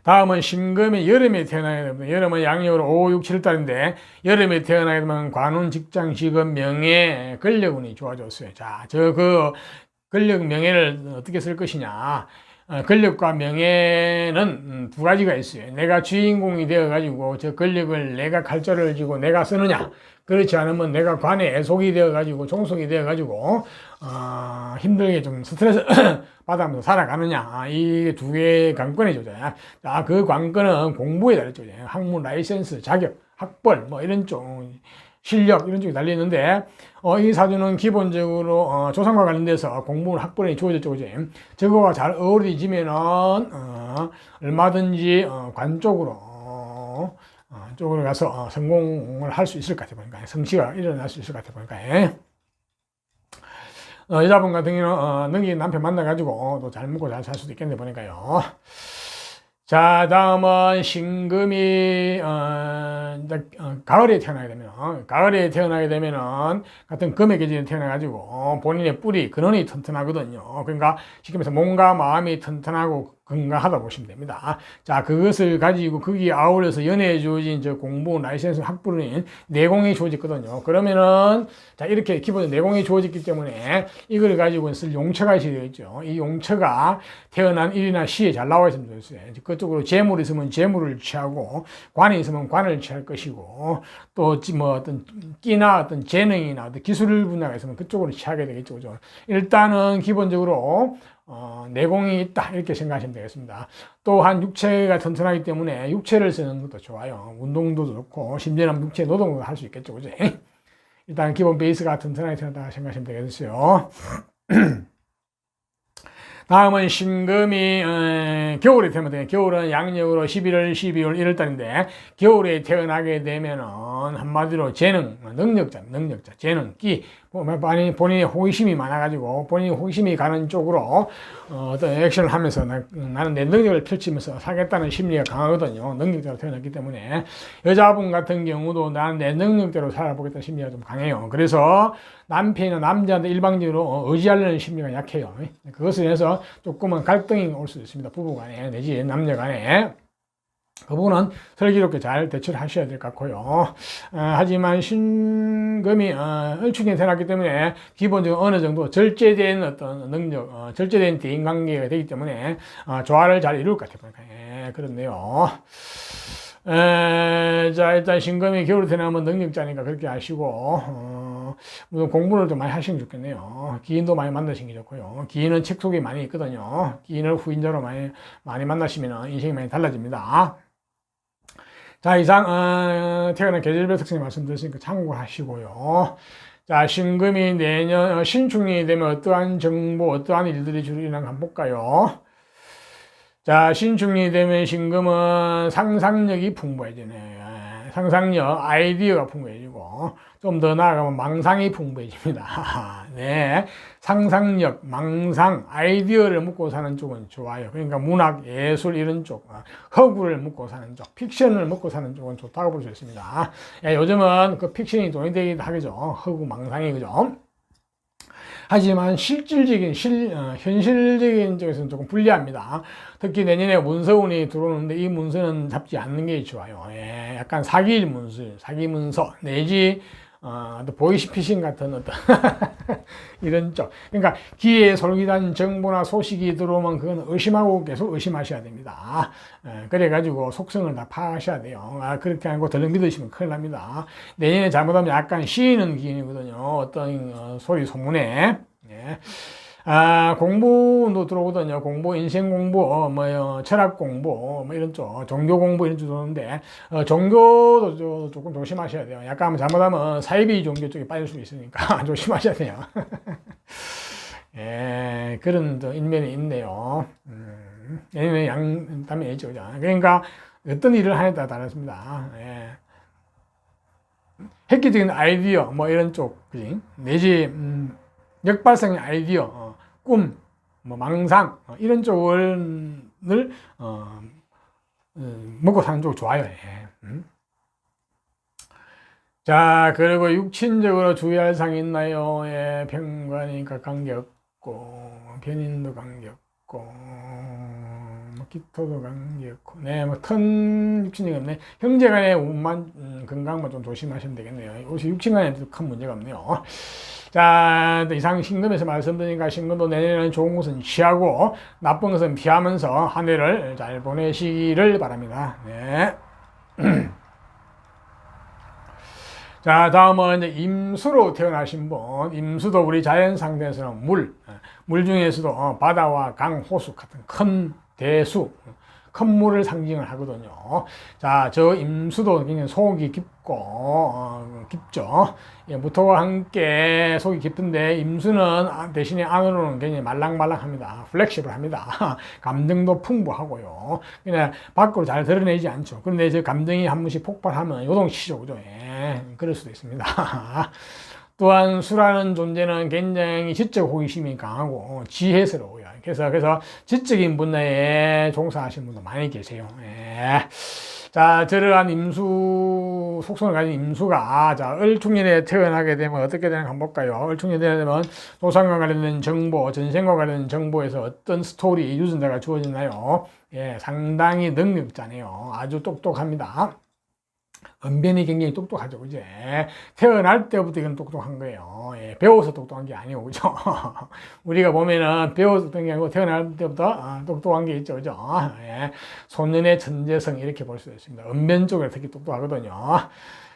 다음은 신금이 여름에 태어나게 됩니다. 여름은 양력으로 5, 6, 7달인데 여름에 태어나게 되면 관운, 직장, 직업, 명예, 권력운이 좋아졌어요. 자, 권력, 명예를 어떻게 쓸 것이냐. 권력과 명예는 두 가지가 있어요. 내가 주인공이 되어가지고 저 권력을 내가 칼자루를 쥐고 내가 쓰느냐. 그렇지 않으면 내가 관의 애속이 되어가지고 종속이 되어가지고 힘들게 좀 스트레스 받으면서 살아가느냐. 이 두 개의 관건이죠. 자, 그 관건은 공부에 달렸죠. 학문 라이센스, 자격, 학벌, 뭐 이런 쪽, 실력 이런 쪽이 달려있는데 이 사주는 기본적으로 조상과 관련돼서 공부는 학벌이 주어졌죠. 그죠? 저거와 잘 어우러지면은 얼마든지 관 쪽으로 쪽으로 가서 성공을 할 수 있을 것 같아 보니까 성취가 일어날 수 있을 것 같아 보니까 여자분 같은 경우는 능히 남편 만나가지고 또 잘 먹고 잘 살 수도 있겠네 보니까요. 자, 다음은 신금이 가을에 태어나게 되면은 같은 금의 계절에 태어나가지고 본인의 뿌리 근원이 튼튼하거든요. 그러니까 쉽게 말해서 몸과 마음이 튼튼하고 건강하다 보시면 됩니다. 자, 그것을 가지고 거기에 아울러서 연애에 주어진 저 공부, 라이센스, 학부는 내공이 주어졌거든요. 그러면은 자, 이렇게 기본 내공이 주어졌기 때문에 이걸 가지고 쓸 용처가 있어야 되겠죠. 이 용처가 태어난 일이나 시에 잘 나와 있으면 좋겠어요. 그쪽으로 재물이 있으면 재물을 취하고 관이 있으면 관을 취할 것이고 또 뭐 어떤 끼나 어떤 재능이나 어떤 기술 분야가 있으면 그쪽으로 취하게 되겠죠. 그죠? 일단은 기본적으로 내공이 있다 이렇게 생각하시면 되겠습니다. 또한 육체가 튼튼하기 때문에 육체를 쓰는 것도 좋아요. 운동도 좋고 심지어는 육체 노동도 할 수 있겠죠. 그죠? 일단 기본 베이스가 튼튼하게 태어났다 생각하시면 되겠어요. 다음은 신금이 겨울에 태어나면 겨울은 양력으로 11월, 12월, 1월 달인데 겨울에 태어나게 되면은 한마디로 재능, 능력자, 재능, 끼 본인의 호기심이 많아가지고 본인이 호기심이 가는 쪽으로 어떤 액션을 하면서 나는 내 능력을 펼치면서 살겠다는 심리가 강하거든요. 능력자로 태어났기 때문에 여자분 같은 경우도 나는 내 능력대로 살아보겠다는 심리가 좀 강해요. 그래서 남편이나 남자한테 일방적으로 의지하려는 심리가 약해요. 그것을 해서 조금은 갈등이 올 수 있습니다. 부부간에 내지 남녀간에. 그 부분은 슬기롭게 잘 대처를 하셔야 될 것 같고요. 하지만 신금이 을축에 태어났기 때문에 기본적으로 어느 정도 절제된 어떤 능력, 절제된 대인관계가 되기 때문에 조화를 잘 이룰 것 같아요. 그렇네요. 자, 일단 신금이 겨울에 태어나면 능력자니까 그렇게 아시고, 무슨 공부를 좀 많이 하시면 좋겠네요. 기인도 많이 만나시는 게 좋고요. 기인은 책 속에 많이 있거든요. 기인을 후인자로 많이 만나시면 인생이 많이 달라집니다. 자, 이상, 태어난 계절별 특징 말씀드렸으니까 참고하시고요. 자, 신금이 내년, 신축이 되면 어떠한 정보, 어떠한 일들이 주로 일어나는가 한번 볼까요? 자, 신축이 되면 신금은 상상력이 풍부해지네요. 상상력, 아이디어가 풍부해지고, 좀 더 나아가면 망상이 풍부해집니다. 네. 상상력, 망상, 아이디어를 묻고 사는 쪽은 좋아요. 그러니까 문학, 예술 이런 쪽, 허구를 묻고 사는 쪽, 픽션을 묻고 사는 쪽은 좋다고 볼 수 있습니다. 요즘은 그 픽션이 돈이 되긴 하겠죠. 허구, 망상이, 그죠? 하지만 실질적인, 현실적인 쪽에서는 조금 불리합니다. 특히 내년에 문서운이 들어오는데 이 문서는 잡지 않는 게 좋아요. 약간 사기 문서, 내지, 보이스피싱 같은 어떤, 이런 쪽. 그러니까 귀에 솔깃한 정보나 소식이 들어오면 그건 의심하고 계속 의심하셔야 됩니다. 그래가지고 속성을 다 파악하셔야 돼요. 그렇게 하고 덜렁 믿으시면 큰일 납니다. 내년에 잘못하면 약간 씌이는 기운이거든요. 어떤 소리 소문에. 공부도 들어오거든요. 공부, 인생 공부, 철학 공부, 이런 쪽, 종교 공부 이런 쪽 들어오는데, 종교도 조금 조심하셔야 돼요. 약간 잘못하면 사이비 종교 쪽에 빠질 수 있으니까 조심하셔야 돼요. 그런 인면이 있네요. 얘는 양담이 있죠. 그러니까 어떤 일을 하느냐에 따라 다르습니다. 획기적인 아이디어, 이런 쪽, 그지? 내지, 역발상의 아이디어, 꿈, 망상, 이런 쪽을, 먹고 사는 쪽 좋아요. 자, 그리고 육친적으로 주의할 사항이 있나요? 병관이니까 관계없고, 변인도 관계없고, 기토도 관계없고, 네, 뭐, 큰 육친이 없네. 형제 간의 운만, 건강만 좀 조심하시면 되겠네요. 혹시 육친 간에도 큰 문제가 없네요. 자, 이상 신금에서 말씀드리니까 신금도 내년에는 좋은 것은 취하고, 나쁜 것은 피하면서 한 해를 잘 보내시기를 바랍니다. 네. 자, 다음은 이제 임수로 태어나신 분. 임수도 우리 자연 상대에서는 물 중에서도 바다와 강, 호수 같은 큰 대수, 큰 물을 상징을 하거든요. 자, 저 임수도 굉장히 속이 깊고, 깊죠. 예, 무토와 함께 속이 깊은데, 임수는 대신에 안으로는 굉장히 말랑말랑합니다. 플렉시블합니다. 감정도 풍부하고요. 그냥 밖으로 잘 드러내지 않죠. 그런데 저 감정이 한 번씩 폭발하면 요동치죠. 그죠? 예, 그럴 수도 있습니다. 또한 수라는 존재는 굉장히 지적 호기심이 강하고 지혜스러워요. 그래서 지적인 분야에 종사하시는 분도 많이 계세요. 예. 자, 저러한 임수, 속성을 가진 임수가, 자, 을충년에 태어나게 되면 어떻게 되는가 한번 볼까요? 을충년에 되면 조상과 관련된 정보, 전생과 관련된 정보에서 어떤 스토리, 유전자가 주어지나요? 예, 상당히 능력자네요. 아주 똑똑합니다. 언변이 굉장히 똑똑하죠, 그죠? 태어날 때부터 이건 똑똑한 거예요. 예, 배워서 똑똑한 게 아니고, 그죠? 우리가 보면은 배워서 똑똑한 게 아니고 태어날 때부터 똑똑한 게 있죠, 그죠? 예, 소년의 천재성 이렇게 볼 수 있습니다. 언변 쪽에 특히 똑똑하거든요.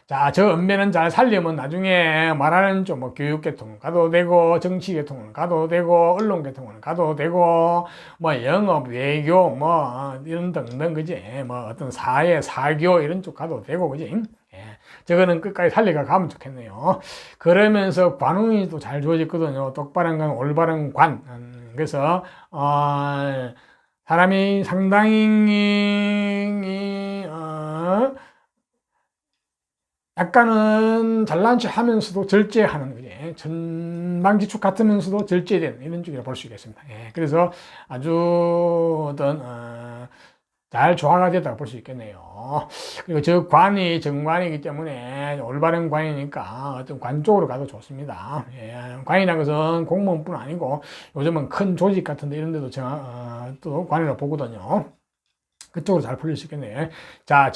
자, 저 언변은 잘 살려면 나중에 말하는 좀 뭐 교육계통 가도 되고, 정치계통은 가도 되고, 언론계통은 가도 되고, 뭐 영업, 외교, 뭐 이런 등등, 그지? 뭐 어떤 사회, 사교 이런 쪽 가도 되고, 그지? 예. 저거는 끝까지 살려가 가면 좋겠네요. 그러면서 관운이 또 잘 주어졌거든요. 똑바른 관, 올바른 관. 그래서, 사람이 상당히, 약간은 잘난 척 하면서도 절제하는 거지. 전방지축 같으면서도 절제되는 이런 쪽이라 볼 수 있겠습니다. 예, 그래서 아주 잘 조화가 됐다고 볼 수 있겠네요. 그리고 저 관이 정관이기 때문에 올바른 관이니까 어떤 관 쪽으로 가도 좋습니다. 예, 관이라는 것은 공무원뿐 아니고 요즘은 큰 조직 같은 데 이런 데도 또 관이라고 보거든요. 그쪽으로 잘 풀릴 수 있겠네요. 자,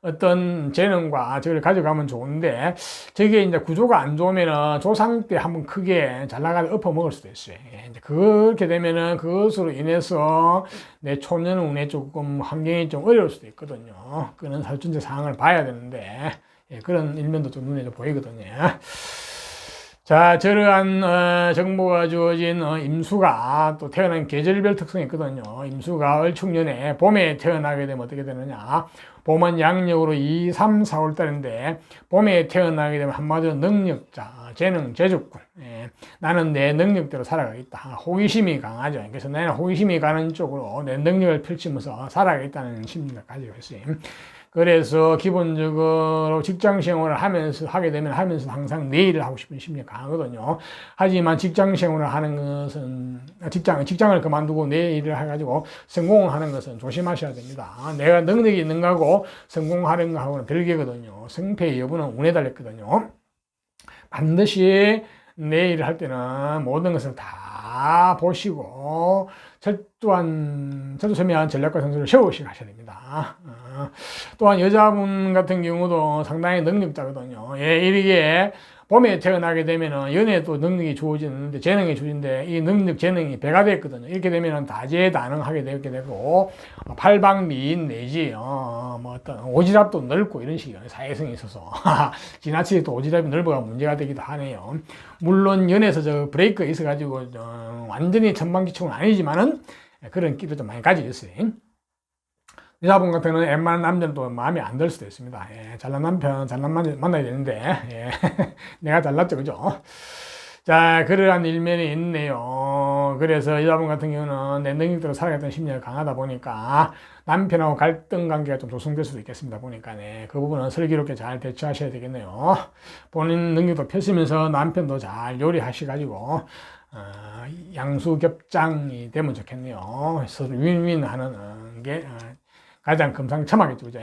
어떤 재능과 저걸 가져가면 좋은데, 저게 이제 구조가 안 좋으면은 조상 때 한번 크게 잘 나가다 엎어먹을 수도 있어요. 예, 이제 그렇게 되면은 그것으로 인해서 내 초년 운에 조금 환경이 좀 어려울 수도 있거든요. 그는 살균제 상황을 봐야 되는데, 예, 그런 일면도 좀 눈에 좀 보이거든요. 자, 저러한 정보가 주어진 임수가 또 태어난 계절별 특성이 있거든요. 임수가 을축년에 봄에 태어나게 되면 어떻게 되느냐. 봄은 양력으로 2, 3, 4월 달인데 봄에 태어나게 되면 한마디로 능력자, 재능, 제주꾼. 예, 나는 내 능력대로 살아가겠다. 호기심이 강하죠. 그래서 나는 호기심이 가는 쪽으로 내 능력을 펼치면서 살아가겠다는 심리가 가지고 있어요. 그래서 기본적으로 직장 생활을 하게 되면 항상 내 일을 하고 싶은 심리가 강하거든요. 하지만 직장 생활을 하는 것은, 직장을 그만두고 내 일을 해가지고 성공하는 것은 조심하셔야 됩니다. 내가 능력이 있는 거하고 성공하는 거하고는 별개거든요. 승패의 여부는 운에 달렸거든요. 반드시 내 일을 할 때는 모든 것을 다 보시고 철두철미한 전략과 전술을 세우시고 하셔야 됩니다. 또한 여자분 같은 경우도 상당히 능력자거든요. 예, 이렇게 봄에 태어나게 되면은 연애도 능력이 주어지는데 재능이 주어지는데 이 능력 재능이 배가 됐거든요. 이렇게 되면은 다재다능하게 되게 되고 팔방미인 내지 뭐 어떤 오지랖도 넓고 이런 식이에요. 사회성이 있어서 지나치게 또 오지랖이 넓어가 문제가 되기도 하네요. 물론 연애에서 저 브레이크가 있어가지고 완전히 천방지축은 아니지만은 그런 끼도 좀 많이 가지고 있어요. 여자분 같은 경우는 웬만한 남자는 또 마음에 안 들 수도 있습니다. 예, 잘난 남편, 잘난 남자 만나야 되는데, 예, 내가 잘났죠, 그죠? 자, 그러한 일면이 있네요. 그래서 여자분 같은 경우는 내 능력대로 살아갔던 심리가 강하다 보니까 남편하고 갈등 관계가 좀 조성될 수도 있겠습니다. 보니까, 네, 그 부분은 슬기롭게 잘 대처하셔야 되겠네요. 본인 능력도 펴시면서 남편도 잘 요리하셔가지고, 양수겹장이 되면 좋겠네요. 서로 윈윈 하는 게, 가장 금상첨화겠죠, 그죠?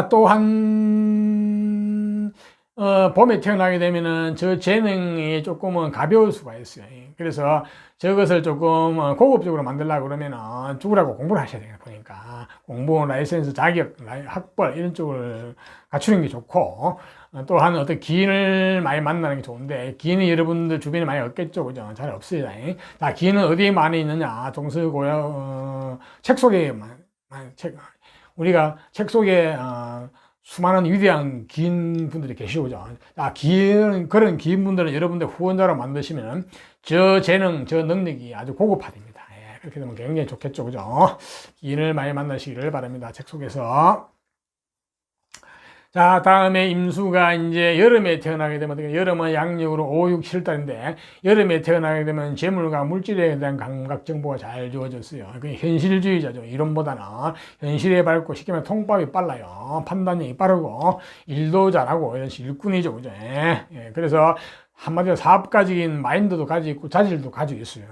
또한, 봄에 태어나게 되면은 저 재능이 조금은 가벼울 수가 있어요. 그래서 저것을 조금 고급적으로 만들려고 그러면은 죽으라고 공부를 하셔야 되겠다 보니까 공부, 라이센스, 자격, 학벌 이런 쪽을 갖추는 게 좋고 또한 어떤 기인을 많이 만나는 게 좋은데 기인이 여러분들 주변에 많이 없겠죠, 그죠? 잘 없어요. 자, 기인은 어디에 많이 있느냐? 동서고요, 책 속에 우리가 책 속에 수많은 위대한 기인 분들이 계시고죠. 그런 기인 분들은 여러분들 후원자로 만드시면 저 재능, 저 능력이 아주 고급화됩니다. 예, 그렇게 되면 굉장히 좋겠죠, 그죠? 기인을 많이 만나시기를 바랍니다. 책 속에서. 자, 다음에 임수가 이제 여름에 태어나게 되면, 여름은 양력으로 5, 6, 7달인데, 여름에 태어나게 되면 재물과 물질에 대한 감각 정보가 잘 주어졌어요. 그 현실주의자죠. 이론보다는 현실에 밝고 쉽게 말하면 통밥이 빨라요. 판단력이 빠르고, 일도 잘하고, 이런 일꾼이죠. 그죠? 예. 그래서 한마디로 사업가적인 마인드도 가지고 있고 자질도 가지고 있어요.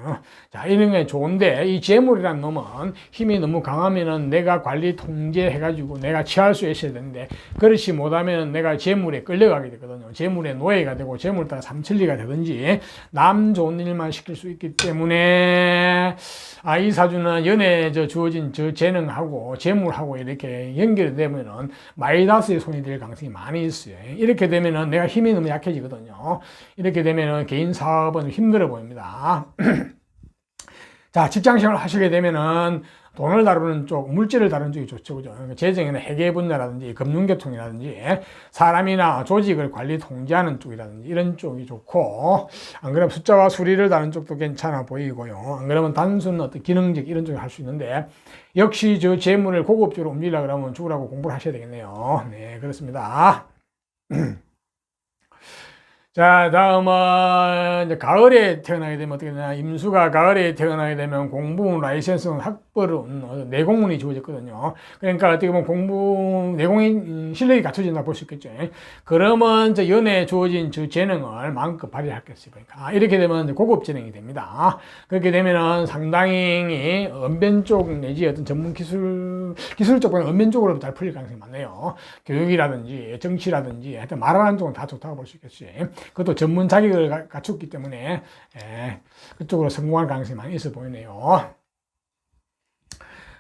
자, 이런 게 좋은데 이 재물이란 놈은 힘이 너무 강하면은 내가 관리 통제해가지고 내가 취할 수 있어야 되는데 그렇지 못하면 내가 재물에 끌려가게 되거든요. 재물의 노예가 되고 재물 따라 삼천리가 되든지 남 좋은 일만 시킬 수 있기 때문에 이 사주는 연애에 주어진 저 재능하고 재물하고 이렇게 연결되면은 마이다스의 손이 될 가능성이 많이 있어요. 이렇게 되면은 내가 힘이 너무 약해지거든요. 이렇게 되면은 개인 사업은 힘들어 보입니다. 자, 직장 생활을 하시게 되면은 돈을 다루는 쪽, 물질을 다루는 쪽이 좋죠. 그죠? 재정이나 회계 분야라든지 금융계통이라든지 사람이나 조직을 관리 통제하는 쪽이라든지 이런 쪽이 좋고, 안 그러면 숫자와 수리를 다루는 쪽도 괜찮아 보이고요. 안 그러면 단순 어떤 기능직 이런 쪽을 할 수 있는데, 역시 저 재물을 고급적으로 움직이려고 그러면 죽으라고 공부를 하셔야 되겠네요. 네, 그렇습니다. 자, 다음은 이제 가을에 태어나게 되면 어떻게 되냐. 임수가 가을에 태어나게 되면 공부, 라이센스는 학벌은 내공운이 주어졌거든요. 그러니까 어떻게 보면 공부, 내공이 실력이 갖춰진다 볼 수 있겠죠. 그러면 저 연애에 주어진 저 재능을 마음껏 발휘하겠어요. 그러니까 이렇게 되면 이제 고급 재능이 됩니다. 그렇게 되면은 상당히 언변 쪽 내지 어떤 전문 기술 쪽보다는 언변 쪽으로 잘 풀릴 가능성이 많네요. 교육이라든지 정치라든지 하여튼 말하는 쪽은 다 좋다고 볼 수 있겠어요. 그것도 전문 자격을 갖췄기 때문에 그쪽으로 성공할 가능성이 많이 있어 보이네요.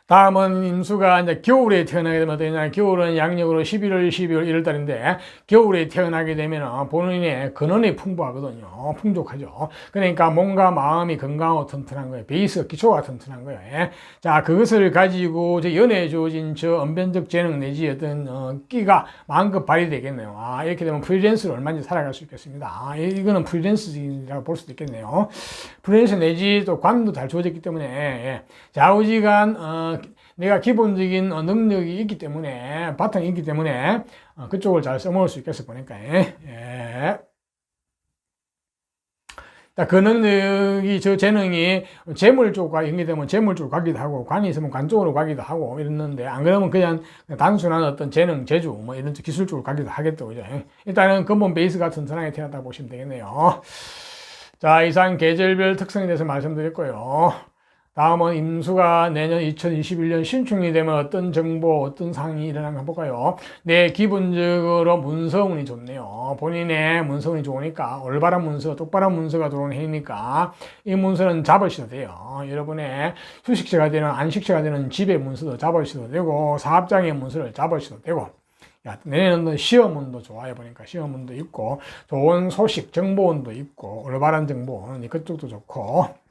다음은 임수가 이제 겨울에 태어나게 되면 어떠냐. 겨울은 양력으로 11월, 12월, 1월 달인데 겨울에 태어나게 되면 본인의 근원이 풍부하거든요. 풍족하죠. 그러니까 몸과 마음이 건강하고 튼튼한 거예요. 베이스, 기초가 튼튼한 거예요. 자, 그것을 가지고 연애에 주어진 저 언변적 재능 내지 어떤 끼가 마음껏 발휘되겠네요. 이렇게 되면 프리랜서로 얼마든지 살아갈 수 있겠습니다. 이거는 프리랜서라고 볼 수도 있겠네요. 프리랜서 내지 또 관도 잘 주어졌기 때문에 좌우지간 내가 기본적인 능력이 있기 때문에 바탕이 있기 때문에 그쪽을 잘 써먹을 수 있겠어 보니까 그 능력이 저 재능이 재물 쪽과 연계되면 재물 쪽으로 가기도 하고 관이 있으면 관 쪽으로 가기도 하고 이랬는데 안 그러면 그냥 단순한 어떤 재능, 재주 뭐 이런 기술 쪽으로 가기도 하겠죠. 그죠? 일단은 근본 베이스가 튼튼하게 태어났다고 보시면 되겠네요. 자, 이상 계절별 특성에 대해서 말씀드렸고요. 다음은 임수가 내년 2021년 신축이 되면 어떤 정보, 어떤 상황이 일어나는가 볼까요? 네, 기본적으로 문서운이 좋네요. 본인의 문서운이 좋으니까 올바른 문서, 똑바른 문서가 들어오는 해니까 이 문서는 잡으셔도 돼요. 여러분의 휴식처가 되는, 안식처가 되는 집의 문서도 잡으셔도 되고 사업장의 문서를 잡으셔도 되고 내년은 시험운도 좋아요. 보니까 시험운도 있고 좋은 소식, 정보운도 있고 올바른 정보운 그쪽도 좋고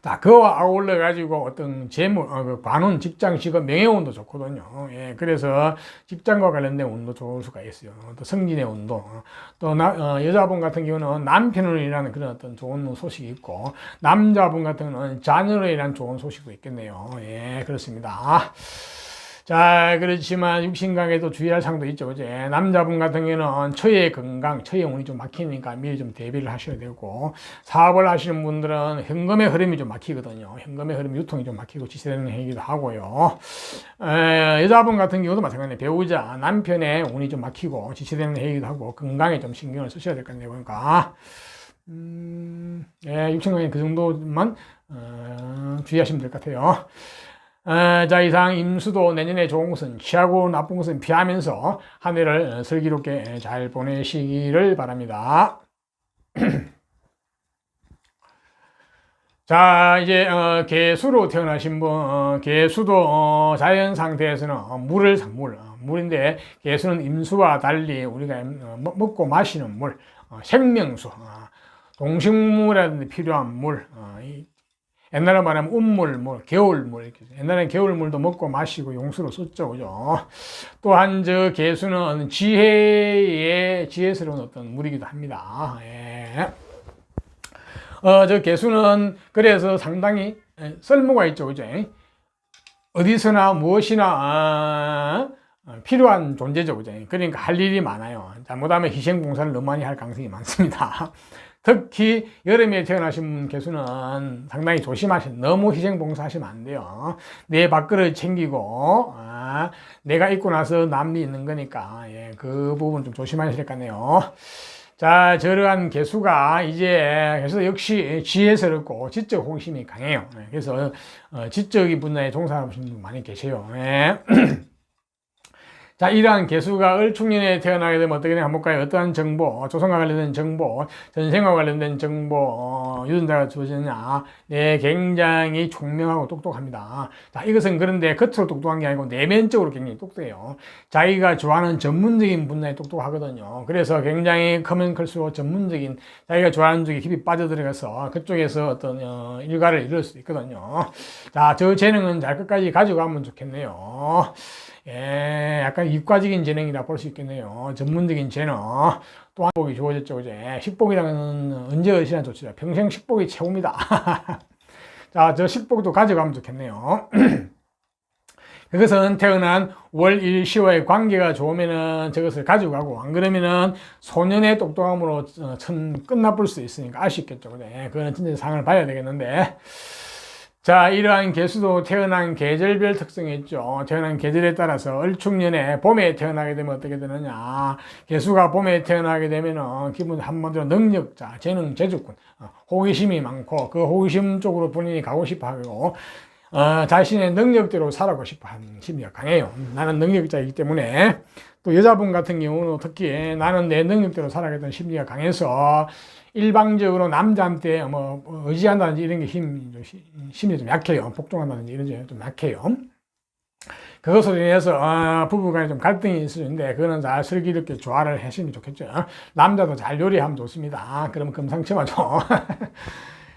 자, 그와 아울러 가지고 어떤 재물, 관운, 직장, 직업, 명예운도 좋거든요. 그래서 직장과 관련된 운도 좋을 수가 있어요. 또 승진의 운도. 또 여자분 같은 경우는 남편으로 인한 그런 어떤 좋은 소식이 있고, 남자분 같은 경우는 자녀로 인한 좋은 소식도 있겠네요. 그렇습니다. 자, 그렇지만 육신강에도 주의할 사항도 있죠. 그죠? 남자분 같은 경우는 처의 건강, 처의 운이 좀 막히니까 미리 좀 대비를 하셔야 되고, 사업을 하시는 분들은 현금의 흐름이 좀 막히거든요. 현금의 흐름, 유통이 좀 막히고 지체되는 행위도 하고요. 여자분 같은 경우도 마찬가지예요. 배우자, 남편의 운이 좀 막히고 지체되는 행위도 하고, 건강에 좀 신경을 쓰셔야 될 것 같네요. 그러니까. 육신강에 그 정도만 주의하시면 될 것 같아요. 자, 이상 임수도 내년에 좋은 것은 취하고 나쁜 것은 피하면서 한 해를 슬기롭게 잘 보내시기를 바랍니다. 자, 이제 개수로 태어나신 분, 개수도 자연 상태에서는 물인데 개수는 임수와 달리 우리가 먹고 마시는 물, 생명수, 동식물이라든지 필요한 물, 옛날에 말하면 운물, 겨울물, 이렇게. 옛날엔 겨울물도 먹고 마시고 용수로 썼죠, 그죠? 또한 개수는 지혜스러운 어떤 물이기도 합니다. 예. 개수는 그래서 상당히 쓸모가 있죠, 그죠? 어디서나 무엇이나 필요한 존재죠, 그죠? 그러니까 할 일이 많아요. 잘못하면 희생봉사를 너무 많이 할 가능성이 많습니다. 특히 여름에 태어나신 개수는 상당히 너무 희생봉사 하시면 안 돼요. 내 밥그릇 챙기고, 내가 있고 나서 남이 있는 거니까, 예, 그 부분 좀 조심하셔야 될 것 같네요. 자, 저러한 개수가 개수 역시 지혜스럽고 지적 호기심이 강해요. 그래서, 지적인 분야에 종사하시는 분 많이 계세요. 예. 자, 이러한 개수가 을축년에 태어나게 되면 어떻게 되나 한번 볼까요? 어떠한 정보, 조선과 관련된 정보, 전생과 관련된 정보, 유전자가 주어지느냐. 네, 굉장히 총명하고 똑똑합니다. 자, 이것은 그런데 겉으로 똑똑한 게 아니고 내면적으로 굉장히 똑똑해요. 자기가 좋아하는 전문적인 분야에 똑똑하거든요. 그래서 굉장히 크면 클수록 전문적인 자기가 좋아하는 쪽에 깊이 빠져들어가서 그쪽에서 어떤 일가를 이룰 수 있거든요. 자, 저 재능은 잘 끝까지 가져가면 좋겠네요. 예, 약간 이과적인 재능이라 볼 수 있겠네요. 전문적인 재능. 또한 식복이 좋아졌죠, 그죠? 식복이라는 언제 어디나 좋죠. 평생 식복이 최고입니다. 자, 저 식복도 가져가면 좋겠네요. 그것은 태어난 월, 일, 시와의 관계가 좋으면은 저것을 가져가고, 안 그러면은 소년의 똑똑함으로 끝나볼 수 있으니까 알 수 있겠죠, 그죠? 그거는 진짜 상을 봐야 되겠는데. 자, 이러한 개수도 태어난 계절별 특성이 있죠. 태어난 계절에 따라서 을축년에 봄에 태어나게 되면 어떻게 되느냐. 개수가 봄에 태어나게 되면은 기본 한마디로 능력자, 재능, 재주꾼, 호기심이 많고 그 호기심 쪽으로 본인이 가고 싶어 하고 자신의 능력대로 살아가고 싶어 하는 심리가 강해요. 나는 능력자이기 때문에. 또 여자분 같은 경우는 특히 나는 내 능력대로 살아가겠다는 심리가 강해서 일방적으로 남자한테 의지한다든지 이런 게 힘이 좀 약해요. 복종한다든지 이런 게 좀 약해요. 그것으로 인해서 부부간에 좀 갈등이 있을 수 있는데 그거는 잘 슬기롭게 조화를 하시면 좋겠죠. 남자도 잘 요리하면 좋습니다. 그러면 금상첨화죠.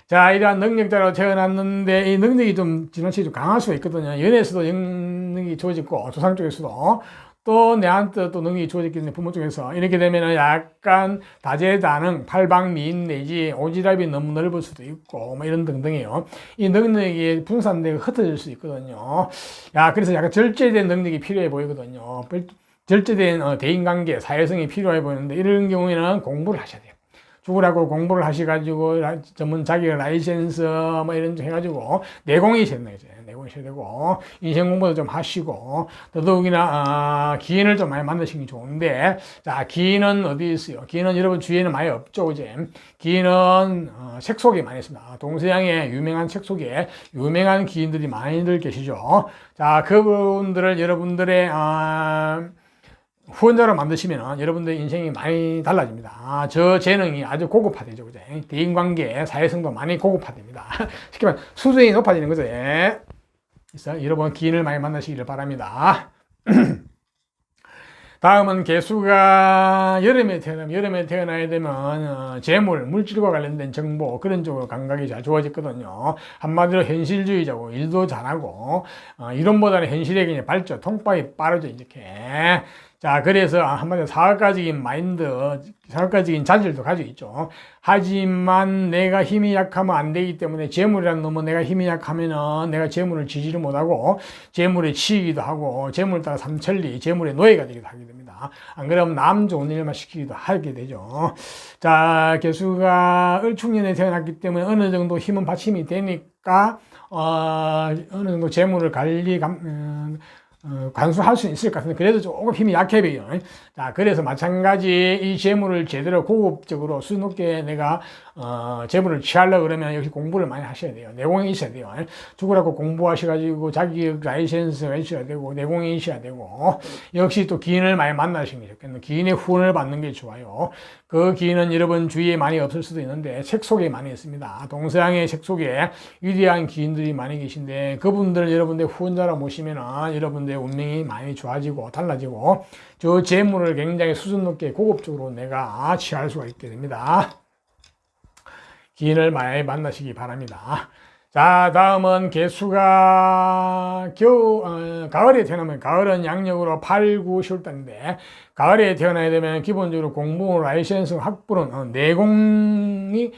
자, 이러한 능력자로 태어났는데 이 능력이 좀 지나치게 좀 강할 수가 있거든요. 연애에서도 능력이 좋아지고 조상 쪽에서도 또 내한테 또 능력이 좋아졌기 때문에 부모 쪽에서 이렇게 되면은 약간 다재다능, 팔방미인 내지 오지랖이 너무 넓을 수도 있고 뭐 이런 등등이에요. 이 능력이 분산되고 흩어질 수 있거든요. 그래서 약간 절제된 능력이 필요해 보이거든요. 절제된 대인관계, 사회성이 필요해 보이는데 이런 경우에는 공부를 하셔야 돼요. 죽으라고 공부를 하셔가지고 전문 자격 라이센스 뭐 이런 거 해가지고 내공이 있어야 이제 내공이 있어야 되고 인생 공부도 좀 하시고 더더욱이나 기인을 좀 많이 만드시는 게 좋은데 자 기인은 어디 있어요? 기인은 여러분 주위에는 많이 없죠, 이제 기인은 책 속에 많이 있습니다. 동서양의 유명한 책 속에 유명한 기인들이 많이들 계시죠. 자 그분들을 여러분들의 후원자로 만드시면 여러분들의 인생이 많이 달라집니다. 저 재능이 아주 고급화되죠. 그죠? 대인관계, 사회성도 많이 고급화됩니다. 쉽게 말하면 수준이 높아지는 거죠. 그래서 여러분 기인을 많이 만나시기를 바랍니다. 다음은 개수가 여름에 태어나야 되면 재물, 물질과 관련된 정보 그런 쪽으로 감각이 잘 좋아졌거든요. 한마디로 현실주의자고 일도 잘하고 이론보다는 현실에 그냥 발전, 통발이 빠르죠. 이렇게. 자, 그래서 한마디로 사업가적인 마인드, 사업가적인 자질도 가지고 있죠. 하지만 내가 힘이 약하면 안 되기 때문에 재물이라는 놈은 내가 힘이 약하면은 내가 재물을 지지를 못하고 재물에 치이기도 하고 재물을 따라 삼천리, 재물의 노예가 되기도 하게 됩니다. 안 그러면 남 좋은 일만 시키기도 하게 되죠. 자, 개수가 을축년에 태어났기 때문에 어느 정도 힘은 받침이 되니까 어느 정도 재물을 관수할 수 있을 것 같은데 그래도 조금 힘이 약해 보여요. 자, 그래서 마찬가지 이 재물을 제대로 고급적으로 수 높게 내가 재물을 취하려고 그러면 역시 공부를 많이 하셔야 돼요. 내공이 있어야 돼요. 죽으라고 공부하셔가지고 자기 라이센스가 있어야 되고 내공이 있어야 되고 역시 또 기인을 많이 만나시는 게 좋겠네요. 기인의 후원을 받는 게 좋아요. 그 기인은 여러분 주위에 많이 없을 수도 있는데 책 속에 많이 있습니다. 동서양의 책 속에 위대한 기인들이 많이 계신데 그분들 여러분들 후원자로 모시면은 여러분들 운명이 많이 좋아지고 달라지고 저 재물을 굉장히 수준 높게 고급적으로 내가 취할 수가 있게 됩니다. 기인을 많이 만나시기 바랍니다. 자, 다음은 개수가 가을에 태어나면 가을은 양력으로 8, 9, 10월달인데 가을에 태어나야 되면 기본적으로 공부, 라이센스, 학부는 내공이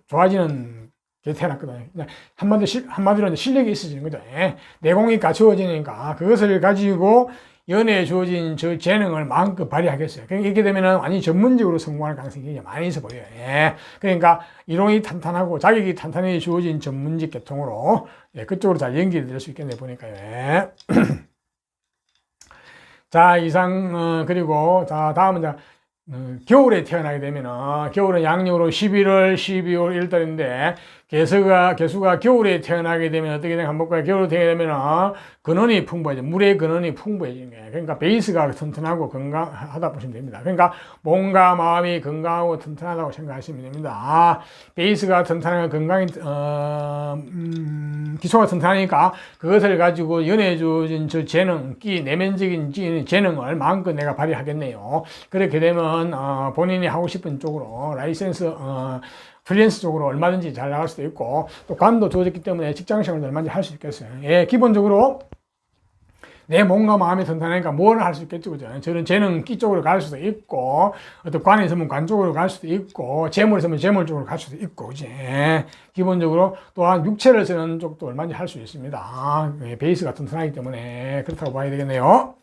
좋아지는 게 태어났거든요. 한마디로 실력이 있어지는 거죠. 내공이 갖추어지니까 그것을 가지고 연애에 주어진 저 재능을 마음껏 발휘하겠어요. 그러니까 이렇게 되면은 완전히 전문적으로 성공할 가능성이 굉장히 많이 있어 보여요. 그러니까 이론이 탄탄하고 자격이 탄탄히 주어진 전문직 계통으로 그쪽으로 잘 연결이 될 수 있겠네 보니까요. 자, 이상 그리고 자 다음은 겨울에 태어나게 되면은 겨울은 양력으로 11월, 12월, 1달인데 개수가 겨울에 태어나게 되면 어떻게 되나 한번 볼까요? 겨울에 태어나게 되면은 근원이 풍부해져. 물의 근원이 풍부해지는 거예요. 그러니까 베이스가 튼튼하고 건강하다 보시면 됩니다. 그러니까 몸과 마음이 건강하고 튼튼하다고 생각하시면 됩니다. 베이스가 튼튼하고 건강이 기초가 튼튼하니까 그것을 가지고 연애해 주어진 저 재능, 내면적인 재능을 마음껏 내가 발휘하겠네요. 그렇게 되면 본인이 하고 싶은 쪽으로 라이센스 프리랜서 쪽으로 얼마든지 잘 나갈 수도 있고 또 관도 주어졌기 때문에 직장생활도 얼마든지 할 수 있겠어요. 기본적으로 내 몸과 마음이 튼튼하니까 뭘 할 수 있겠죠, 그죠? 저는 재능기 쪽으로 갈 수도 있고, 어떤 관이 있으면 관 쪽으로 갈 수도 있고, 재물이 있으면 재물 쪽으로 갈 수도 있고, 그지? 기본적으로 또한 육체를 쓰는 쪽도 얼마든지 할 수 있습니다. 베이스가 튼튼하기 때문에 그렇다고 봐야 되겠네요.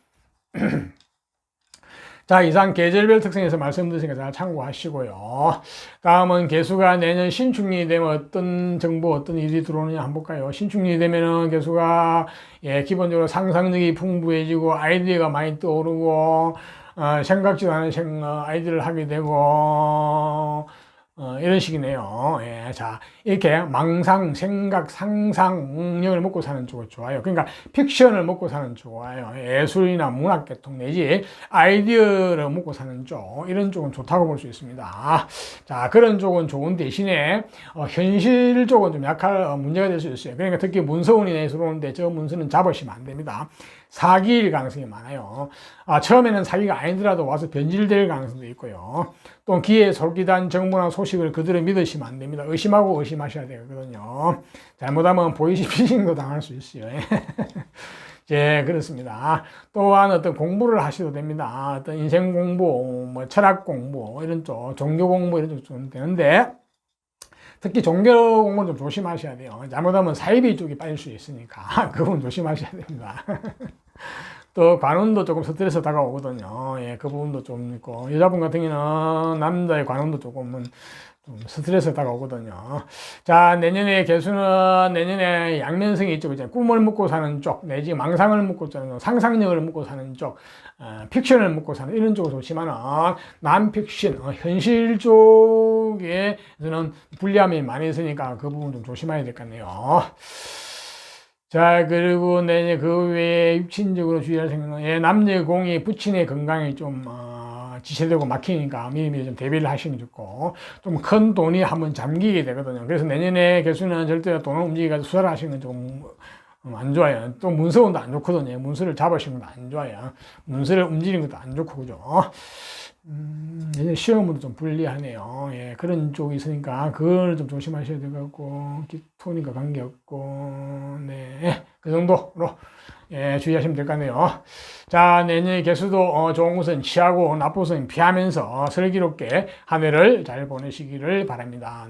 자, 이상 계절별 특성에서 말씀드리니까 잘 참고하시고요. 다음은 개수가 내년 신축년이 되면 어떤 정보, 어떤 일이 들어오느냐 한번 볼까요? 신축년이 되면은 개수가 기본적으로 상상력이 풍부해지고 아이디어가 많이 떠오르고 생각지도 않은 아이디어를 하게 되고 이런 식이네요. 자, 이렇게 망상, 생각, 상상력을 먹고 사는 쪽은 좋아요. 그러니까 픽션을 먹고 사는 쪽 좋아요. 예술이나 문학 계통 내지 아이디어를 먹고 사는 쪽, 이런 쪽은 좋다고 볼 수 있습니다. 자, 그런 쪽은 좋은 대신에 현실 쪽은 좀 약할 문제가 될 수 있어요. 그러니까 특히 문서운이 내수로운데 저 문서는 잡으시면 안 됩니다. 사기일 가능성이 많아요. 처음에는 사기가 아니더라도 와서 변질될 가능성도 있고요. 또 기에 솔깃한 정보나 소식을 그대로 믿으시면 안 됩니다. 의심하고 의심하셔야 되거든요. 잘못하면 보이스피싱도 당할 수 있어요. 그렇습니다. 또한 어떤 공부를 하셔도 됩니다. 어떤 인생 공부, 뭐 철학 공부, 이런 쪽, 종교 공부 이런 쪽 좀 되는데, 특히 종교 공부는 좀 조심하셔야 돼요. 잘못하면 사이비 쪽이 빠질 수 있으니까, 그건 조심하셔야 됩니다. 또 관운도 조금 스트레스 다가오거든요. 그 부분도 좀 있고, 여자분 같은 경우는 남자의 관운도 조금은 좀 스트레스 다가오거든요. 자, 내년에 개수는 내년에 양면성이 있죠. 그죠? 꿈을 먹고 사는 쪽, 내지 망상을 먹고 사는 쪽, 상상력을 먹고 사는 쪽, 픽션을 먹고 사는 이런 쪽을 좋지만은 난픽션, 현실 쪽에서는 불리함이 많이 있으니까 그 부분 좀 조심해야 될 것 같네요. 자, 그리고 내년 그 외에 육신적으로 주의할 생각은 남녀공이 부친의 건강이 좀 지체되고 막히니까 미리미리 좀 대비를 하시는 게 좋고, 좀 큰 돈이 한번 잠기게 되거든요. 그래서 내년에 개수는 절대 돈을 움직여가지고 수사를 하시는 건 좀 안 좋아요. 또 문서운도 안 좋거든요. 문서를 잡으시는 것도 안 좋아요. 문서를 움직이는 것도 안 좋고, 그죠? 내년 시험은 좀 불리하네요. 그런 쪽이 있으니까 그걸 좀 조심하셔야 될 것 같고, 기토니까 관계없고, 그 정도로 주의하시면 될 것 같네요. 자, 내년의 개수도 좋은 것은 취하고 나쁜 것은 피하면서 슬기롭게 한 해를 잘 보내시기를 바랍니다.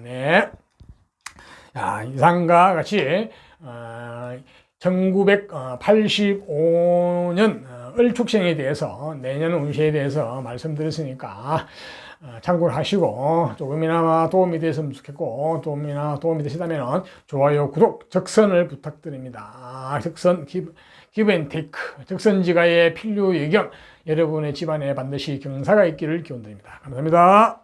자, 이상과 같이 1985년 을축생에 대해서 내년 운세에 대해서 말씀드렸으니까 참고를 하시고 조금이나마 도움이 됐으면 좋겠고 도움이 되시다면 좋아요, 구독, 적선을 부탁드립니다. 적선 기브앤테이크, 적선지가의 필요의견, 여러분의 집안에 반드시 경사가 있기를 기원드립니다. 감사합니다.